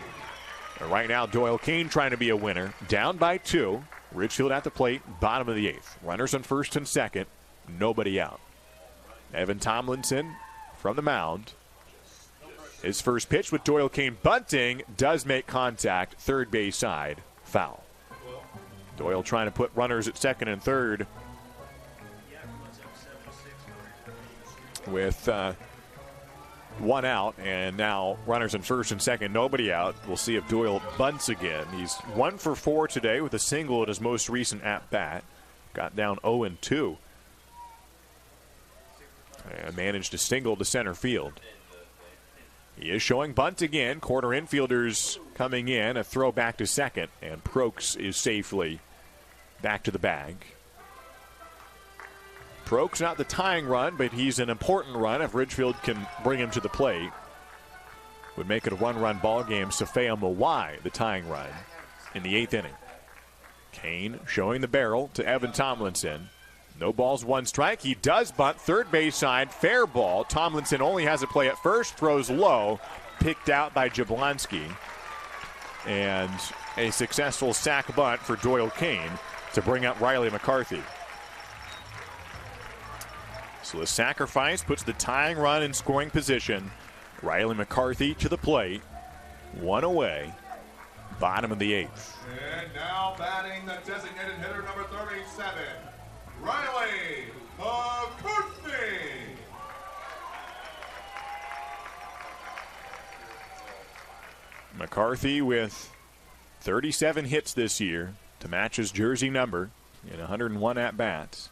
And right now, Doyle Kane trying to be a winner. Down by 2. Ridgefield at the plate, bottom of the 8th. Runners on first and second. Nobody out. Evan Tomlinson from the mound. His first pitch with Doyle Kane bunting does make contact. Third base side, foul. Doyle trying to put runners at second and third with 1 out, and now runners in first and second, nobody out. We'll see if Doyle bunts again. He's 1 for 4 today with a single in his most recent at-bat. Got down 0-2. And managed to single to center field. He is showing bunt again. Corner infielders coming in. A throw back to second. And Prokes is safely back to the bag. Prokes not the tying run, but he's an important run if Ridgefield can bring him to the plate. Would make it a 1-run ball game. Safea Mawai, the tying run in the 8th inning. Kane showing the barrel to Evan Tomlinson. No balls, 1 strike. He does bunt. Third base side, fair ball. Tomlinson only has a play at first, throws low, picked out by Jablonski. And a successful sac bunt for Doyle Kane to bring up Riley McCarthy. So the sacrifice puts the tying run in scoring position. Riley McCarthy to the plate. One away. Bottom of the 8th. And now batting the designated hitter number 37, Riley McCarthy. McCarthy with 37 hits this year to match his jersey number in 101 at-bats.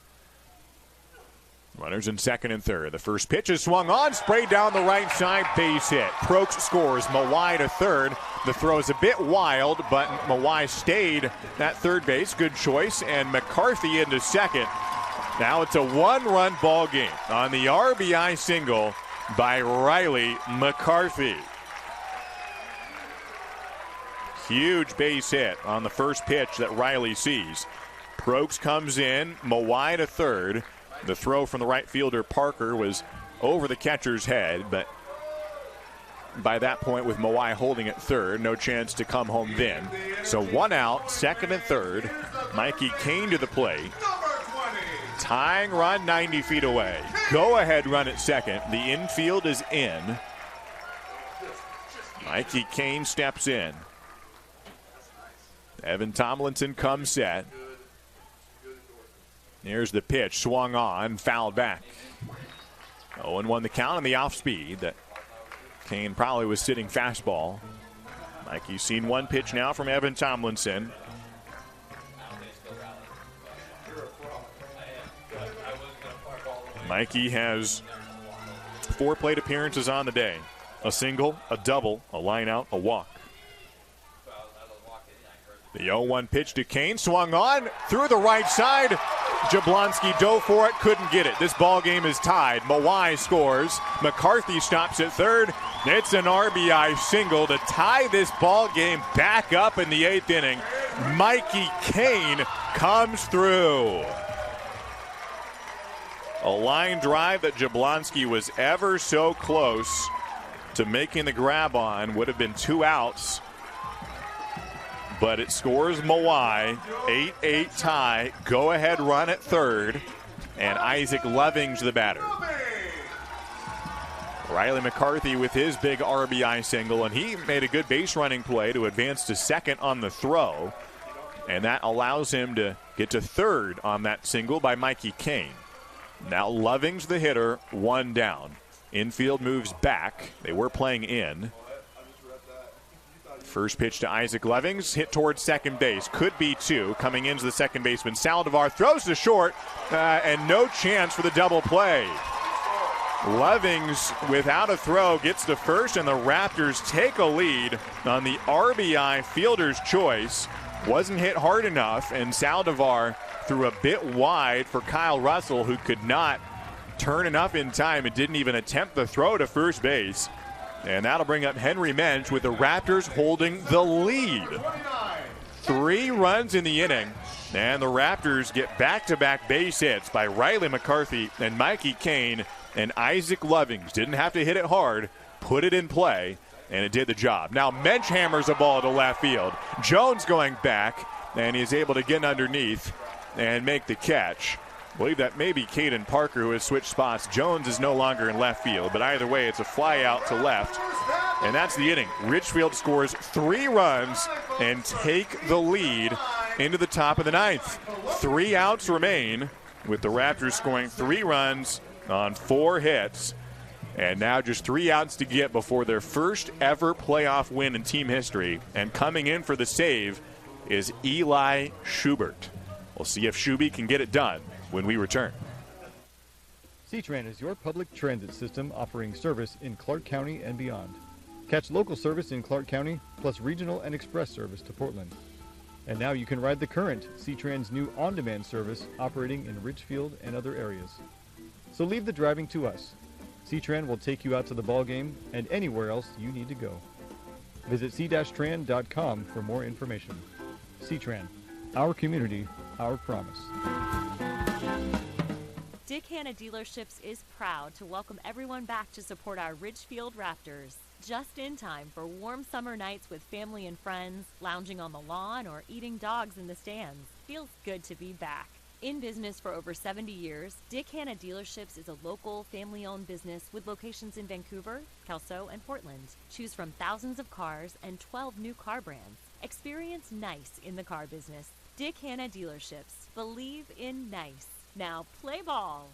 Runners in second and third. The first pitch is swung on, sprayed down the right side, base hit. Prokes scores. Mawai to third. The throw is a bit wild, but Mawai stayed at third base. Good choice. And McCarthy into second. Now it's a one-run ball game on the RBI single by Riley McCarthy. Huge base hit on the first pitch that Riley sees. Prokes comes in. Mawai to third. The throw from the right fielder, Parker, was over the catcher's head, but by that point with Mawai holding at third, no chance to come home then. So one out, second and third. Mikey Kane to the plate. Tying run 90 feet away. Go ahead run at second. The infield is in. Mikey Kane steps in. Evan Tomlinson comes set. Here's the pitch, swung on, fouled back. 0-1 the count on the off speed that Kane probably was sitting fastball. Mikey's seen one pitch now from Evan Tomlinson. Mikey has 4 plate appearances on the day. A single, a double, a line out, a walk. The 0-1 pitch to Kane, swung on, through the right side. Jablonski dove for it, couldn't get it. This ball game is tied. Mawai scores. McCarthy stops at third. It's an RBI single to tie this ball game back up in the 8th inning. Mikey Kane comes through. A line drive that Jablonski was ever so close to making the grab on. Would have been 2 outs. But it scores Mawai. 8-8 tie. Go-ahead run at third. And Isaac Lovings the batter. Riley McCarthy with his big RBI single. And he made a good base running play to advance to second on the throw. And that allows him to get to third on that single by Mikey Kane. Now Lovings the hitter, 1 down. Infield moves back. They were playing in. First pitch to Isaac Lovings, hit towards second base. Could be 2. Coming into the second baseman. Saldivar throws to short, and no chance for the double play. Lovings, without a throw, gets to first, and the Raptors take a lead on the RBI fielder's choice. Wasn't hit hard enough, and Saldivar threw a bit wide for Kyle Russell, who could not turn enough in time and didn't even attempt the throw to first base. And that'll bring up Henry Mensch with the Raptors holding the lead. 3 runs in the inning, and the Raptors get back-to-back base hits by Riley McCarthy and Mikey Kane, and Isaac Lovings didn't have to hit it hard, put it in play, and it did the job. Now Mensch hammers a ball to left field. Jones going back, and he's able to get underneath and make the catch. I believe that may be Caden Parker who has switched spots. Jones is no longer in left field, but either way, it's a fly out to left. And that's the inning. Ridgefield scores 3 runs and take the lead into the top of the 9th. 3 outs remain, with the Raptors scoring 3 runs on 4 hits. And now just 3 outs to get before their first ever playoff win in team history. And coming in for the save is Eli Schubert. We'll see if Shuby can get it done when we return. C-Tran is your public transit system offering service in Clark County and beyond. Catch local service in Clark County, plus regional and express service to Portland. And now you can ride the current C-Tran's new on-demand service operating in Ridgefield and other areas. So leave the driving to us. C-Tran will take you out to the ball game and anywhere else you need to go. Visit c-tran.com for more information. C-Tran, our community, our promise. Dick Hanna Dealerships is proud to welcome everyone back to support our Ridgefield Raptors. Just in time for warm summer nights with family and friends, lounging on the lawn, or eating dogs in the stands. Feels good to be back. In business for over 70 years, Dick Hanna Dealerships is a local, family-owned business with locations in Vancouver, Kelso, and Portland. Choose from thousands of cars and 12 new car brands. Experience nice in the car business. Dick Hanna Dealerships. Believe in nice. Now play ball.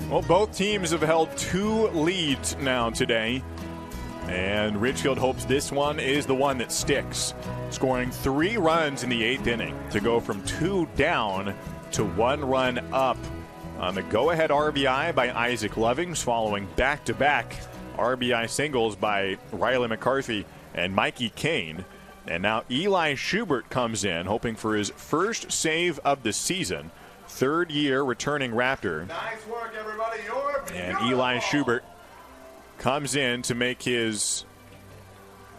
Well, both teams have held 2 leads now today, and Ridgefield hopes this one is the one that sticks, scoring 3 runs in the 8th inning to go from 2 down to 1 run up on the go-ahead RBI by Isaac Lovings, following back-to-back RBI singles by Riley McCarthy and Mikey Kane. And now Eli Schubert comes in, hoping for his first save of the season. 3rd year returning Raptor. Nice work, everybody. You're and Eli Schubert comes in to make his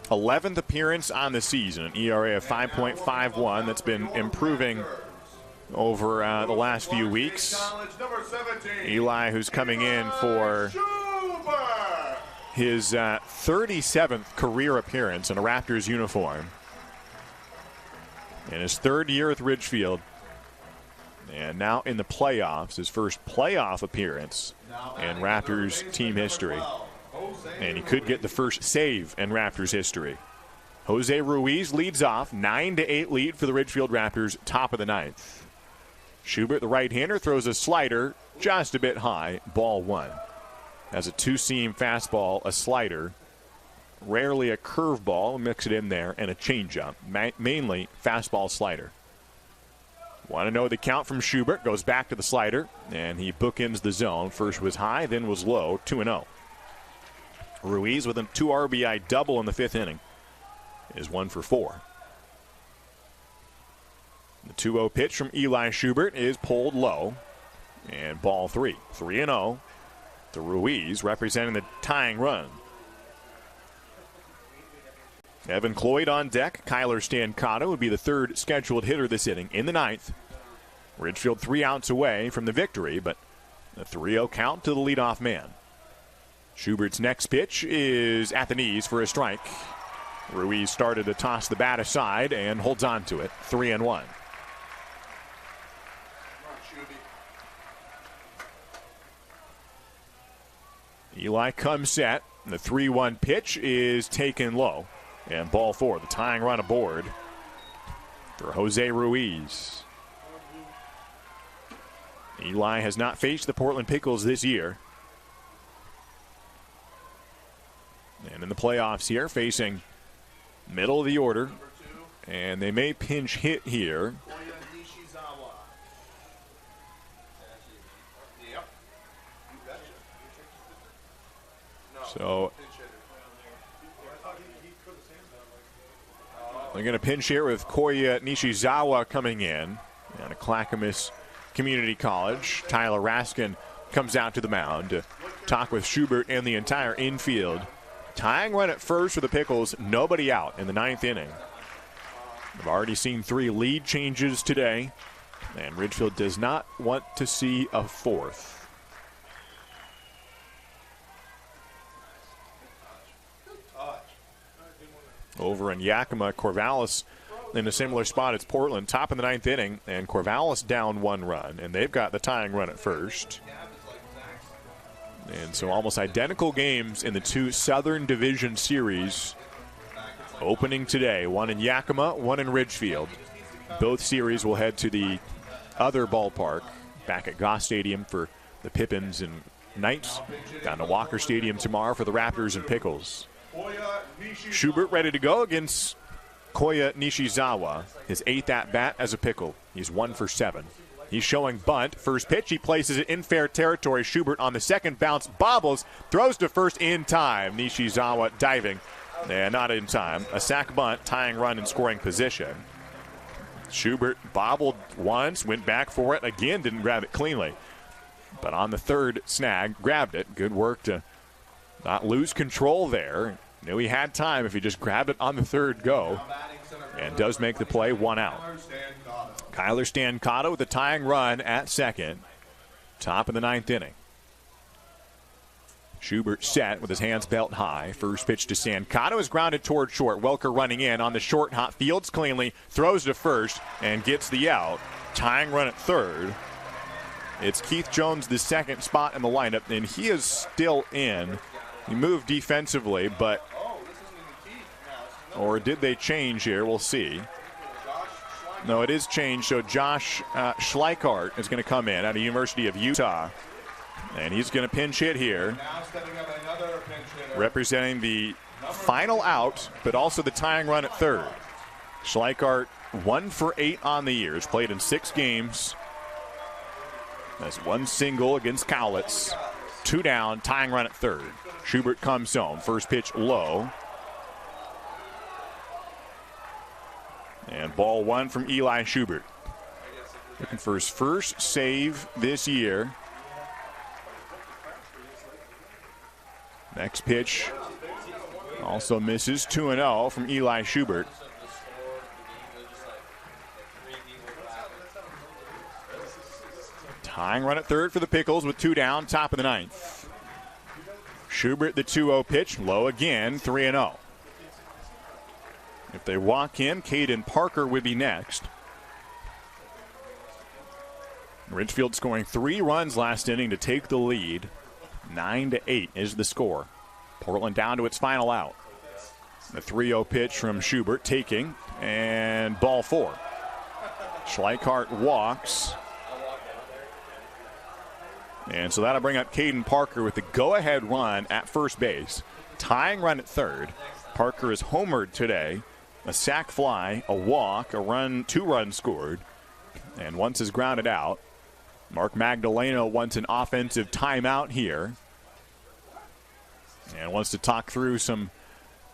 11th appearance on the season, an ERA of 5.51 that's been improving over the last few weeks. Eli, who's coming in for his 37th career appearance in a Raptors uniform. In his 3rd year with Ridgefield. And now in the playoffs, his first playoff appearance in Raptors team history. And he could get the first save in Raptors history. Jose Ruiz leads off, 9-8 lead for the Ridgefield Raptors, top of the 9th. Schubert, the right-hander, throws a slider just a bit high, ball 1. Has a 2-seam fastball, a slider, rarely a curveball, mix it in there, and a changeup, mainly fastball slider. Want to know the count from Schubert. Goes back to the slider, and he bookends the zone. First was high, then was low, 2-0. Ruiz with a 2 RBI double in the 5th inning is 1 for 4. The 2-0 pitch from Eli Schubert is pulled low, and ball 3. 3-0 to Ruiz, representing the tying run. Evan Cloyd on deck. Kyler Stancato would be the 3rd scheduled hitter this inning in the 9th. Ridgefield 3 outs away from the victory, but a 3-0 count to the leadoff man. Schubert's next pitch is at the knees for a strike. Ruiz started to toss the bat aside and holds on to it. 3-1. Eli comes set. The 3-1 pitch is taken low. And ball 4, the tying run aboard for Jose Ruiz. Eli has not faced the Portland Pickles this year. And in the playoffs here, facing middle of the order. And they may pinch hit here. So they're going to pinch here with Koya Nishizawa coming in out of Clackamas Community College. Tyler Raskin comes out to the mound to talk with Schubert and the entire infield. Tying run at first for the Pickles, nobody out in the 9th inning. We've already seen 3 lead changes today, and Ridgefield does not want to see a 4th. Over in Yakima, Corvallis in a similar spot as Portland, top of the 9th inning, and Corvallis down 1 run, and they've got the tying run at first. And so almost identical games in the 2 Southern Division series opening today, one in Yakima, one in Ridgefield. Both series will head to the other ballpark back at Goss Stadium for the Pippins and Knights, down to Walker Stadium tomorrow for the Raptors and Pickles. Schubert ready to go against Koya Nishizawa, his 8th at-bat as a Pickle. He's 1 for 7. He's showing bunt. First pitch, he places it in fair territory. Schubert on the second bounce, bobbles, throws to first in time. Nishizawa diving, and not in time. A sac bunt, tying run in scoring position. Schubert bobbled once, went back for it, again didn't grab it cleanly. But on the 3rd snag, grabbed it. Good work to not lose control there. Knew he had time if he just grabbed it on the 3rd go. And does make the play, 1 out. Kyler Stancato with a tying run at second. Top of the 9th inning. Schubert set with his hands belt high. First pitch to Stancato is grounded toward short. Welker running in on the short hop. Fields cleanly, throws to first, and gets the out. Tying run at third. It's Keith Jones, the second spot in the lineup, and he is still in. He moved defensively, but... Or did they change here? We'll see. No, it is changed, so Josh Schleichart is going to come in out of University of Utah. And he's going to pinch hit here, representing the final out, but also the tying run at third. Schleichart 1 for 8 on the year. He's played in 6 games. That's 1 single against Cowlitz. 2 down, tying run at third. Schubert comes home. First pitch low. And ball 1 from Eli Schubert. Looking for his first save this year. Next pitch also misses. 2-0 from Eli Schubert. Tying run at third for the Pickles with 2 down, top of the 9th. Schubert, the 2-0 pitch, low again, 3-0. If they walk in, Caden Parker would be next. Ridgefield scoring 3 runs last inning to take the lead. 9-8 is the score. Portland down to its final out. The 3-0 pitch from Schubert taking, and ball 4. Schleichart walks. And so that'll bring up Caden Parker with the go-ahead run at first base. Tying run at third. Parker is homered today. A sac fly, a walk, a run, 2 runs scored. And once is grounded out. Mark Magdaleno wants an offensive timeout here. And wants to talk through some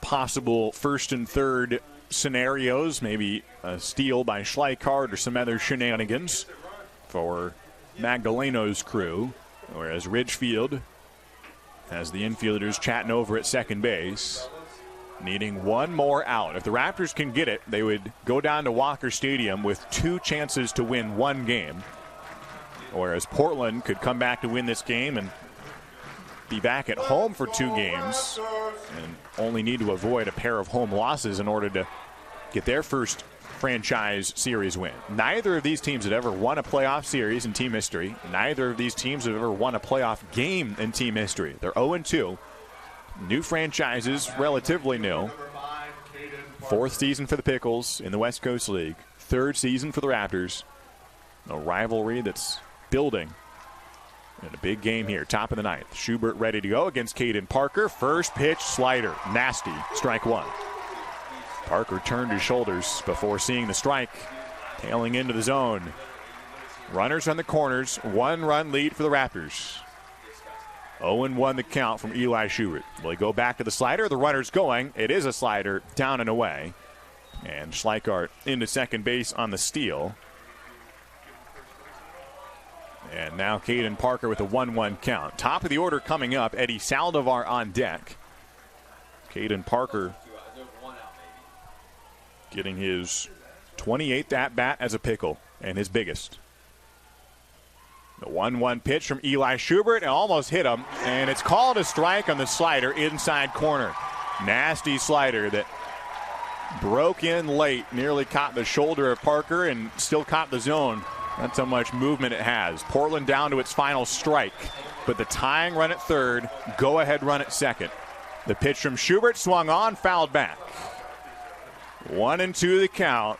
possible first and third scenarios. Maybe a steal by Schleichart or some other shenanigans for Magdaleno's crew. Whereas Ridgefield has the infielders chatting over at second base. Needing 1 more out. If the Raptors can get it, they would go down to Walker Stadium with 2 chances to win 1 game. Whereas Portland could come back to win this game and be back at home for 2 games and only need to avoid a pair of home losses in order to get their first franchise series win. Neither of these teams had ever won a playoff series in team history. Neither of these teams have ever won a playoff game in team history. They're 0-2. New franchises, relatively new. 4th season for the Pickles in the West Coast League. 3rd season for the Raptors. A rivalry that's building. And a big game here, top of the 9th. Schubert ready to go against Caden Parker. First pitch, slider. Nasty. Strike 1. Parker turned his shoulders before seeing the strike. Tailing into the zone. Runners on the corners. 1-run lead for the Raptors. 0-1 the count from Eli Schubert. Will he go back to the slider? The runner's going. It is a slider, down and away. And Schleichart into second base on the steal. And now Caden Parker with a 1-1 count. Top of the order coming up. Eddie Saldivar on deck. Caden Parker getting his 28th at-bat as a Pickle and his biggest. The 1-1 pitch from Eli Schubert and almost hit him. And it's called a strike on the slider inside corner. Nasty slider that broke in late. Nearly caught the shoulder of Parker and still caught the zone. That's how much movement it has. Portland down to its final strike. But the tying run at third, go-ahead run at second. The pitch from Schubert swung on, fouled back. 1-2 the count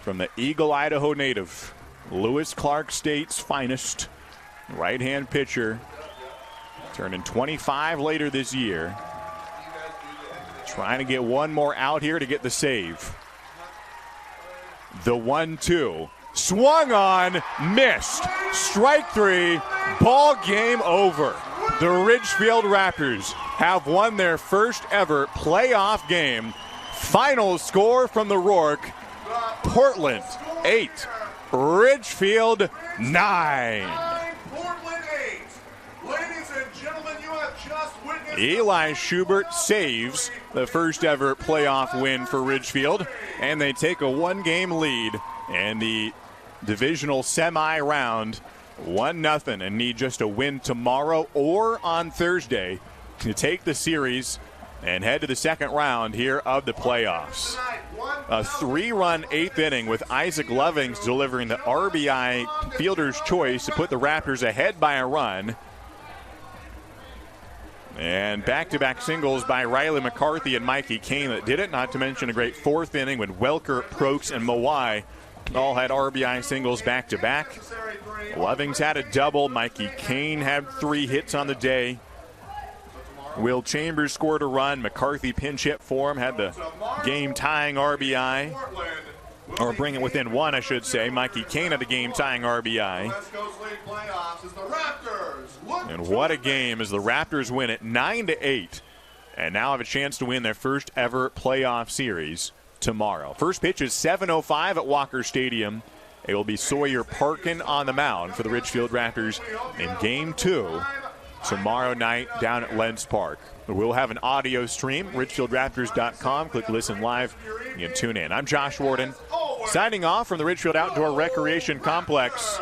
from the Eagle, Idaho native. Lewis Clark State's finest right-hand pitcher. Turning 25 later this year. Trying to get 1 more out here to get the save. The 1-2. Swung on, missed. Strike 3, ball game over. The Ridgefield Raptors have won their first ever playoff game. Final score from the Rourke, Portland 8, Ridgefield 9. Portland 8. Ladies and gentlemen, you have just witnessed Eli Schubert saves the first ever playoff win for Ridgefield, and they take a 1-game lead and the divisional semi-round 1-0 and need just a win tomorrow or on Thursday to take the series and head to the second round here of the playoffs. A 3-run 8th inning with Isaac Lovings delivering the RBI fielder's choice to put the Raptors ahead by a run. And back-to-back singles by Riley McCarthy and Mikey Kane that did it, not to mention a great 4th inning when Welker, Prokes, and Mawai all had RBI singles back-to-back. Lovings had a double. Mikey Kane had 3 hits on the day. Will Chambers scored a run. McCarthy pinch hit for him, had the game-tying RBI. Or bring it within 1, I should say. Mikey Kane had the game-tying RBI. And what a game as the Raptors win it 9-8. And now have a chance to win their first ever playoff series tomorrow. First pitch is 7:05 at Walker Stadium. It will be Sawyer Parkin on the mound for the Ridgefield Raptors in Game 2 tomorrow night down at Lentz Park. We'll have an audio stream, ridgefieldraptors.com. Click listen live. You can tune in. I'm Josh Warden, signing off from the Ridgefield Outdoor Recreation Complex.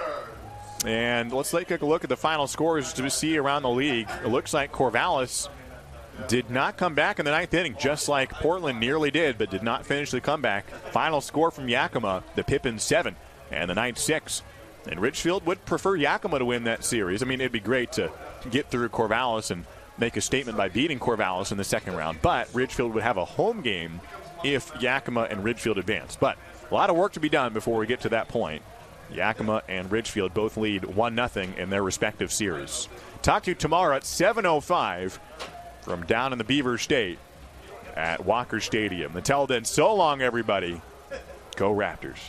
And let's take a look at the final scores to see around the league. It looks like Corvallis did not come back in the 9th inning, just like Portland nearly did, but did not finish the comeback. Final score from Yakima, the Pippins 7 and the Knights 6. And Ridgefield would prefer Yakima to win that series. I mean, it'd be great to get through Corvallis and make a statement by beating Corvallis in the second round. But Ridgefield would have a home game if Yakima and Ridgefield advance. But a lot of work to be done before we get to that point. Yakima and Ridgefield both lead 1-0 in their respective series. Talk to you tomorrow at 7:05 from down in the Beaver State at Walker Stadium. Until then, so long, everybody. Go Raptors.